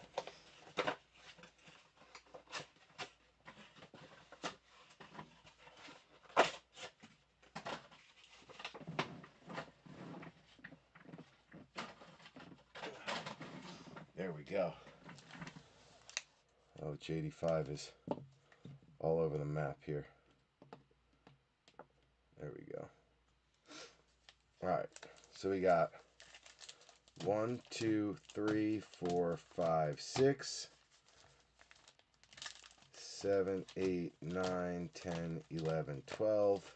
B: There we go. Oh, JD5 is all over the map here. There we go. All right. So we got 1, 2, 3, 4, 5, 6, 7, 8, 9, 10, 11, 12.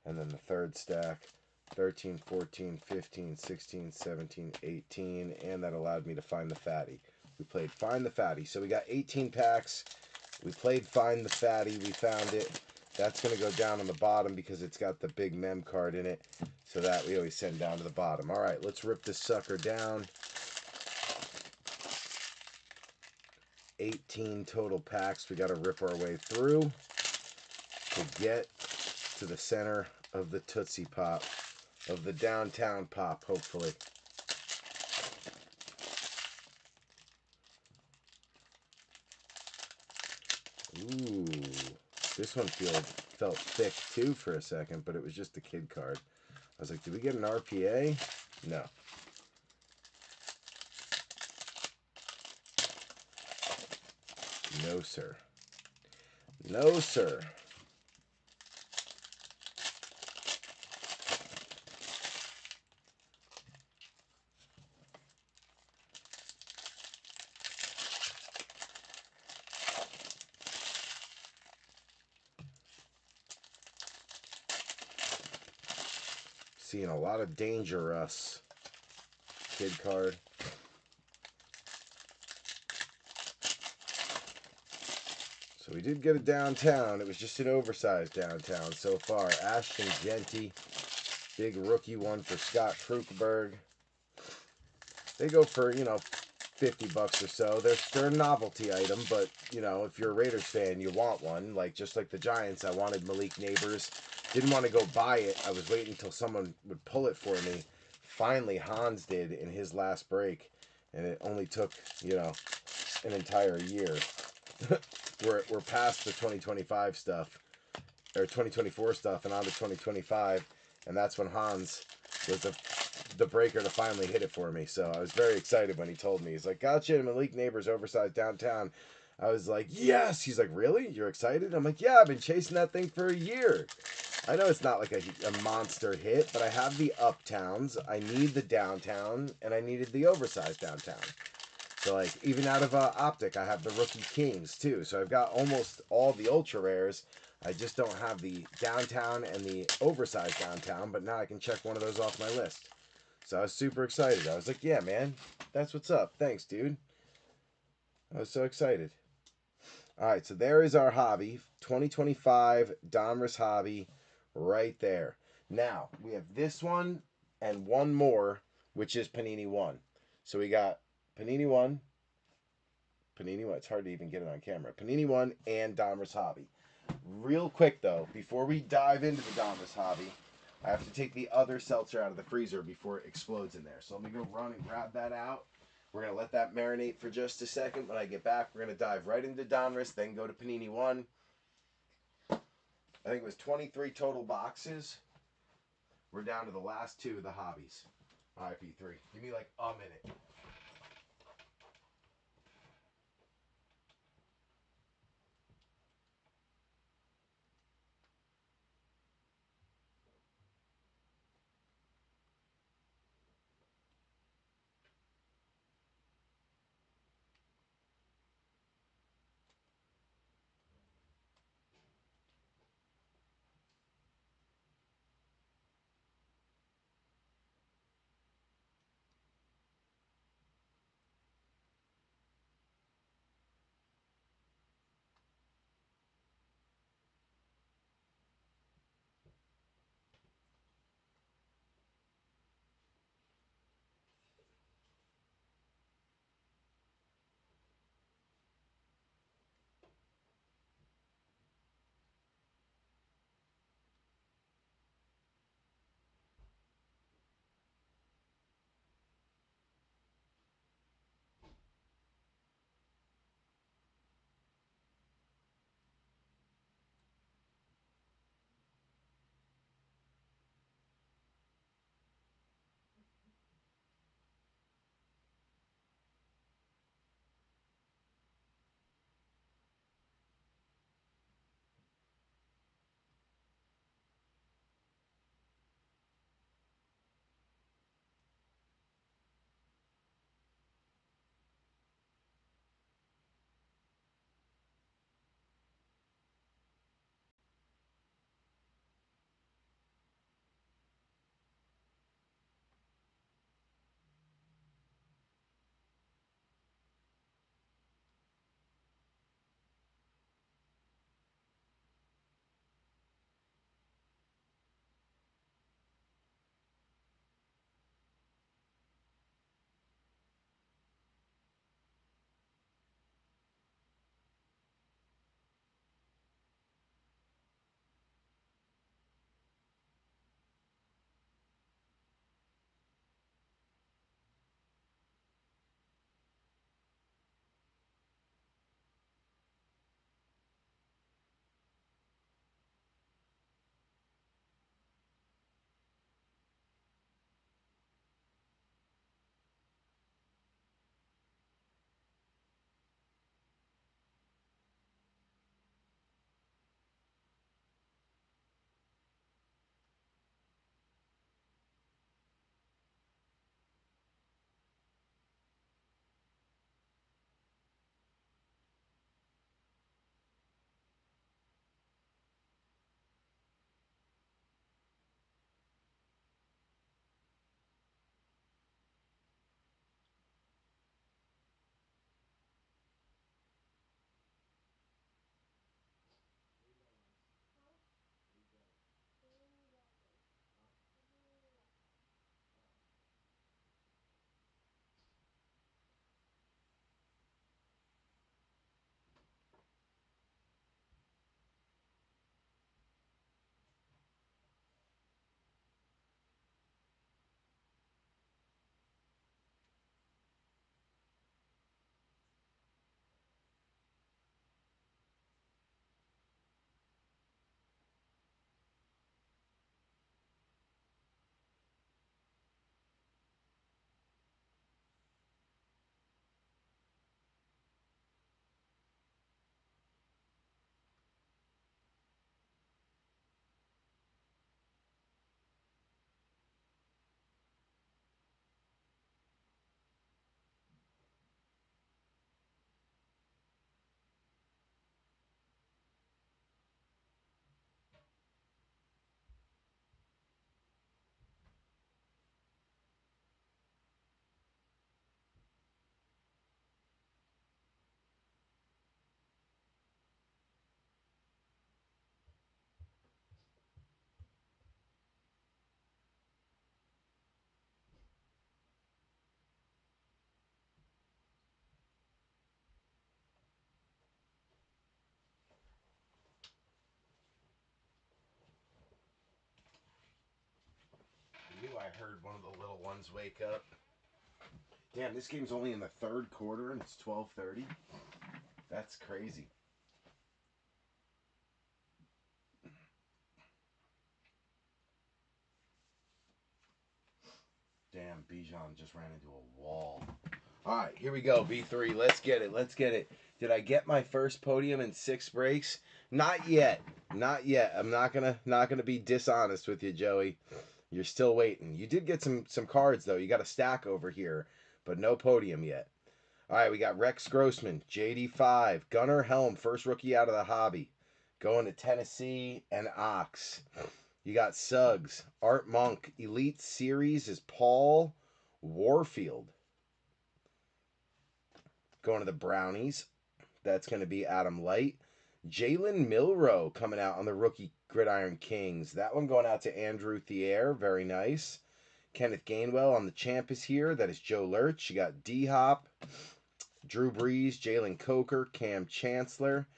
B: And then the third stack, 13, 14, 15, 16, 17, 18. And that allowed me to find the fatty. We played Find the Fatty. So we got 18 packs. We played Find the Fatty. We found it. That's going to go down on the bottom because it's got the big mem card in it. So that we always send down to the bottom. All right, let's rip this sucker down. 18 total packs we got to rip our way through to get to the center of the Tootsie Pop, of the downtown pop, hopefully. Ooh, this one felt thick too for a second, but it was just the kid card. I was like, did we get an RPA? No. No, sir. No, sir. seeing a lot of Donruss kid card. So we did get a downtown. It was just an oversized downtown so far. Ashton Genty, big rookie one for Scott Fruchberg. They go for, you know, $50 or so. They're a novelty item, but, you know, if you're a Raiders fan, you want one. Like, just like the Giants, I wanted Malik Neighbors. Didn't want to go buy it. I was waiting until someone would pull it for me. Finally, Hans did in his last break, and it only took, you know, an entire year. We're past the 2025 stuff, or 2024 stuff, and on to 2025, and that's when Hans was the breaker to finally hit it for me. So I was very excited when he told me. He's like, gotcha, Malik Neighbors oversized downtown. I was like, yes. He's like, really? You're excited? I'm like, yeah, I've been chasing that thing for a year. I know it's not like a monster hit, but I have the uptowns, I need the downtown, and I needed the oversized downtown. So, like, even out of Optic, I have the Rookie Kings, too. So I've got almost all the ultra rares. I just don't have the downtown and the oversized downtown, but now I can check one of those off my list. So I was super excited. I was like, yeah, man, that's what's up. Thanks, dude. I was so excited. All right, so there is our hobby. 2025 Donruss hobby right there. Now, we have this one and one more, which is Panini 1. So we got Panini 1. Panini 1. It's hard to even get it on camera. Panini 1 and Donruss hobby. Real quick, though, before we dive into the Donruss hobby, I have to take the other seltzer out of the freezer before it explodes in there. So let me go run and grab that out. We're going to let that marinate for just a second. When I get back, we're going to dive right into Donruss, then go to Panini 1. I think it was 23 total boxes. We're down to the last two of the hobbies. All right, P3. Give me like a minute. heard one of the little ones wake up. Damn, this game's only in the third quarter and it's 12:30. That's crazy. Damn, Bijan just ran into a wall. All right, here we go, B3. Let's get it. Let's get it. Did I get my first podium in 6 breaks? Not yet. Not yet. I'm not gonna be dishonest with you, Joey. You're still waiting. You did get some cards though. You got a stack over here, but no podium yet. All right, we got Rex Grossman, JD5, Gunnar Helm, first rookie out of the hobby, going to Tennessee and Ox. You got Suggs, Art Monk, Elite Series is Paul Warfield. Going to the Brownies, that's going to be Adam Light. Jalen Milroe coming out on the rookie Gridiron Kings. That one going out to Andrew Thier, very nice. Kenneth Gainwell on the champ is here. That is Joe Lurch. You got D-Hop, Drew Brees, Jalen Coker, Cam Chancellor,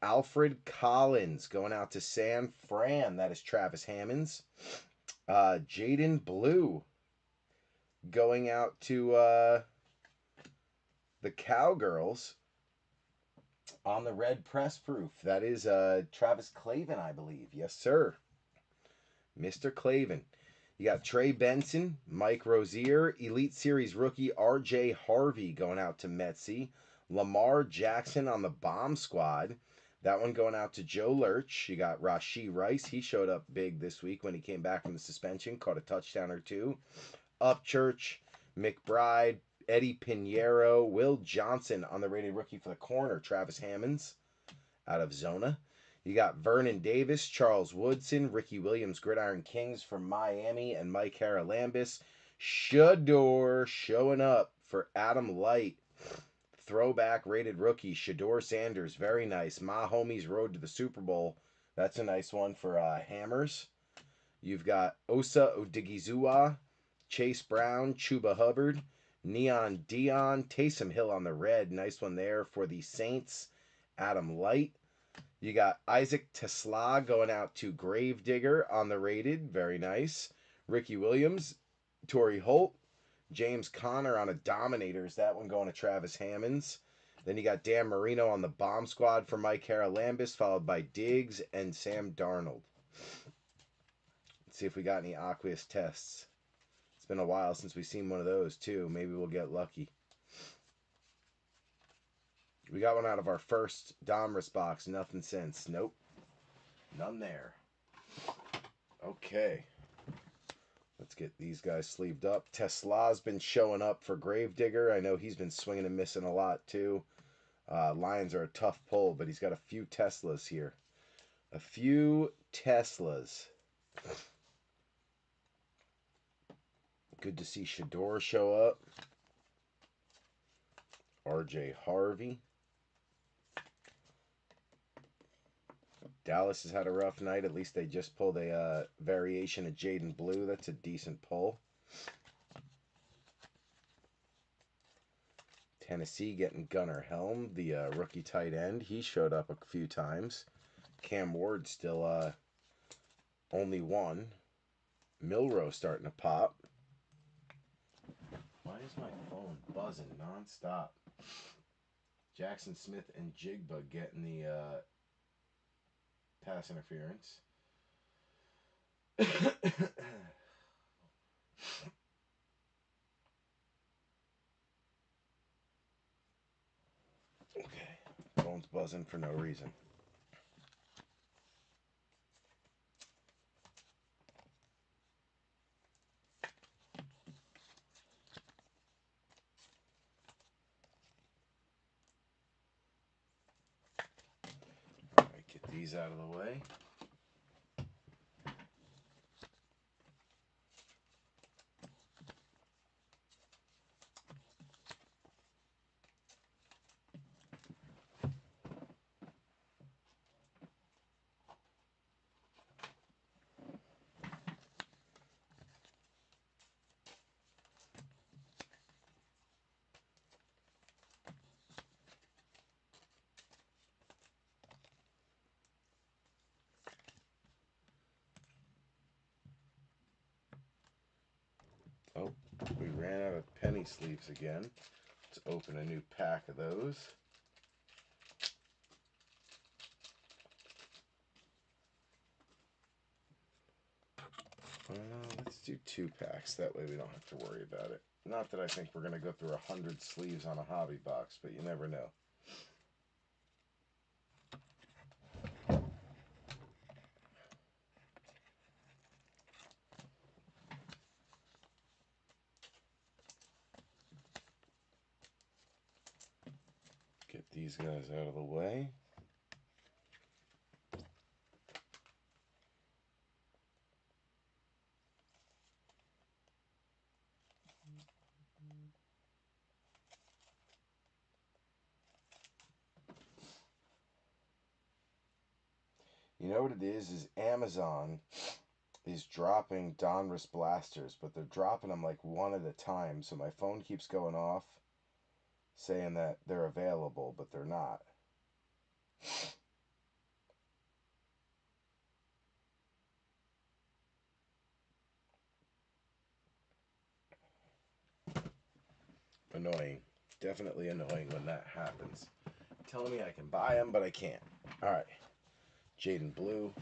B: Alfred Collins going out to San Fran. That is Travis Hammonds. Jaden Blue going out to the Cowgirls on the red press proof. That is Travis Clavin, I believe. Yes, sir. Mr. Clavin. You got Trey Benson, Mike Rozier, Elite Series rookie RJ Harvey going out to Metsy. Lamar Jackson on the bomb squad. That one going out to Joe Lurch. You got Rashee Rice. He showed up big this week when he came back from the suspension. Caught a touchdown or two. Upchurch, McBride, Eddie Pinheiro, Will Johnson on the rated rookie for the corner. Travis Hammonds out of Zona. You got Vernon Davis, Charles Woodson, Ricky Williams, Gridiron Kings from Miami, and Mike Haralambis. Shador showing up for Adam Light. Throwback rated rookie, Shador Sanders. Very nice. My homies road to the Super Bowl. That's a nice one for Hammers. You've got Osa Odigizua, Chase Brown, Chuba Hubbard, Neon Dion, Taysom Hill on the red. Nice one there for the Saints. Adam Light. You got Isaac Tesla going out to Gravedigger on the rated. Very nice. Ricky Williams, Torrey Holt, James Conner on a Dominators. That one going to Travis Hammonds. Then you got Dan Marino on the bomb squad for Mike Haralambis, followed by Diggs and Sam Darnold. Let's see if we got any Aqueous tests. It's been a while since we've seen one of those too. Maybe we'll get lucky. We got one out of our first Donruss box. Nothing since. Nope. None there. Okay. Let's get these guys sleeved up. Tesla's been showing up for Gravedigger. I know he's been swinging and missing a lot too. Lions are a tough pull, but he's got a few Teslas here. A few Teslas. Good to see Shador show up. RJ Harvey. Dallas has had a rough night. At least they just pulled a variation of Jaden Blue. That's a decent pull. Tennessee getting Gunnar Helm, the rookie tight end. He showed up a few times. Cam Ward still only one. Milroe starting to pop. Why is my phone buzzing nonstop? Jackson Smith and Jigba getting the pass interference. Okay, phone's buzzing for no reason. All right, get these out of the way. penny sleeves again. Let's open a new pack of those. Let's do 2 packs. That way we don't have to worry about it. Not that I think we're going to go through 100 sleeves on a hobby box, but you never know. Get these guys out of the way. You know what it is Amazon is dropping Donruss blasters, but they're dropping them like one at a time, so my phone keeps going off saying that they're available, but they're not. Annoying. Definitely annoying when that happens. Telling me I can buy them, but I can't. All right. Jaden Blue.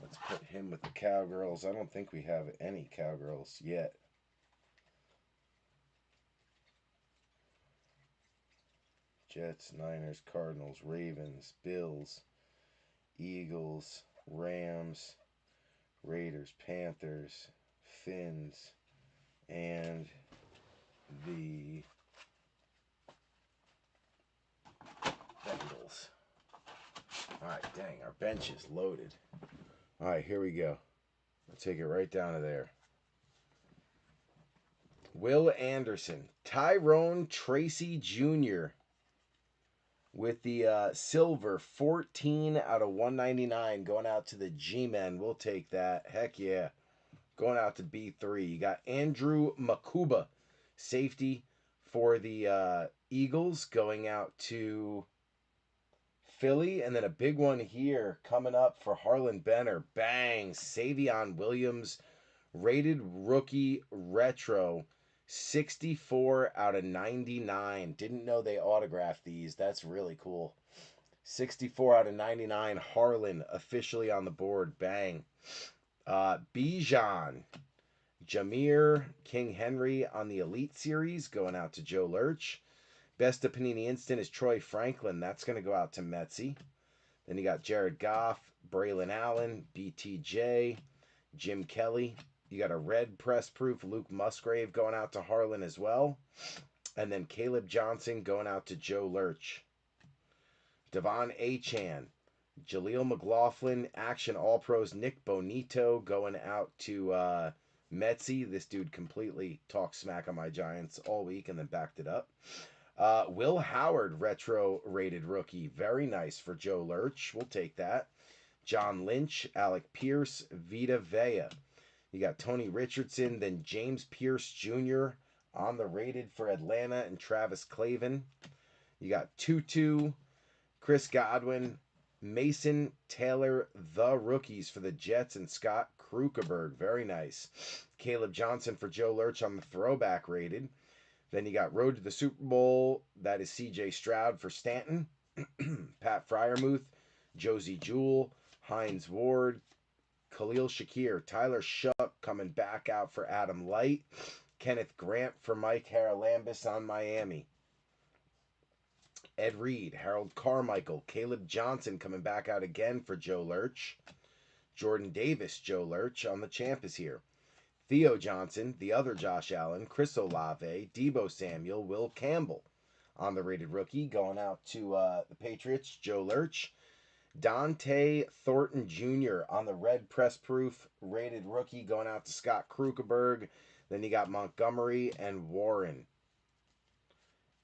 B: Let's put him with the Cowgirls. I don't think we have any Cowgirls yet. Jets, Niners, Cardinals, Ravens, Bills, Eagles, Rams, Raiders, Panthers, Finns, and the Bengals. Alright, dang, our bench is loaded. Alright, here we go. I'll take it right down to there. Will Anderson, Tyrone Tracy Jr. with the silver 14 out of 199 going out to the G-Men. We'll take that. Heck yeah. Going out to B3. You got Andrew Makuba, safety for the Eagles, going out to Philly. And then a big one here coming up for Harlan Benner. Bang! Savion Williams, rated rookie retro. 64 out of 99. Didn't know they autographed these. That's really cool. 64 out of 99. Harlan officially on the board. Bang. Bijan. Jameer King Henry on the Elite Series going out to Joe Lurch. Best of Panini Instant is Troy Franklin. That's going to go out to Metzi. Then you got Jared Goff, Braylon Allen, BTJ, Jim Kelly. You got a red press proof Luke Musgrave going out to Harlan as well. And then Caleb Johnson going out to Joe Lurch. Devon Achan. Jaleel McLaughlin, Action All-Pros Nick Bonito going out to Metzi. This dude completely talked smack on my Giants all week and then backed it up. Will Howard, retro rated rookie. Very nice for Joe Lurch. We'll take that. John Lynch, Alec Pierce, Vita Vea. You got Tony Richardson, then James Pierce Jr. on the rated for Atlanta and Travis Clavin. You got Tutu, Chris Godwin, Mason Taylor, the rookies for the Jets, and Scott Krukeberg. Very nice. Caleb Johnson for Joe Lurch on the throwback rated. Then you got Road to the Super Bowl. That is C.J. Stroud for Stanton. Pat Fryermuth, Josie Jewell, Hines Ward, Khalil Shakir, Tyler Shuck coming back out for Adam Light, Kenneth Grant for Mike Haralambis on Miami. Ed Reed, Harold Carmichael, Caleb Johnson coming back out again for Joe Lurch. Jordan Davis, Joe Lurch on the champ is here. Theo Johnson, the other Josh Allen, Chris Olave, Debo Samuel, Will Campbell on the rated rookie going out to the Patriots, Joe Lurch. Dante Thornton Jr. on the red press proof rated rookie going out to Scott Krukeberg. Then you got Montgomery and Warren.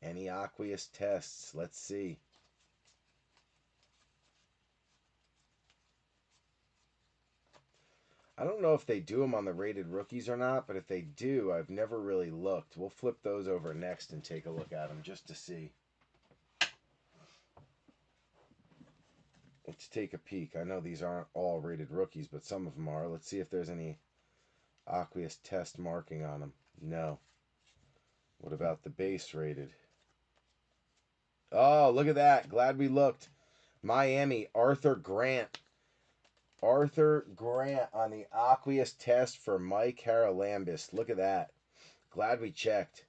B: Any aqueous tests? Let's see. I don't know if they do them on the rated rookies or not, but if they do, I've never really looked. We'll flip those over next and take a look at them just to see. Let's take a peek. I know these aren't all rated rookies, but some of them are. Let's see if there's any aqueous test marking on them. No. What about the base rated? Oh, look at that. Glad we looked. Miami, Arthur Grant. Arthur Grant on the aqueous test for Mike Haralambis. Look at that. Glad we checked.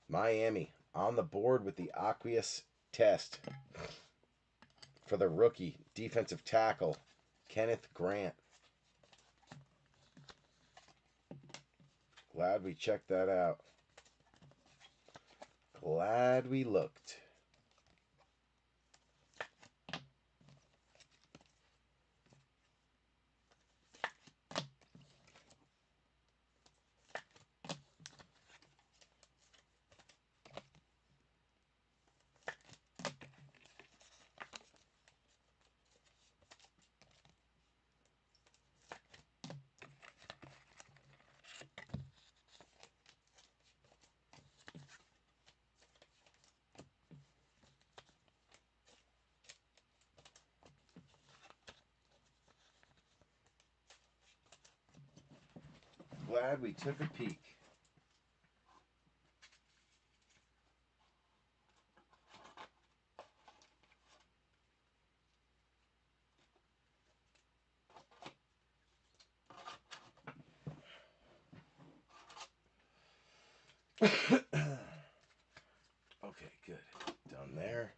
B: Miami on the board with the aqueous test for the rookie defensive tackle, Kenneth Grant. Glad we checked that out. Glad we looked. Glad we took a peek. Okay, good. Done there.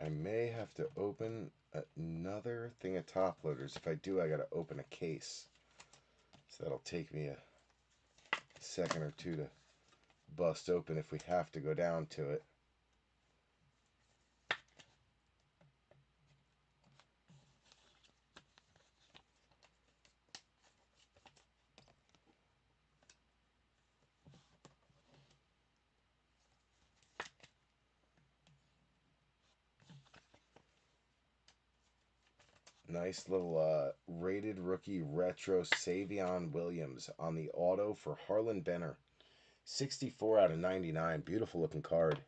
B: I may have to open another thing of top loaders. If I do, I got to open a case. So that'll take me a second or two to bust open if we have to go down to it. Nice little rated rookie retro Savion Williams on the auto for Harlan Benner. 64 out of 99. Beautiful looking card.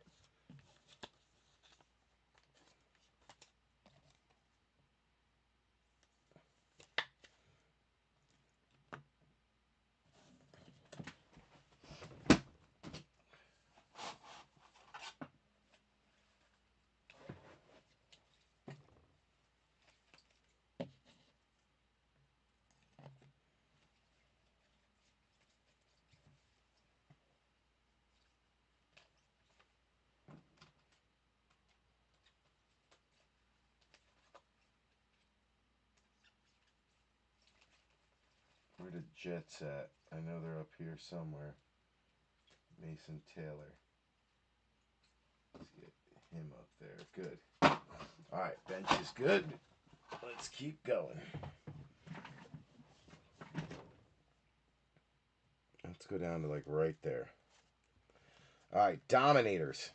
B: Where the Jets at? I know they're up here somewhere. Mason Taylor. Let's get him up there. Good. Alright, bench is good. Let's keep going. Let's go down to like right there. Alright, Dominators.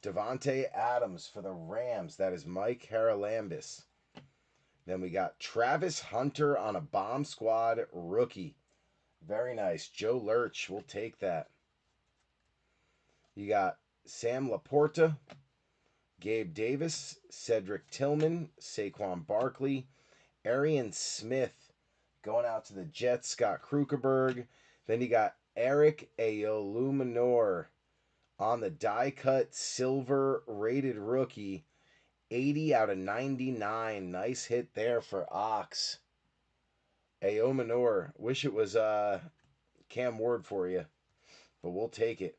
B: Devontae Adams for the Rams. That is Mike Haralambis. Then we got Travis Hunter on a Bomb Squad rookie. Very nice. Joe Lurch. We'll take that. You got Sam Laporta, Gabe Davis, Cedric Tillman, Saquon Barkley, Arian Smith going out to the Jets, Scott Krugerberg. Then you got Eric Aoluminor on the die cut silver rated rookie. 80 out of 99. Nice hit there for Ox. Aomanor. Wish it was Cam Ward for you, but we'll take it.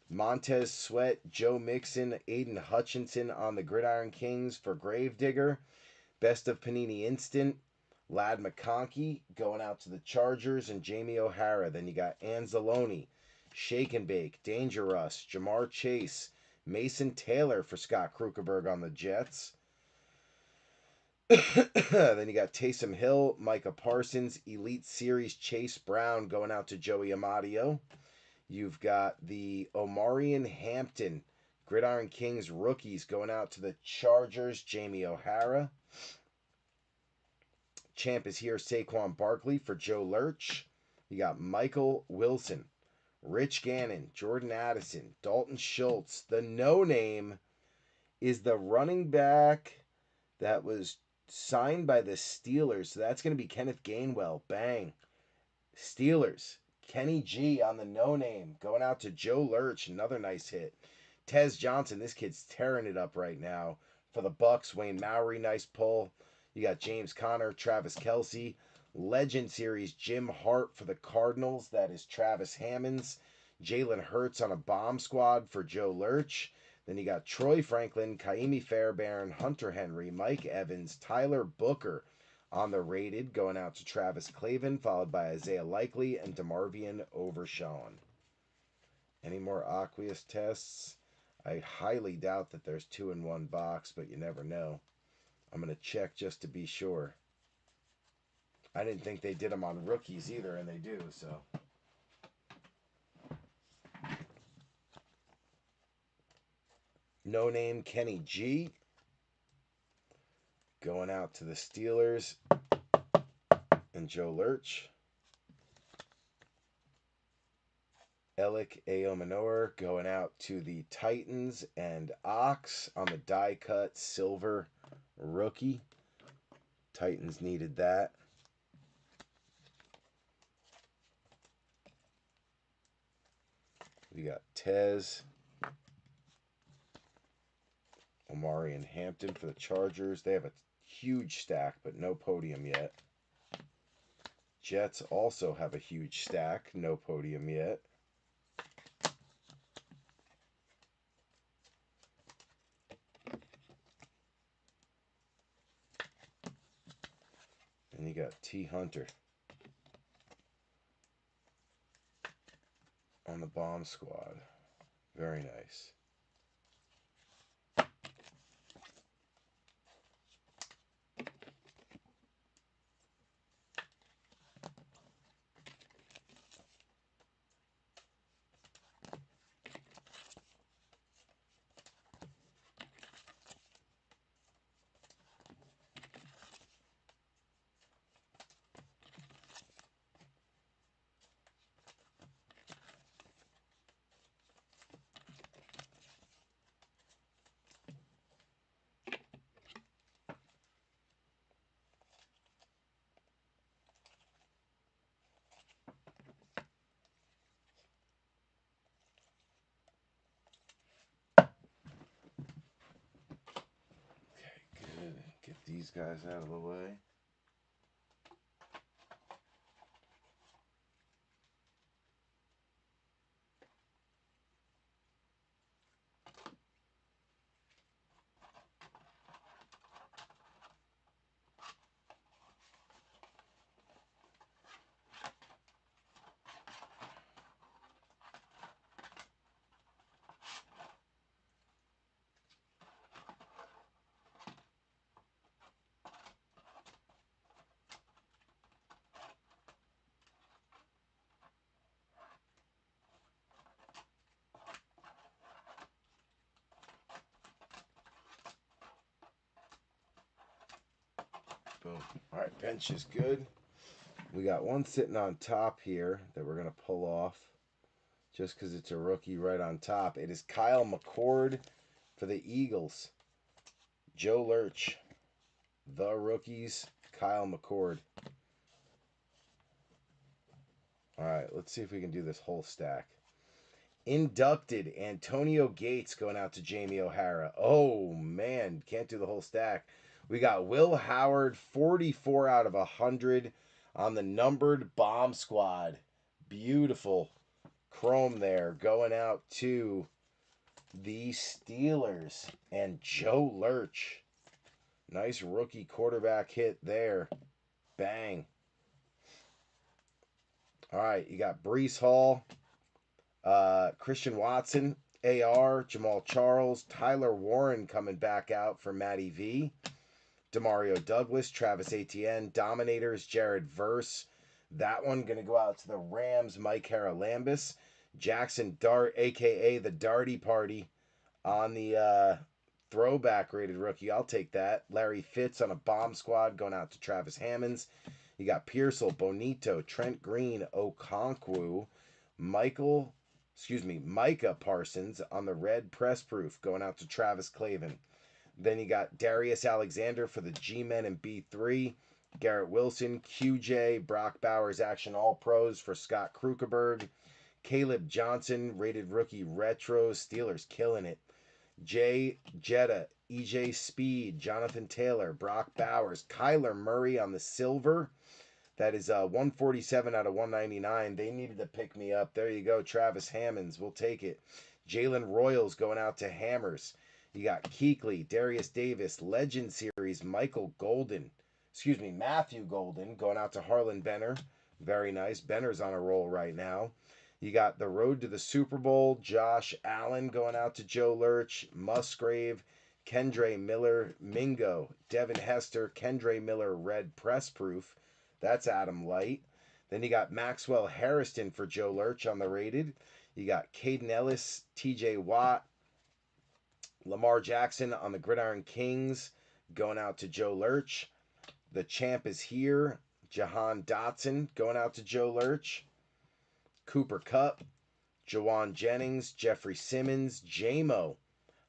B: Montez Sweat, Joe Mixon, Aiden Hutchinson on the Gridiron Kings for Gravedigger. Best of Panini Instant. Lad McConkey going out to the Chargers and Jamie O'Hara. Then you got Anzalone, Shake and Bake, Danger Russ, Jamar Chase, Mason Taylor for Scott Krugerberg on the Jets. Then you got Taysom Hill, Micah Parsons, Elite Series Chase Brown going out to Joey Amadio. You've got the Omarion Hampton Gridiron Kings rookies going out to the Chargers, Jamie O'Hara. Champ is here, Saquon Barkley for Joe Lurch. You got Michael Wilson, Rich Gannon, Jordan Addison, Dalton Schultz. The no-name is the running back that was signed by the Steelers. So that's going to be Kenneth Gainwell. Bang. Steelers. Kenny G on the no-name. Going out to Joe Lurch. Another nice hit. Tez Johnson. This kid's tearing it up right now. For the Bucks, Wayne Maury. Nice pull. You got James Conner, Travis Kelce. Legend Series, Jim Hart for the Cardinals. That is Travis Hammonds. Jalen Hurts on a bomb squad for Joe Lurch. Then you got Troy Franklin, Kaimi Fairbairn, Hunter Henry, Mike Evans, Tyler Booker on the rated, going out to Travis Clavin, followed by Isaiah Likely and DeMarvion Overshawn. Any more aqueous tests? I highly doubt that there's 2 in 1 box, but you never know. I'm going to check just to be sure. I didn't think they did them on rookies either, and they do, so. No name Kenny G. Going out to the Steelers and Joe Lurch. Alec Aomanor going out to the Titans and Ox on the die cut silver rookie. Titans needed that. We got Tez, Omari and Hampton for the Chargers. They have a huge stack, but no podium yet. Jets also have a huge stack, no podium yet. And you got T. Hunter on the bomb squad. Very nice. Good. Get these guys out of the way. Boom. All right, bench is good. We got one sitting on top here that we're going to pull off just because it's a rookie right on top. It is Kyle McCord for the Eagles. Joe Lurch. The rookies, Kyle McCord. All right, let's see if we can do this whole stack. Inducted, Antonio Gates going out to Jamie O'Hara. Oh, man, can't do the whole stack. We got Will Howard, 44 out of 100 on the numbered bomb squad. Beautiful chrome there going out to the Steelers and Joe Lurch. Nice rookie quarterback hit there. Bang. All right, you got Breece Hall, Christian Watson, AR, Jamal Charles, Tyler Warren coming back out for Matty V. Demario Douglas, Travis Etienne, Dominators, Jared Verse. That one going to go out to the Rams, Mike Haralambis. Jackson Dart, a.k.a. the Darty Party, on the throwback rated rookie. I'll take that. Larry Fitz on a bomb squad going out to Travis Hammonds. You got Pearsall, Bonito, Trent Green, Okonkwo, Micah Parsons on the red press proof going out to Travis Clavin. Then you got Darius Alexander for the G-Men and B3. Garrett Wilson, QJ, Brock Bowers Action All Pros for Scott Krukerberg. Caleb Johnson, rated rookie retro, Steelers killing it. Jay Jetta, EJ Speed, Jonathan Taylor, Brock Bowers, Kyler Murray on the silver. That is 147 out of 199. They needed to pick me up. There you go, Travis Hammonds. We'll take it. Jalen Royals going out to Hammers. You got Keekly, Darius Davis, Legend Series, Matthew Golden going out to Harlan Benner. Very nice. Benner's on a roll right now. You got the Road to the Super Bowl, Josh Allen going out to Joe Lurch, Musgrave, Kendre Miller, Mingo, Devin Hester, Kendre Miller, red press proof. That's Adam Light. Then you got Maxwell Harrison for Joe Lurch on the rated. You got Caden Ellis, TJ Watt, Lamar Jackson on the Gridiron Kings going out to Joe Lurch. The champ is here. Jahan Dotson going out to Joe Lurch. Cooper Kupp, Jawan Jennings, Jeffrey Simmons, J-Mo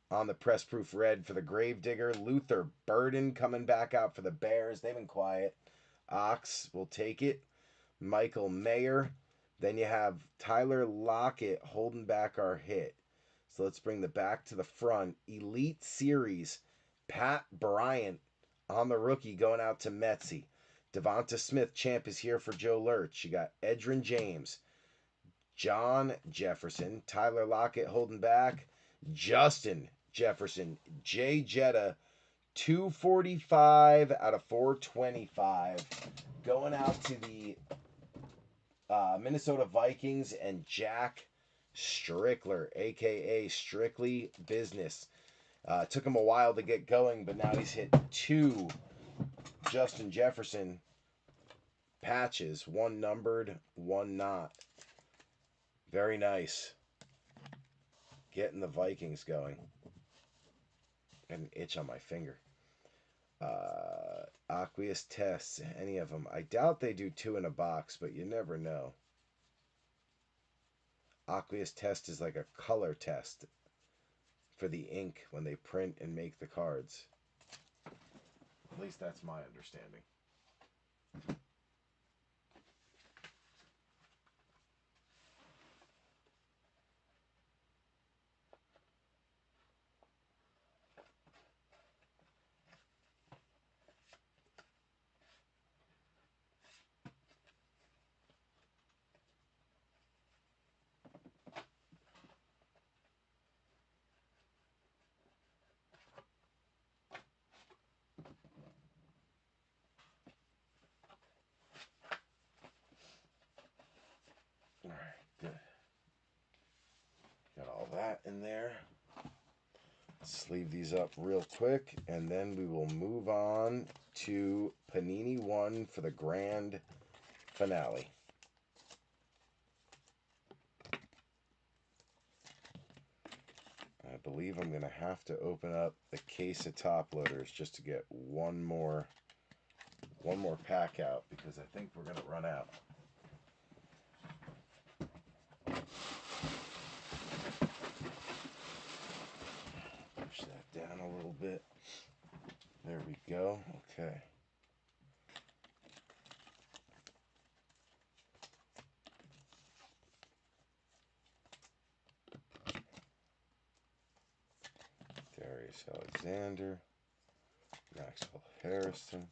B: on the press proof red for the Gravedigger. Luther Burden coming back out for the Bears. They've been quiet. Ox will take it. Michael Mayer. Then you have Tyler Lockett holding back our hit. So let's bring the back to the front. Elite Series. Pat Bryant on the rookie going out to Metzi. Devonta Smith, champ, is here for Joe Lurch. You got Edrin James, John Jefferson, Tyler Lockett holding back, Justin Jefferson, Jay Jetta, 245 out of 425. Going out to the Minnesota Vikings and Jack Strickler, a.k.a. Strictly Business. Took him a while to get going, but now he's hit 2 Justin Jefferson patches, 1 numbered, 1 not. Very nice. Getting the Vikings going. Got an itch on my finger. Aqueous tests, any of them. I doubt they do 2 in a box, but you never know. Aqueous test is like a color test for the ink when they print and make the cards. At least that's my understanding. All right, good. Got all that in there. Sleeve these up real quick, and then we will move on to Panini 1 for the grand finale. I believe I'm going to have to open up the case of top loaders just to get one more pack out, because I think we're going to run out. Push that down a little bit. There we go. Okay. Darius Alexander, Maxwell Harrison.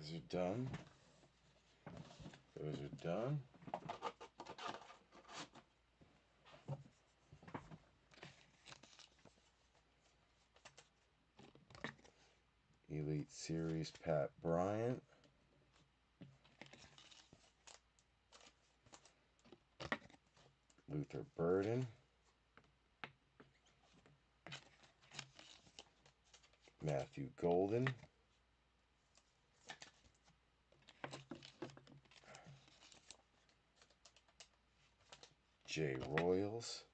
B: Those are done. Those are done. Elite Series Pat Bryant. Luther Burden. Matthew Golden. Jay Royals.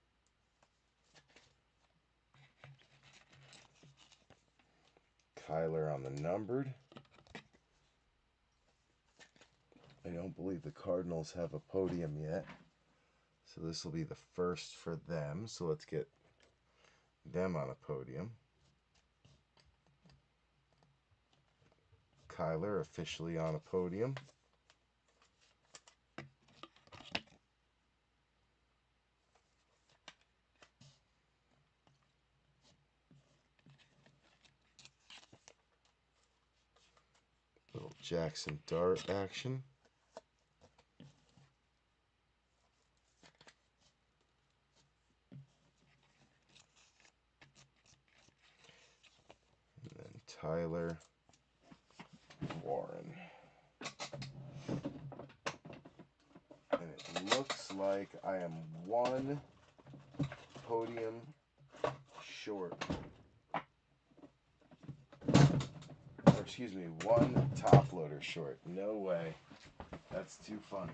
B: Kyler on the numbered. I don't believe the Cardinals have a podium yet. So this will be the first for them. So let's get them on a podium. Kyler officially on a podium. Little Jackson Dart action. And then Tyler Warren. And it looks like I am one podium short. Or excuse me, one top loader short. No way. That's too funny.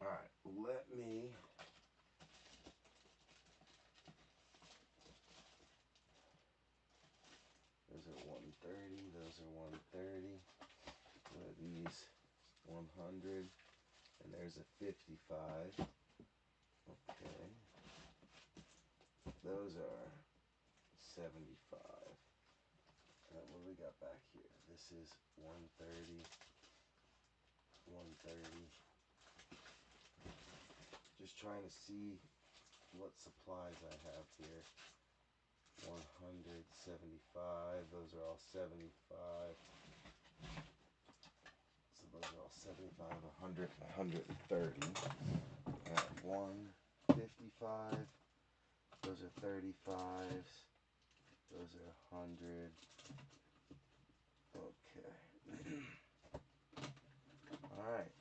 B: Alright, let me... Those are 130, those are 130. One of these 100, and there's a 55. Okay. Those are 75. And what do we got back here? This is 130, 130. Just trying to see what supplies I have here. 175. Those are all 75. So those are all 75, 100, 130. I have 155. Those are 35s. Those are 100. Okay. Alright.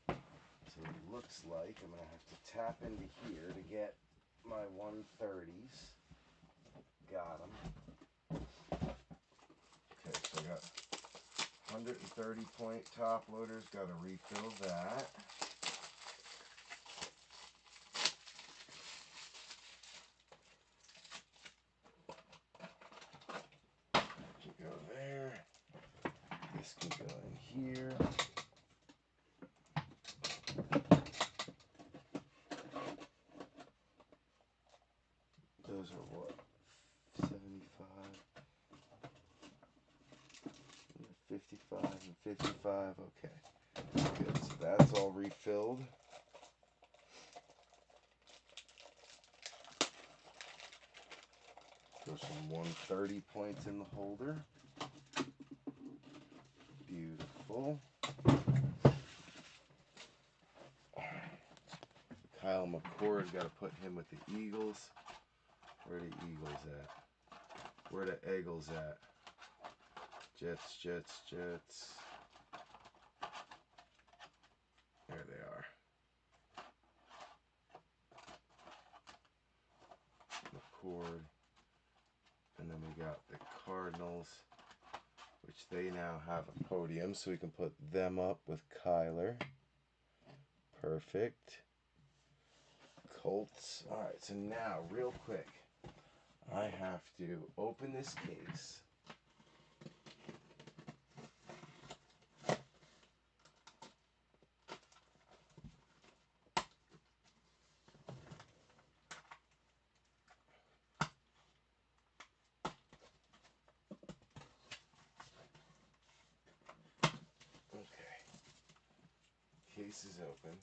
B: So it looks like I'm going to have to tap into here to get my 130s. Got them. Okay, so I got 130 point top loaders. Got to refill that. Can go there. This can go in here. Those are what? 75, 55, and 55. Okay. Good. So that's all refilled. Throw some 130 points in the holder. Beautiful. Kyle McCord, got to put him with the Eagles. Where the Eagles at? Where the Eagles at? Jets, Jets, Jets. There they are. McCord. And then we got the Cardinals, which they now have a podium, so we can put them up with Kyler. Perfect. Colts. Alright, so now, real quick, I have to open this case. Okay. Case is open.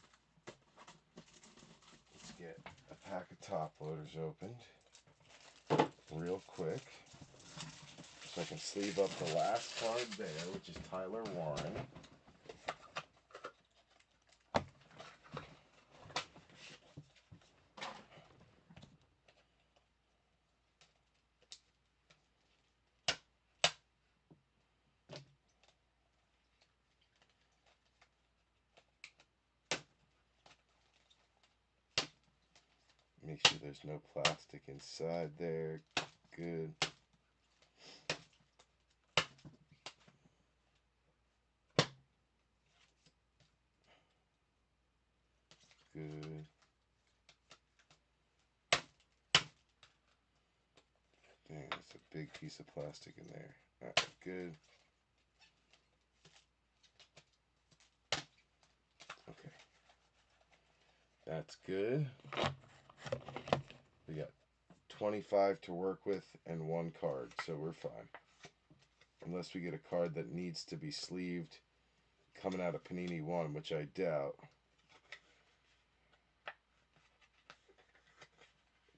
B: get a pack of top loaders opened real quick so I can sleeve up the last card there, which is Tyler Warren. Make sure there's no plastic inside there. Good. Good. Dang, that's a big piece of plastic in there. Alright, good. Okay. That's good. We got 25 to work with and one card, so we're fine. Unless we get a card that needs to be sleeved coming out of Panini 1, which I doubt.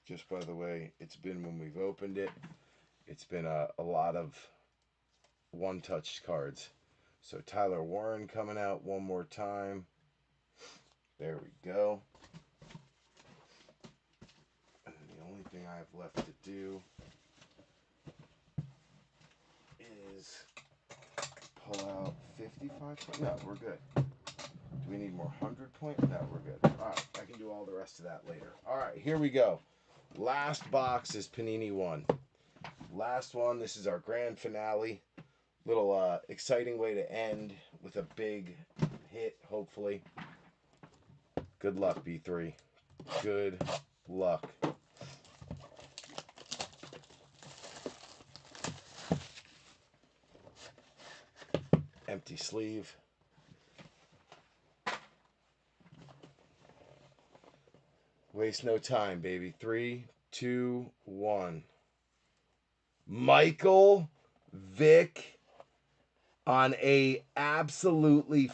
B: Just by the way, it's been when we've opened it, it's been a lot of one-touch cards. So Tyler Warren coming out one more time. There we go. And the only thing I have left to do is pull out 55. No, we're good. Do we need more 100 point? No, we're good. All right, I can do all the rest of that later. All right, here we go. Last box is Panini 1. Last one. This is our grand finale. Little exciting way to end with a big hit, hopefully. Good luck, B3. Good luck. Empty sleeve. Waste no time, baby. 3, 2, 1. Michael Vick on a absolutely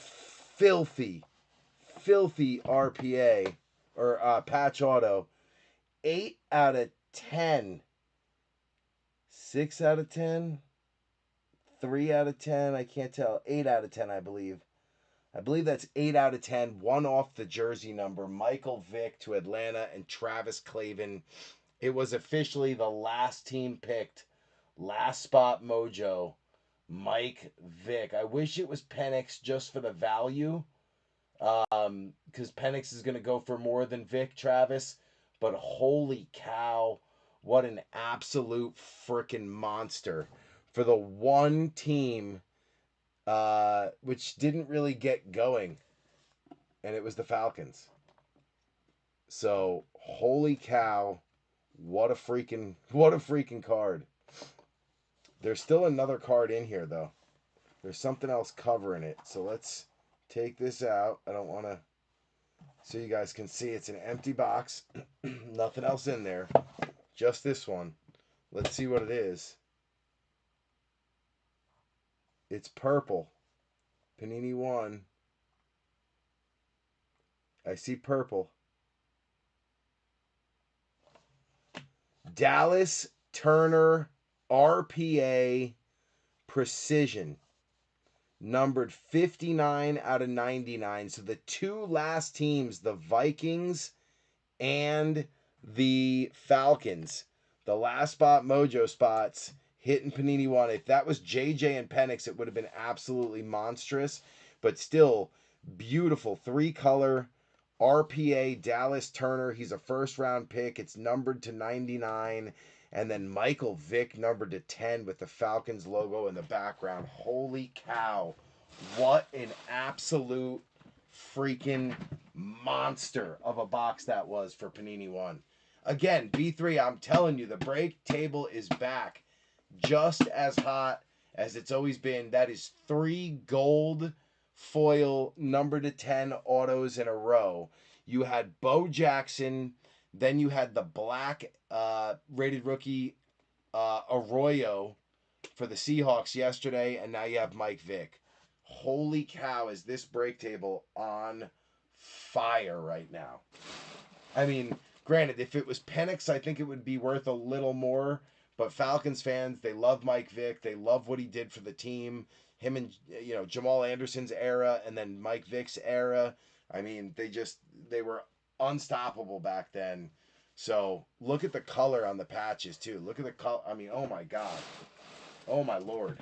B: filthy RPA or patch auto. 8 out of 10. 6 out of 10. 3 out of 10. I can't tell. 8 out of 10, I believe. I believe that's 8 out of 10. One off the jersey number. Michael Vick to Atlanta and Travis Clavin. It was officially the last team picked. Last spot mojo. Mike Vick. I wish it was Penix just for the value. Because Penix is going to go for more than Vick, Travis. But holy cow. What an absolute freaking monster. For the one team which didn't really get going, and it was the Falcons. So holy cow, what a freaking card. There's still another card in here though. There's something else covering it, so let's take this out. I don't want to, so you guys can see it's an empty box. Nothing else in there, just this one. Let's see what it is. It's purple. Panini 1. I see purple. Dallas Turner RPA Precision. Numbered 59 out of 99. So the two last teams, the Vikings and the Falcons, the last spot mojo spots, hitting Panini 1. If that was JJ and Penix, it would have been absolutely monstrous. But still, beautiful 3-color RPA Dallas Turner. He's a first-round pick. It's numbered to 99. And then Michael Vick numbered to 10 with the Falcons logo in the background. Holy cow. What an absolute freaking monster of a box that was for Panini 1. Again, B3, I'm telling you, the break table is back. Just as hot as it's always been. That is 3 gold foil number to 10 autos in a row. You had Bo Jackson, then you had the black rated rookie Arroyo for the Seahawks yesterday, and now you have Mike Vick. Holy cow, is this break table on fire right now. I mean, granted, if it was Penix, I think it would be worth a little more. But Falcons fans, they love Mike Vick. They love what he did for the team. Him and Jamal Anderson's era, and then Mike Vick's era. I mean, they were unstoppable back then. So look at the color on the patches too. Look at the color. I mean, oh my God, oh my Lord.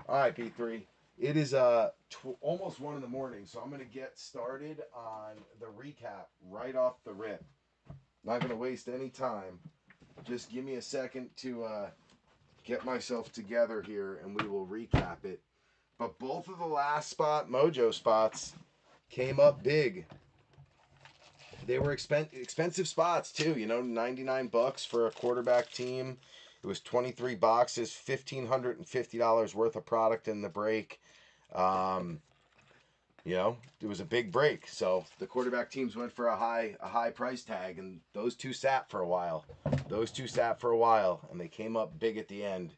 B: All right, P3. It is almost 1 in the morning, so I'm gonna get started on the recap right off the rip. Not gonna waste any time. Just give me a second to get myself together here, and we will recap it. But both of the last mojo spots came up big. They were expensive spots too. 99 bucks for a quarterback team. It was 23 boxes, $1,550 worth of product in the break. It was a big break. So the quarterback teams went for a high price tag, and those two sat for a while. And they came up big at the end.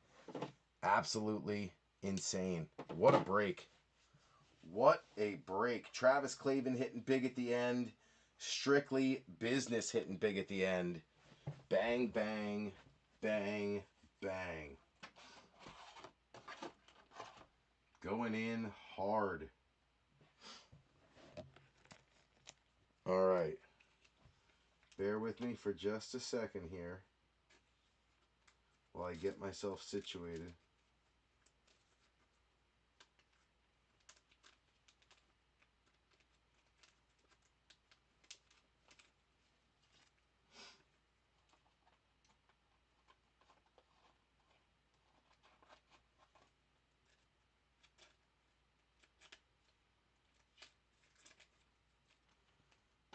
B: Absolutely insane. What a break. Travis Clavin hitting big at the end. Strictly Business hitting big at the end. Bang, bang, bang, bang. Going in hard. All right. Bear with me for just a second here while I get myself situated.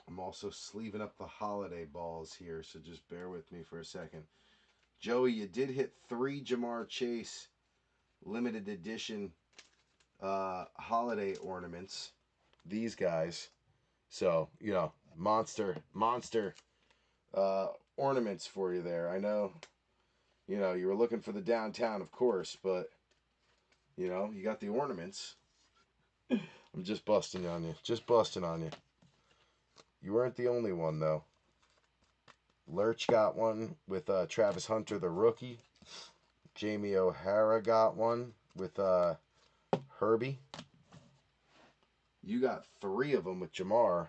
B: I'm also sleeving up the holiday balls here, so just bear with me for a second. Joey, you did hit 3 Jamar Chase limited edition holiday ornaments. These guys. So, monster ornaments for you there. I know, you were looking for the downtown, of course, but, you got the ornaments. I'm just busting on you. You weren't the only one, though. Lurch got one with Travis Hunter, the rookie. Jamie O'Hara got one with Herbie. You got 3 of them with Jamar.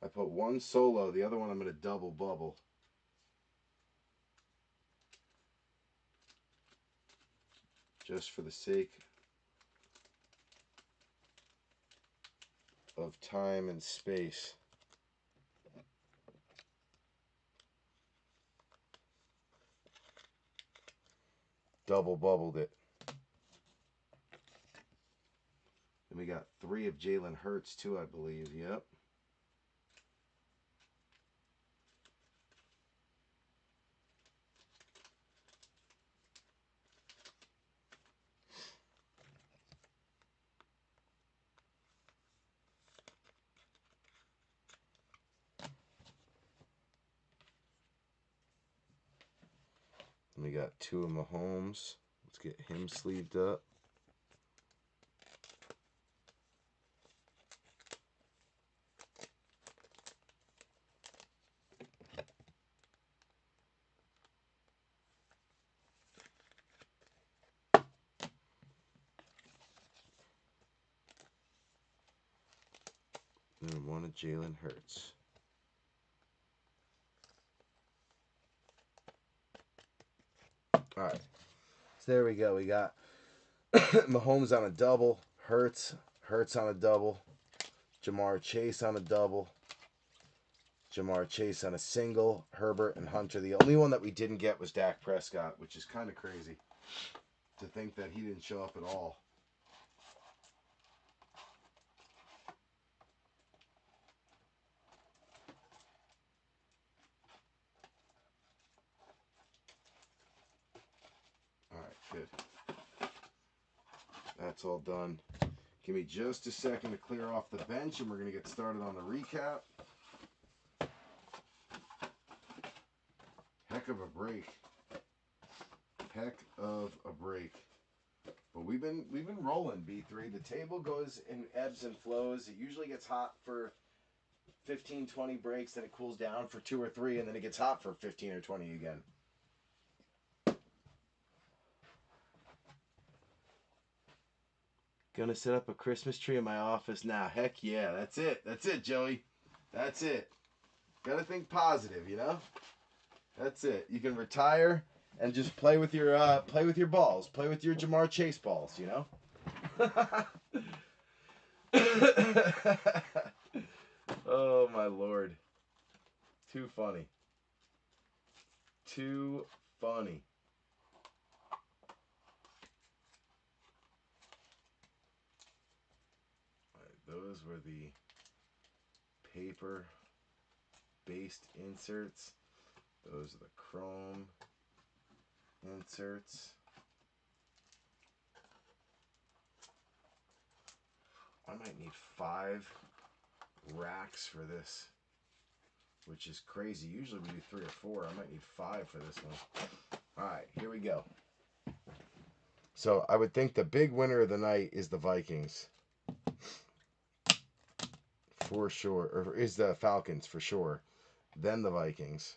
B: I put 1 solo. The other one I'm going to double bubble. Just for the sake of time and space. Double bubbled it. And we got 3 of Jalen Hurts too, I believe. Yep. And we got 2 of Mahomes. Let's get him sleeved up. And 1 of Jalen Hurts. All right. So there we go. We got Mahomes on a double. Hurts on a double. Jamar Chase on a double. Jamar Chase on a single. Herbert and Hunter. The only one that we didn't get was Dak Prescott, which is kind of crazy to think that he didn't show up at all. All right, good. That's all done. Give me just a second to clear off the bench, and we're going to get started on the recap. Heck of a break. But we've been rolling, B3. The table goes in ebbs and flows. It usually gets hot for 15, 20 breaks, then it cools down for 2 or 3, and then it gets hot for 15 or 20 again. Gonna set up a Christmas tree in my office now. Heck yeah, that's it. That's it, Joey. That's it. Gotta think positive, you know? That's it. You can retire and just play with your balls. Play with your Jamar Chase balls, you know? Oh my lord. Too funny. Too funny. Those were the paper-based inserts. Those are the chrome inserts. I might need 5 racks for this, which is crazy. Usually we do 3 or 4. I might need 5 for this one. All right, here we go. So I would think the big winner of the night is the Vikings. For sure. Or is the Falcons, for sure. Then the Vikings.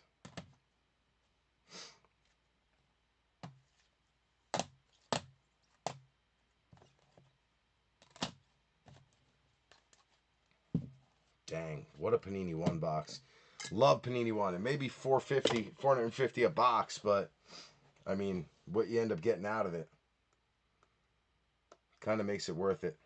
B: Dang, what a Panini 1 box. Love Panini 1. It may be $450 a box, but, I mean, what you end up getting out of it kind of makes it worth it.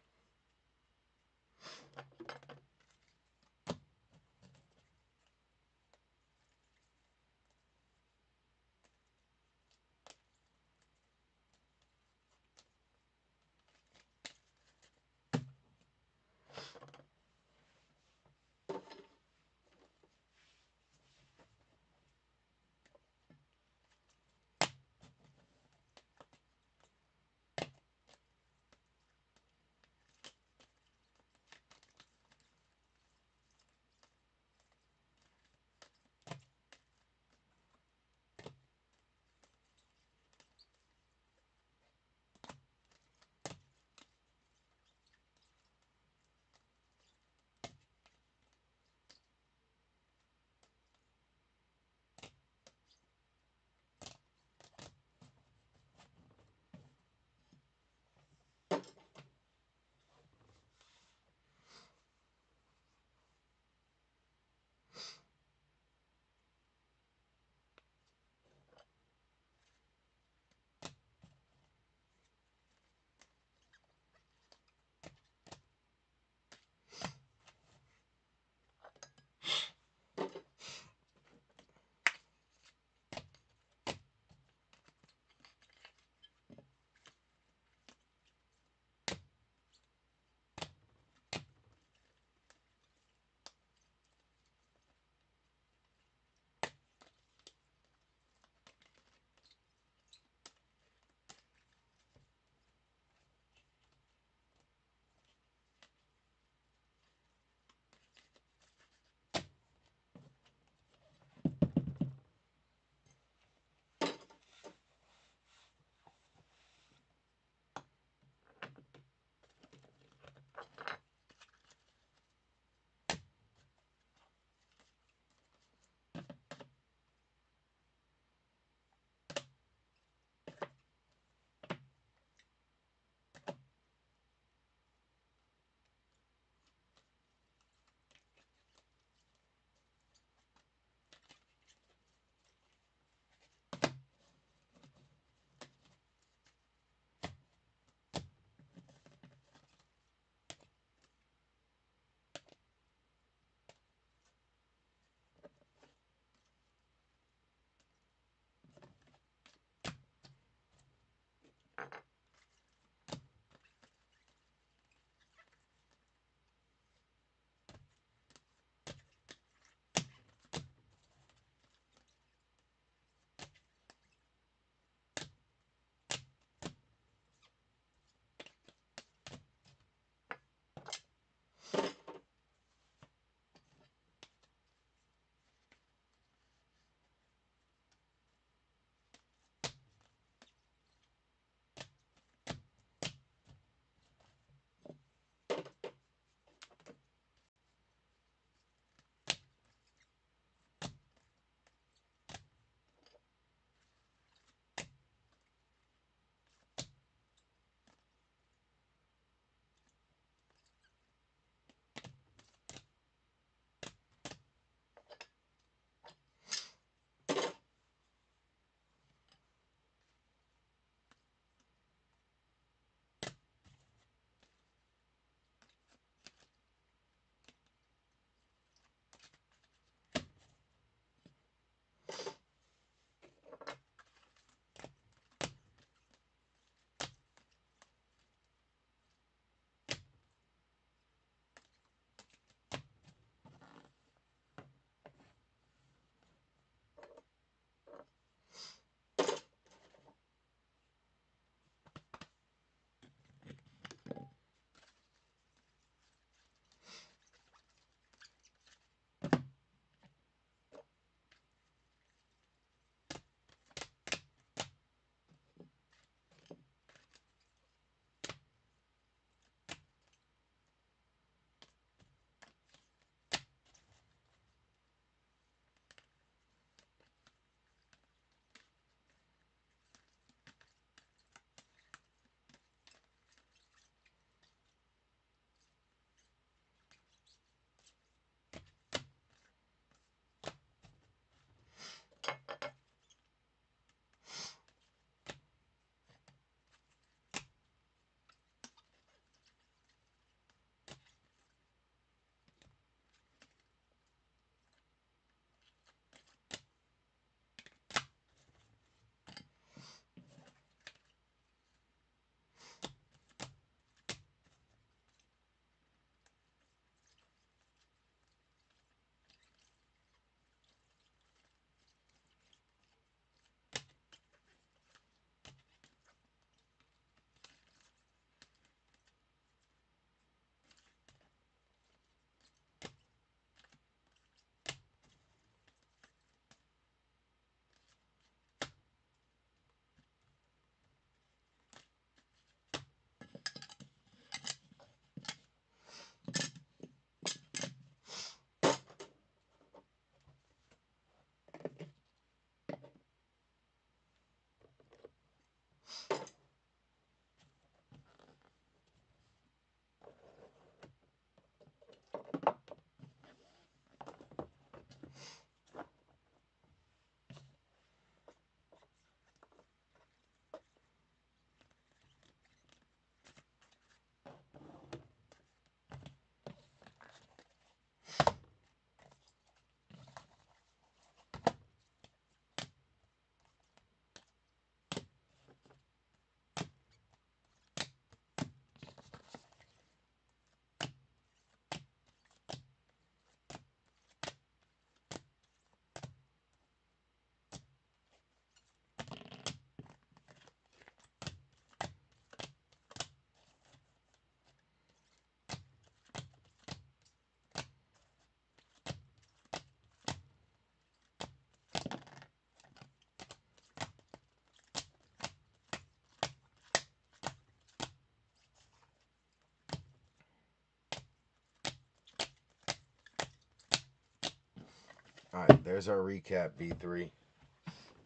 B: Alright, there's our recap, V3.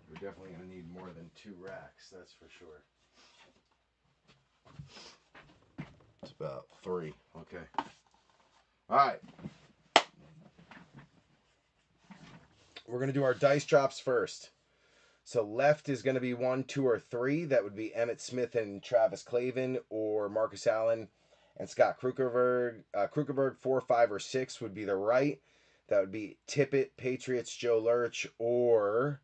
B: We're definitely going to need more than 2 racks, that's for sure. It's about 3. Okay. Alright. We're going to do our dice drops first. So left is going to be 1, 2, or 3. That would be Emmitt Smith and Travis Clavin, or Marcus Allen and Scott Krugerberg. Krugerberg, 4, 5, or 6 would be the right. That would be Tippett, Patriots, Joe Lurch, or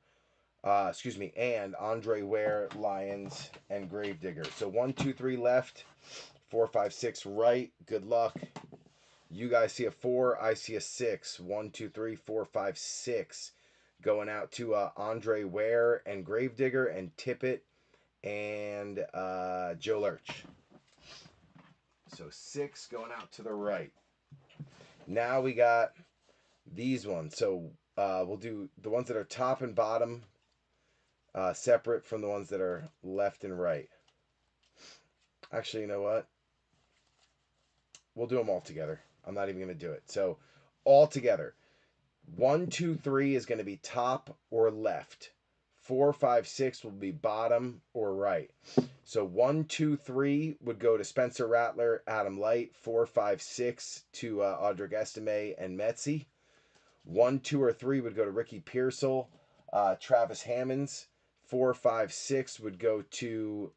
B: and Andre Ware, Lions, and Gravedigger. So 1, 2, 3 left, 4, 5, 6 right. Good luck. You guys see a 4, I see a 6. 1, 2, 3, 4, 5, 6. Going out to Andre Ware and Gravedigger and Tippett and Joe Lurch. So 6 going out to the right. Now we got these ones. So we'll do the ones that are top and bottom separate from the ones that are left and right. Actually, you know what? We'll do them all together. I'm not even going to do it. So all together. 1, 2, 3 is going to be top or left. 4, 5, 6 will be bottom or right. So 1, 2, 3 would go to Spencer Rattler, Adam Light. 4, 5, 6 to Audric Estime and Metzi. 1, 2, or 3 would go to Ricky Pearsall, Travis Hammonds. 4, 5, 6 would go to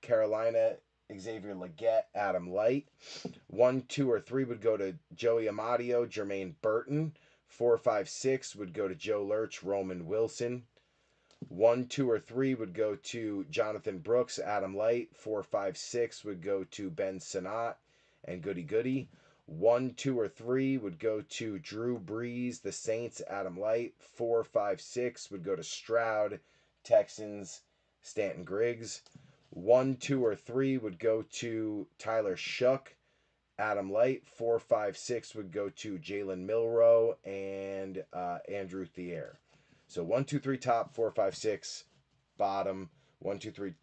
B: Carolina, Xavier Legette, Adam Light. 1, 2, or 3 would go to Joey Amadio, Jermaine Burton. 4, 5, 6 would go to Joe Lurch, Roman Wilson. 1, 2, or 3 would go to Jonathan Brooks, Adam Light. 4, 5, 6 would go to Ben Sinnott and Goody Goody. 1, 2, or 3 would go to Drew Brees, the Saints, Adam Light. 4, 5, 6 would go to Stroud, Texans, Stanton Griggs. 1, 2, or 3 would go to Tyler Shuck, Adam Light. 4, 5, 6 would go to Jalen Milroe and Andrew Thier. So 1, 2, 3 top, 4, 5, 6 bottom. 1, 2, 3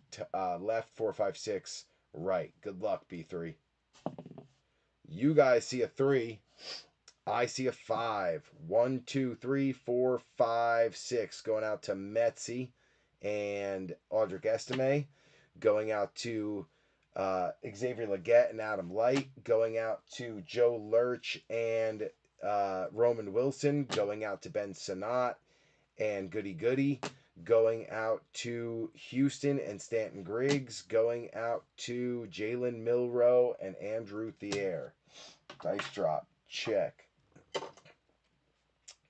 B: left, 4, 5, 6 right. Good luck, B3. You guys see a 3. I see a 5. 1, 2, 3, 4, 5, 6. Going out to Metzi and Audric Estime. Going out to Xavier Legette and Adam Light. Going out to Joe Lurch and Roman Wilson. Going out to Ben Sinnott and Goody Goody. Going out to Houston and Stanton Griggs. Going out to Jalen Milroe and Andrew Thier. Dice drop. Check.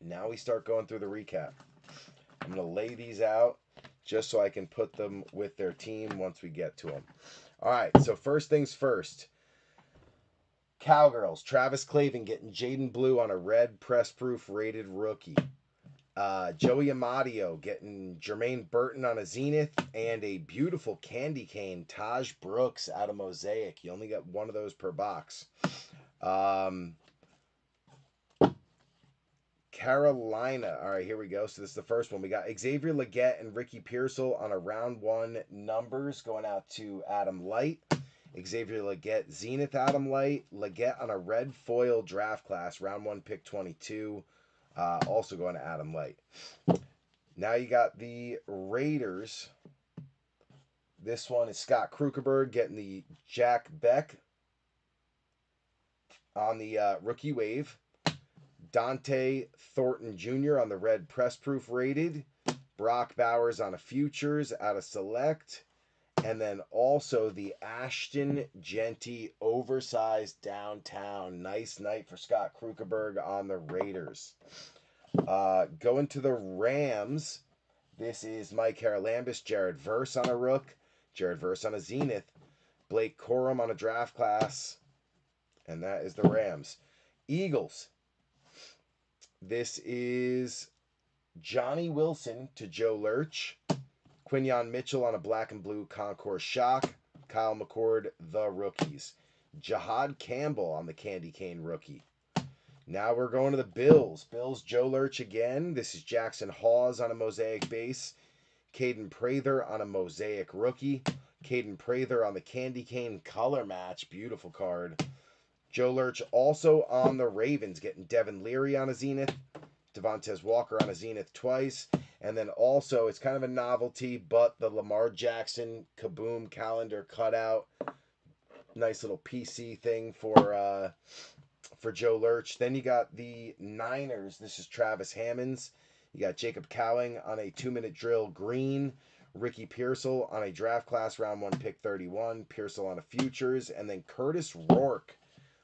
B: Now we start going through the recap. I'm going to lay these out just so I can put them with their team once we get to them. All right, so first things first. Cowgirls. Travis Clavin getting Jaden Blue on a red press-proof rated rookie. Joey Amadio getting Jermaine Burton on a Zenith and a beautiful candy cane Taj Brooks out of Mosaic. You only get one of those per box. Carolina. All right, here we go. So this is the first one. We got Xavier Legette and Ricky Pearsall on a round 1 numbers going out to Adam Light. Xavier Legette, Zenith Adam Light. Legette on a red foil draft class, round 1 pick 22. Also going to Adam Light. Now you got the Raiders. This one is Scott Krugerberg getting the Jack Beck on the rookie wave. Dante Thornton Jr. on the red press proof rated. Brock Bowers on a futures out of select. And then also the Ashton Genty oversized downtown. Nice night for Scott Krugerberg on the Raiders. Going to the Rams. This is Mike Haralambis, Jared Verse on a rook. Jared Verse on a Zenith. Blake Corum on a draft class. And that is the Rams. Eagles. This is Johnny Wilson to Joe Lurch. Quinyon Mitchell on a black and blue Concourse Shock. Kyle McCord, the rookies. Jahad Campbell on the Candy Cane rookie. Now we're going to the Bills. Bills, Joe Lurch again. This is Jackson Hawes on a Mosaic base. Caden Prather on a Mosaic rookie. Caden Prather on the Candy Cane color match. Beautiful card. Joe Lurch also on the Ravens, getting Devin Leary on a Zenith. Devontae Walker on a Zenith twice. And then also, it's kind of a novelty, but the Lamar Jackson KaBoom calendar cutout. Nice little PC thing for Joe Lurch. Then you got the Niners. This is Travis Hammonds. You got Jacob Cowing on a 2-minute drill green. Ricky Pearsall on a draft class round 1 pick 31. Pearsall on a futures. And then Curtis Rourke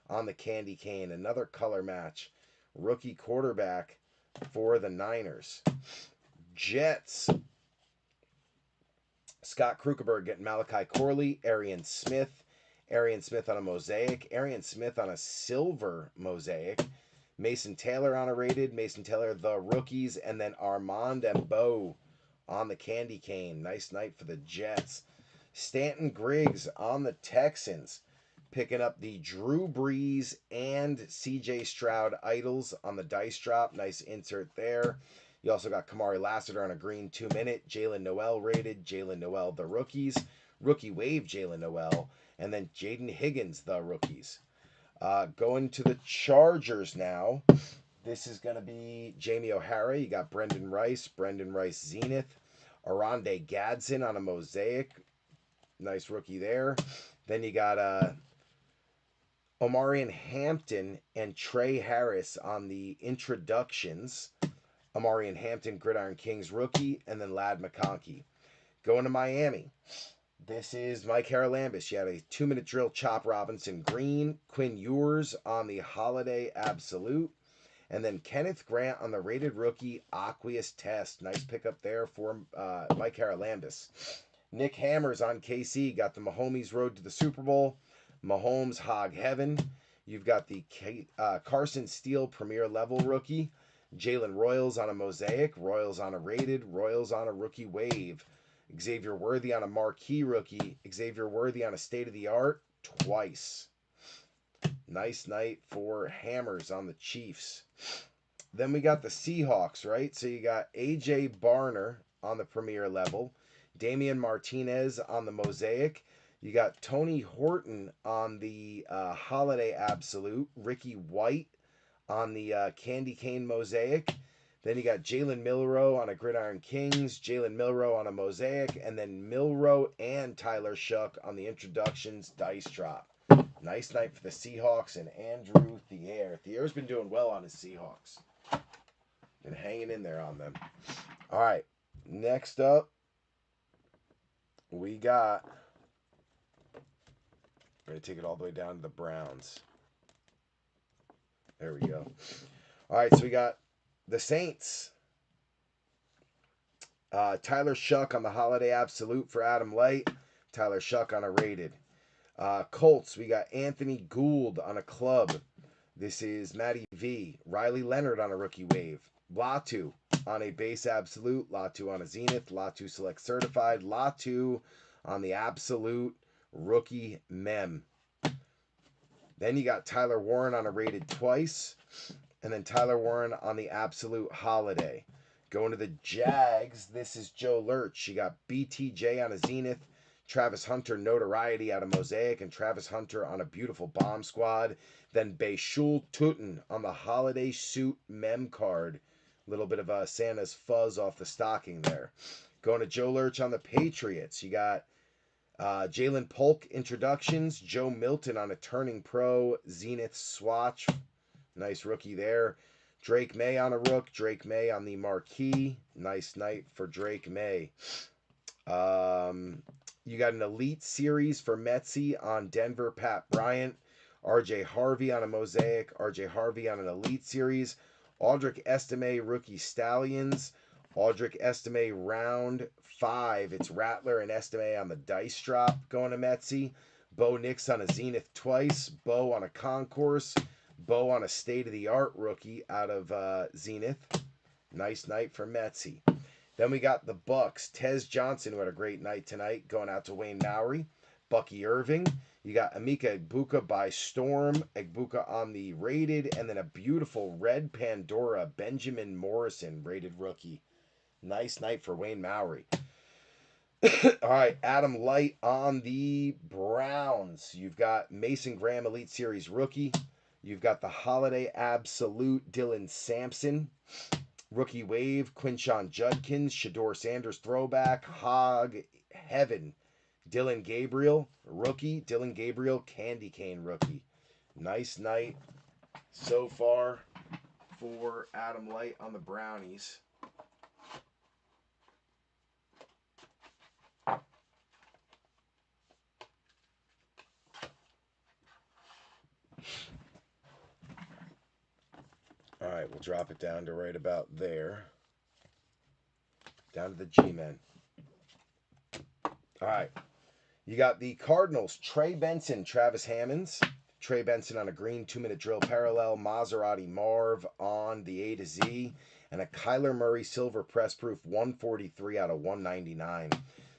B: on the candy cane. Another color match. Rookie quarterback for the Niners. Jets. Scott Krugerberg getting Malachi Corley. Arian Smith. Arian Smith on a Mosaic. Arian Smith on a silver Mosaic. Mason Taylor on a rated. Mason Taylor, the rookies. And then Armand and Bo on the candy cane. Nice night for the Jets. Stanton Griggs on the Texans. Picking up the Drew Brees and CJ Stroud idols on the dice drop. Nice insert there. You also got Kamari Lassiter on a green 2-minute. Jalen Noel rated. Jalen Noel, the rookies. Rookie wave Jalen Noel. And then Jaden Higgins, the rookies. Going to the Chargers now. This is going to be Jamie O'Hara. You got Brendan Rice Zenith. Arande Gadsden on a Mosaic. Nice rookie there. Then you got Omarion Hampton and Trey Harris on the introductions. Omarion Hampton, Gridiron Kings rookie. And then Ladd McConkey. Going to Miami. This is Mike Haralambous. You had a 2-minute drill, Chop Robinson green. Quinn Ewers on the Holiday Absolute. And then Kenneth Grant on the rated rookie Aqueous Test. Nice pickup there for Mike Haralambous. Nick Hammers on KC. Got the Mahomes Road to the Super Bowl. Mahomes Hog Heaven. You've got the Carson Steele Premier Level rookie. Jalen Royals on a Mosaic. Royals on a rated. Royals on a rookie wave. Xavier Worthy on a marquee rookie. Xavier Worthy on a state-of-the-art twice. Nice night for Hammers on the Chiefs. Then we got the Seahawks, right? So you got A.J. Barner on the premier level. Damian Martinez on the Mosaic. You got Tony Horton on the Holiday Absolute. Ricky White on the Candy Cane Mosaic. Then you got Jalen Milroe on a Gridiron Kings, Jalen Milroe on a Mosaic, and then Milroe and Tyler Shuck on the introductions dice drop. Nice night for the Seahawks and Andrew Thier. Thier's been doing well on his Seahawks. Been hanging in there on them. All right, next up, we got... We're going to take it all the way down to the Browns. There we go. All right, so we got the Saints. Tyler Shuck on the Holiday Absolute for Adam Light. Tyler Shuck on a rated. Colts, we got Anthony Gould on a club. This is Matty V. Riley Leonard on a rookie wave. Latu on a base absolute. Latu on a Zenith. Latu Select Certified. Latu on the Absolute Rookie Mem. Then you got Tyler Warren on a rated twice. And then Tyler Warren on the Absolute Holiday. Going to the Jags, this is Joe Lurch. You got BTJ on a Zenith. Travis Hunter Notoriety out of Mosaic. And Travis Hunter on a beautiful Bomb Squad. Then Bayshul Tutin on the Holiday Suit Mem card. A little bit of Santa's fuzz off the stocking there. Going to Joe Lurch on the Patriots. You got Jalen Polk introductions. Joe Milton on a Turning Pro Zenith swatch. Nice rookie there. Drake May on a rook. Drake May on the marquee. Nice night for Drake May. You got an Elite Series for Metzi on Denver, Pat Bryant. RJ Harvey on a Mosaic. RJ Harvey on an Elite Series. Audric Estime Rookie Stallions. Audric Estime round 5. It's Rattler and Estime on the dice drop going to Metzi. Bo Nix on a Zenith twice. Bo on a Concourse. Bo on a state-of-the-art rookie out of Zenith. Nice night for Metzi. Then we got the Bucks. Tez Johnson, who had a great night tonight, going out to Wayne Mowry. Bucky Irving. You got Emeka Egbuka by Storm. Egbuka on the rated. And then a beautiful red Pandora Benjamin Morrison rated rookie. Nice night for Wayne Mowry. All right, Adam Light on the Browns. You've got Mason Graham Elite Series rookie. You've got the Holiday Absolute Dylan Sampson. Rookie wave, Quinshon Judkins, Shador Sanders throwback, Hog Heaven, Dylan Gabriel, rookie, Dylan Gabriel, Candy Cane rookie. Nice night so far for Adam Light on the Brownies. All right, we'll drop it down to right about there. Down to the G-Men. All right. You got the Cardinals, Trey Benson, Travis Hammonds. Trey Benson on a green 2-minute drill parallel. Maserati Marv on the A to Z. And a Kyler Murray silver press proof 143 out of 199.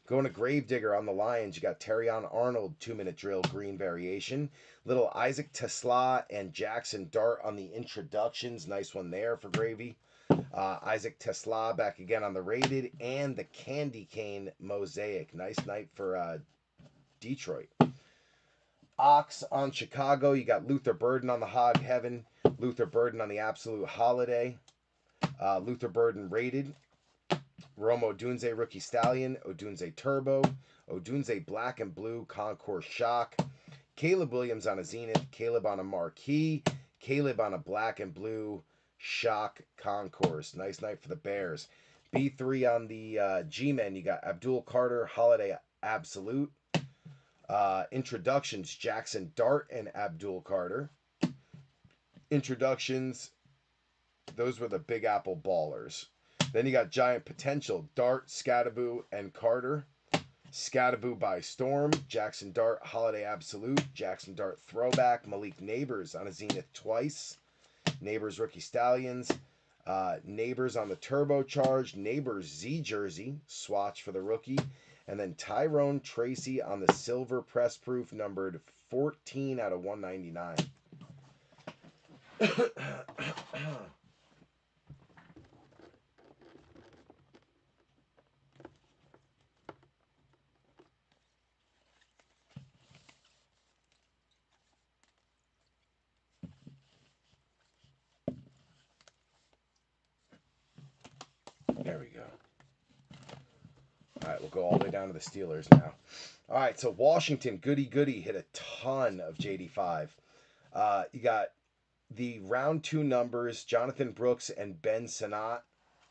B: Going to Gravedigger on the Lions, you got Terrion Arnold 2-minute drill green variation. Little Isaac Tesla and Jackson Dart on the introductions. Nice one there for Gravy. Isaac Tesla back again on the rated. And the Candy Cane Mosaic. Nice night for Detroit. Ox on Chicago. You got Luther Burden on the Hog Heaven. Luther Burden on the Absolute Holiday. Luther Burden rated. Rome Odunze Rookie Stallion. Odunze Turbo. Odunze Black and Blue Concourse Shock. Caleb Williams on a Zenith. Caleb on a Marquee. Caleb on a Black and Blue Shock Concourse. Nice night for the Bears. B3 on the G-Men. You got Abdul Carter Holiday Absolute. Introductions, Jackson Dart and Abdul Carter. Introductions, those were the Big Apple Ballers. Then you got Giant Potential, Dart, Scattaboo, and Carter. Scattaboo by Storm, Jackson Dart, Holiday Absolute, Jackson Dart Throwback, Malik Neighbors on a Zenith twice. Neighbors Rookie Stallions. Neighbors on the Turbocharged, Neighbors Z Jersey, swatch for the rookie. And then Tyrone Tracy on the silver press proof numbered 14 out of 199. There we go. All right, we'll go all the way down to the Steelers now. All right, so Washington, Goody hit a ton of JD5. You got the round 2 numbers, Jonathan Brooks and Ben Sanat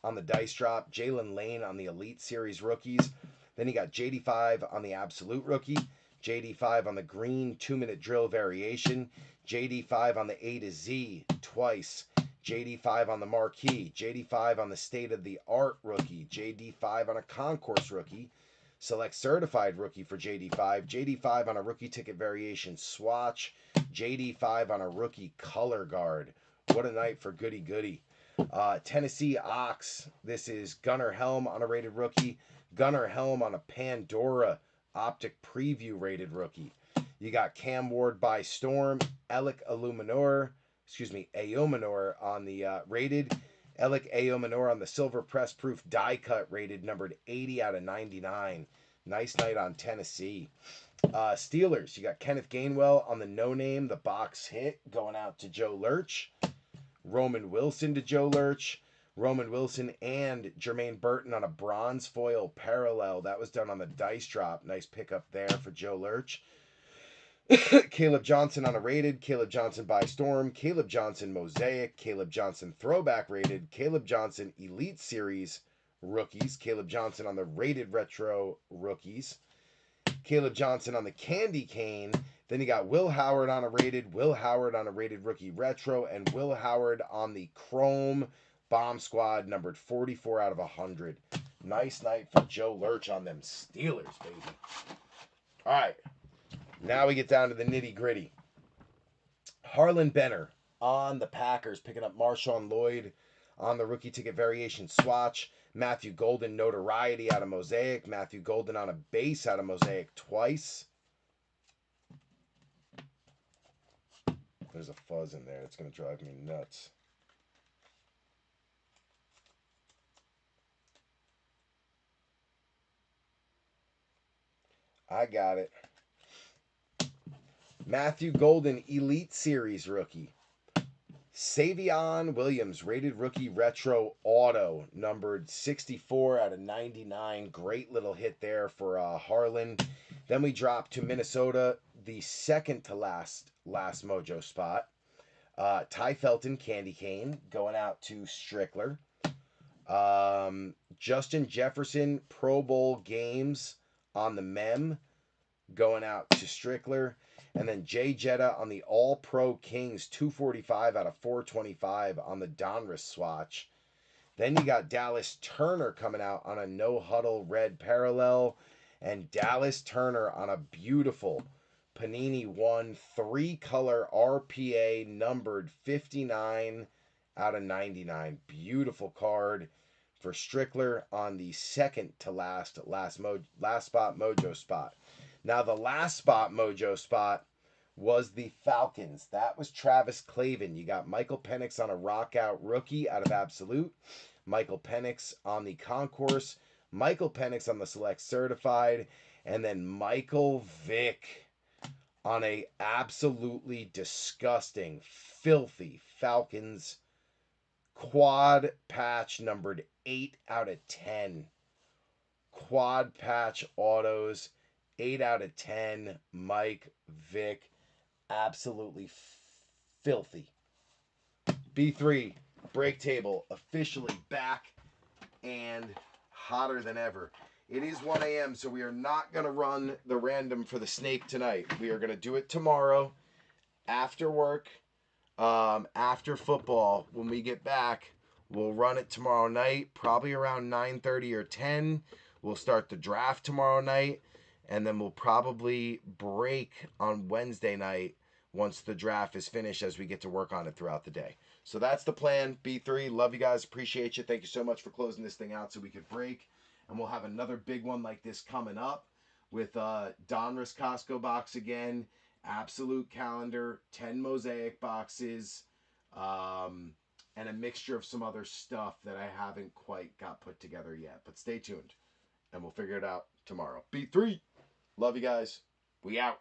B: on the dice drop, Jalen Lane on the Elite Series rookies. Then you got JD5 on the Absolute rookie, JD5 on the green 2-minute drill variation, JD5 on the A to Z twice, JD5 on the Marquee, JD5 on the State of the Art rookie, JD5 on a Concourse rookie, Select Certified rookie for JD5, JD5 on a rookie ticket variation swatch, JD5 on a rookie color guard. What a night for Goody. Tennessee Ox. This is Gunnar Helm on a rated rookie, Gunnar Helm on a Pandora Optic Preview rated rookie. You got Cam Ward by Storm, Aomanor on the rated, Alec Aomanor on the silver press proof die cut rated numbered 80 out of 99. Nice night on Tennessee. Steelers, you got Kenneth Gainwell on the no name, the box hit going out to Joe Lurch. Roman Wilson to Joe Lurch. Roman Wilson and Jermaine Burton on a bronze foil parallel. That was done on the dice drop. Nice pickup there for Joe Lurch. Caleb Johnson on a rated, Caleb Johnson by Storm, Caleb Johnson Mosaic, Caleb Johnson throwback rated, Caleb Johnson Elite Series rookies, Caleb Johnson on the rated retro rookies, Caleb Johnson on the Candy Cane. Then you got Will Howard on a rated, Will Howard on a rated rookie retro, and Will Howard on the Chrome Bomb Squad numbered 44 out of 100. Nice night for Joe Lurch on them Steelers, baby. All right. Now we get down to the nitty gritty. Harlan Benner on the Packers, picking up Marshawn Lloyd on the rookie ticket variation swatch. Matthew Golden notoriety out of Mosaic. Matthew Golden on a base out of Mosaic twice. There's a fuzz in there. It's going to drive me nuts. I got it. Matthew Golden Elite Series rookie. Savion Williams, rated rookie retro auto, numbered 64 out of 99. Great little hit there for Harlan. Then we drop to Minnesota, the second to last mojo spot. Ty Felton, Candy Cane, going out to Strickler. Justin Jefferson, Pro Bowl games on the Mem, going out to Strickler. And then Jay Jetta on the All-Pro Kings, 245 out of 425 on the Donruss swatch. Then you got Dallas Turner coming out on a no-huddle red parallel. And Dallas Turner on a beautiful Panini 1 3-color RPA numbered 59 out of 99. Beautiful card for Strickler on the second to last spot mojo spot. Now the last spot mojo spot was the Falcons. That was Travis Clavin. You got Michael Penix on a rockout rookie out of Absolute. Michael Penix on the Concourse. Michael Penix on the Select Certified. And then Michael Vick on a absolutely disgusting, filthy Falcons quad patch numbered 8 out of 10. Quad patch autos, 8 out of 10. Mike Vick, absolutely filthy. B3 break table officially back and hotter than ever. It is 1 a.m., so we are not going to run the random for the snake tonight. We are going to do it tomorrow after work, after football. When we get back, we'll run it tomorrow night, probably around 9:30 or 10. We'll start the draft tomorrow night, and then we'll probably break on Wednesday night once the draft is finished as we get to work on it throughout the day. So that's the plan, B3. Love you guys. Appreciate you. Thank you so much for closing this thing out so we could break. And we'll have another big one like this coming up with Donruss Costco box again, Absolute calendar, 10 Mosaic boxes, and a mixture of some other stuff that I haven't quite got put together yet. But stay tuned, and we'll figure it out tomorrow. B3, love you guys. We out.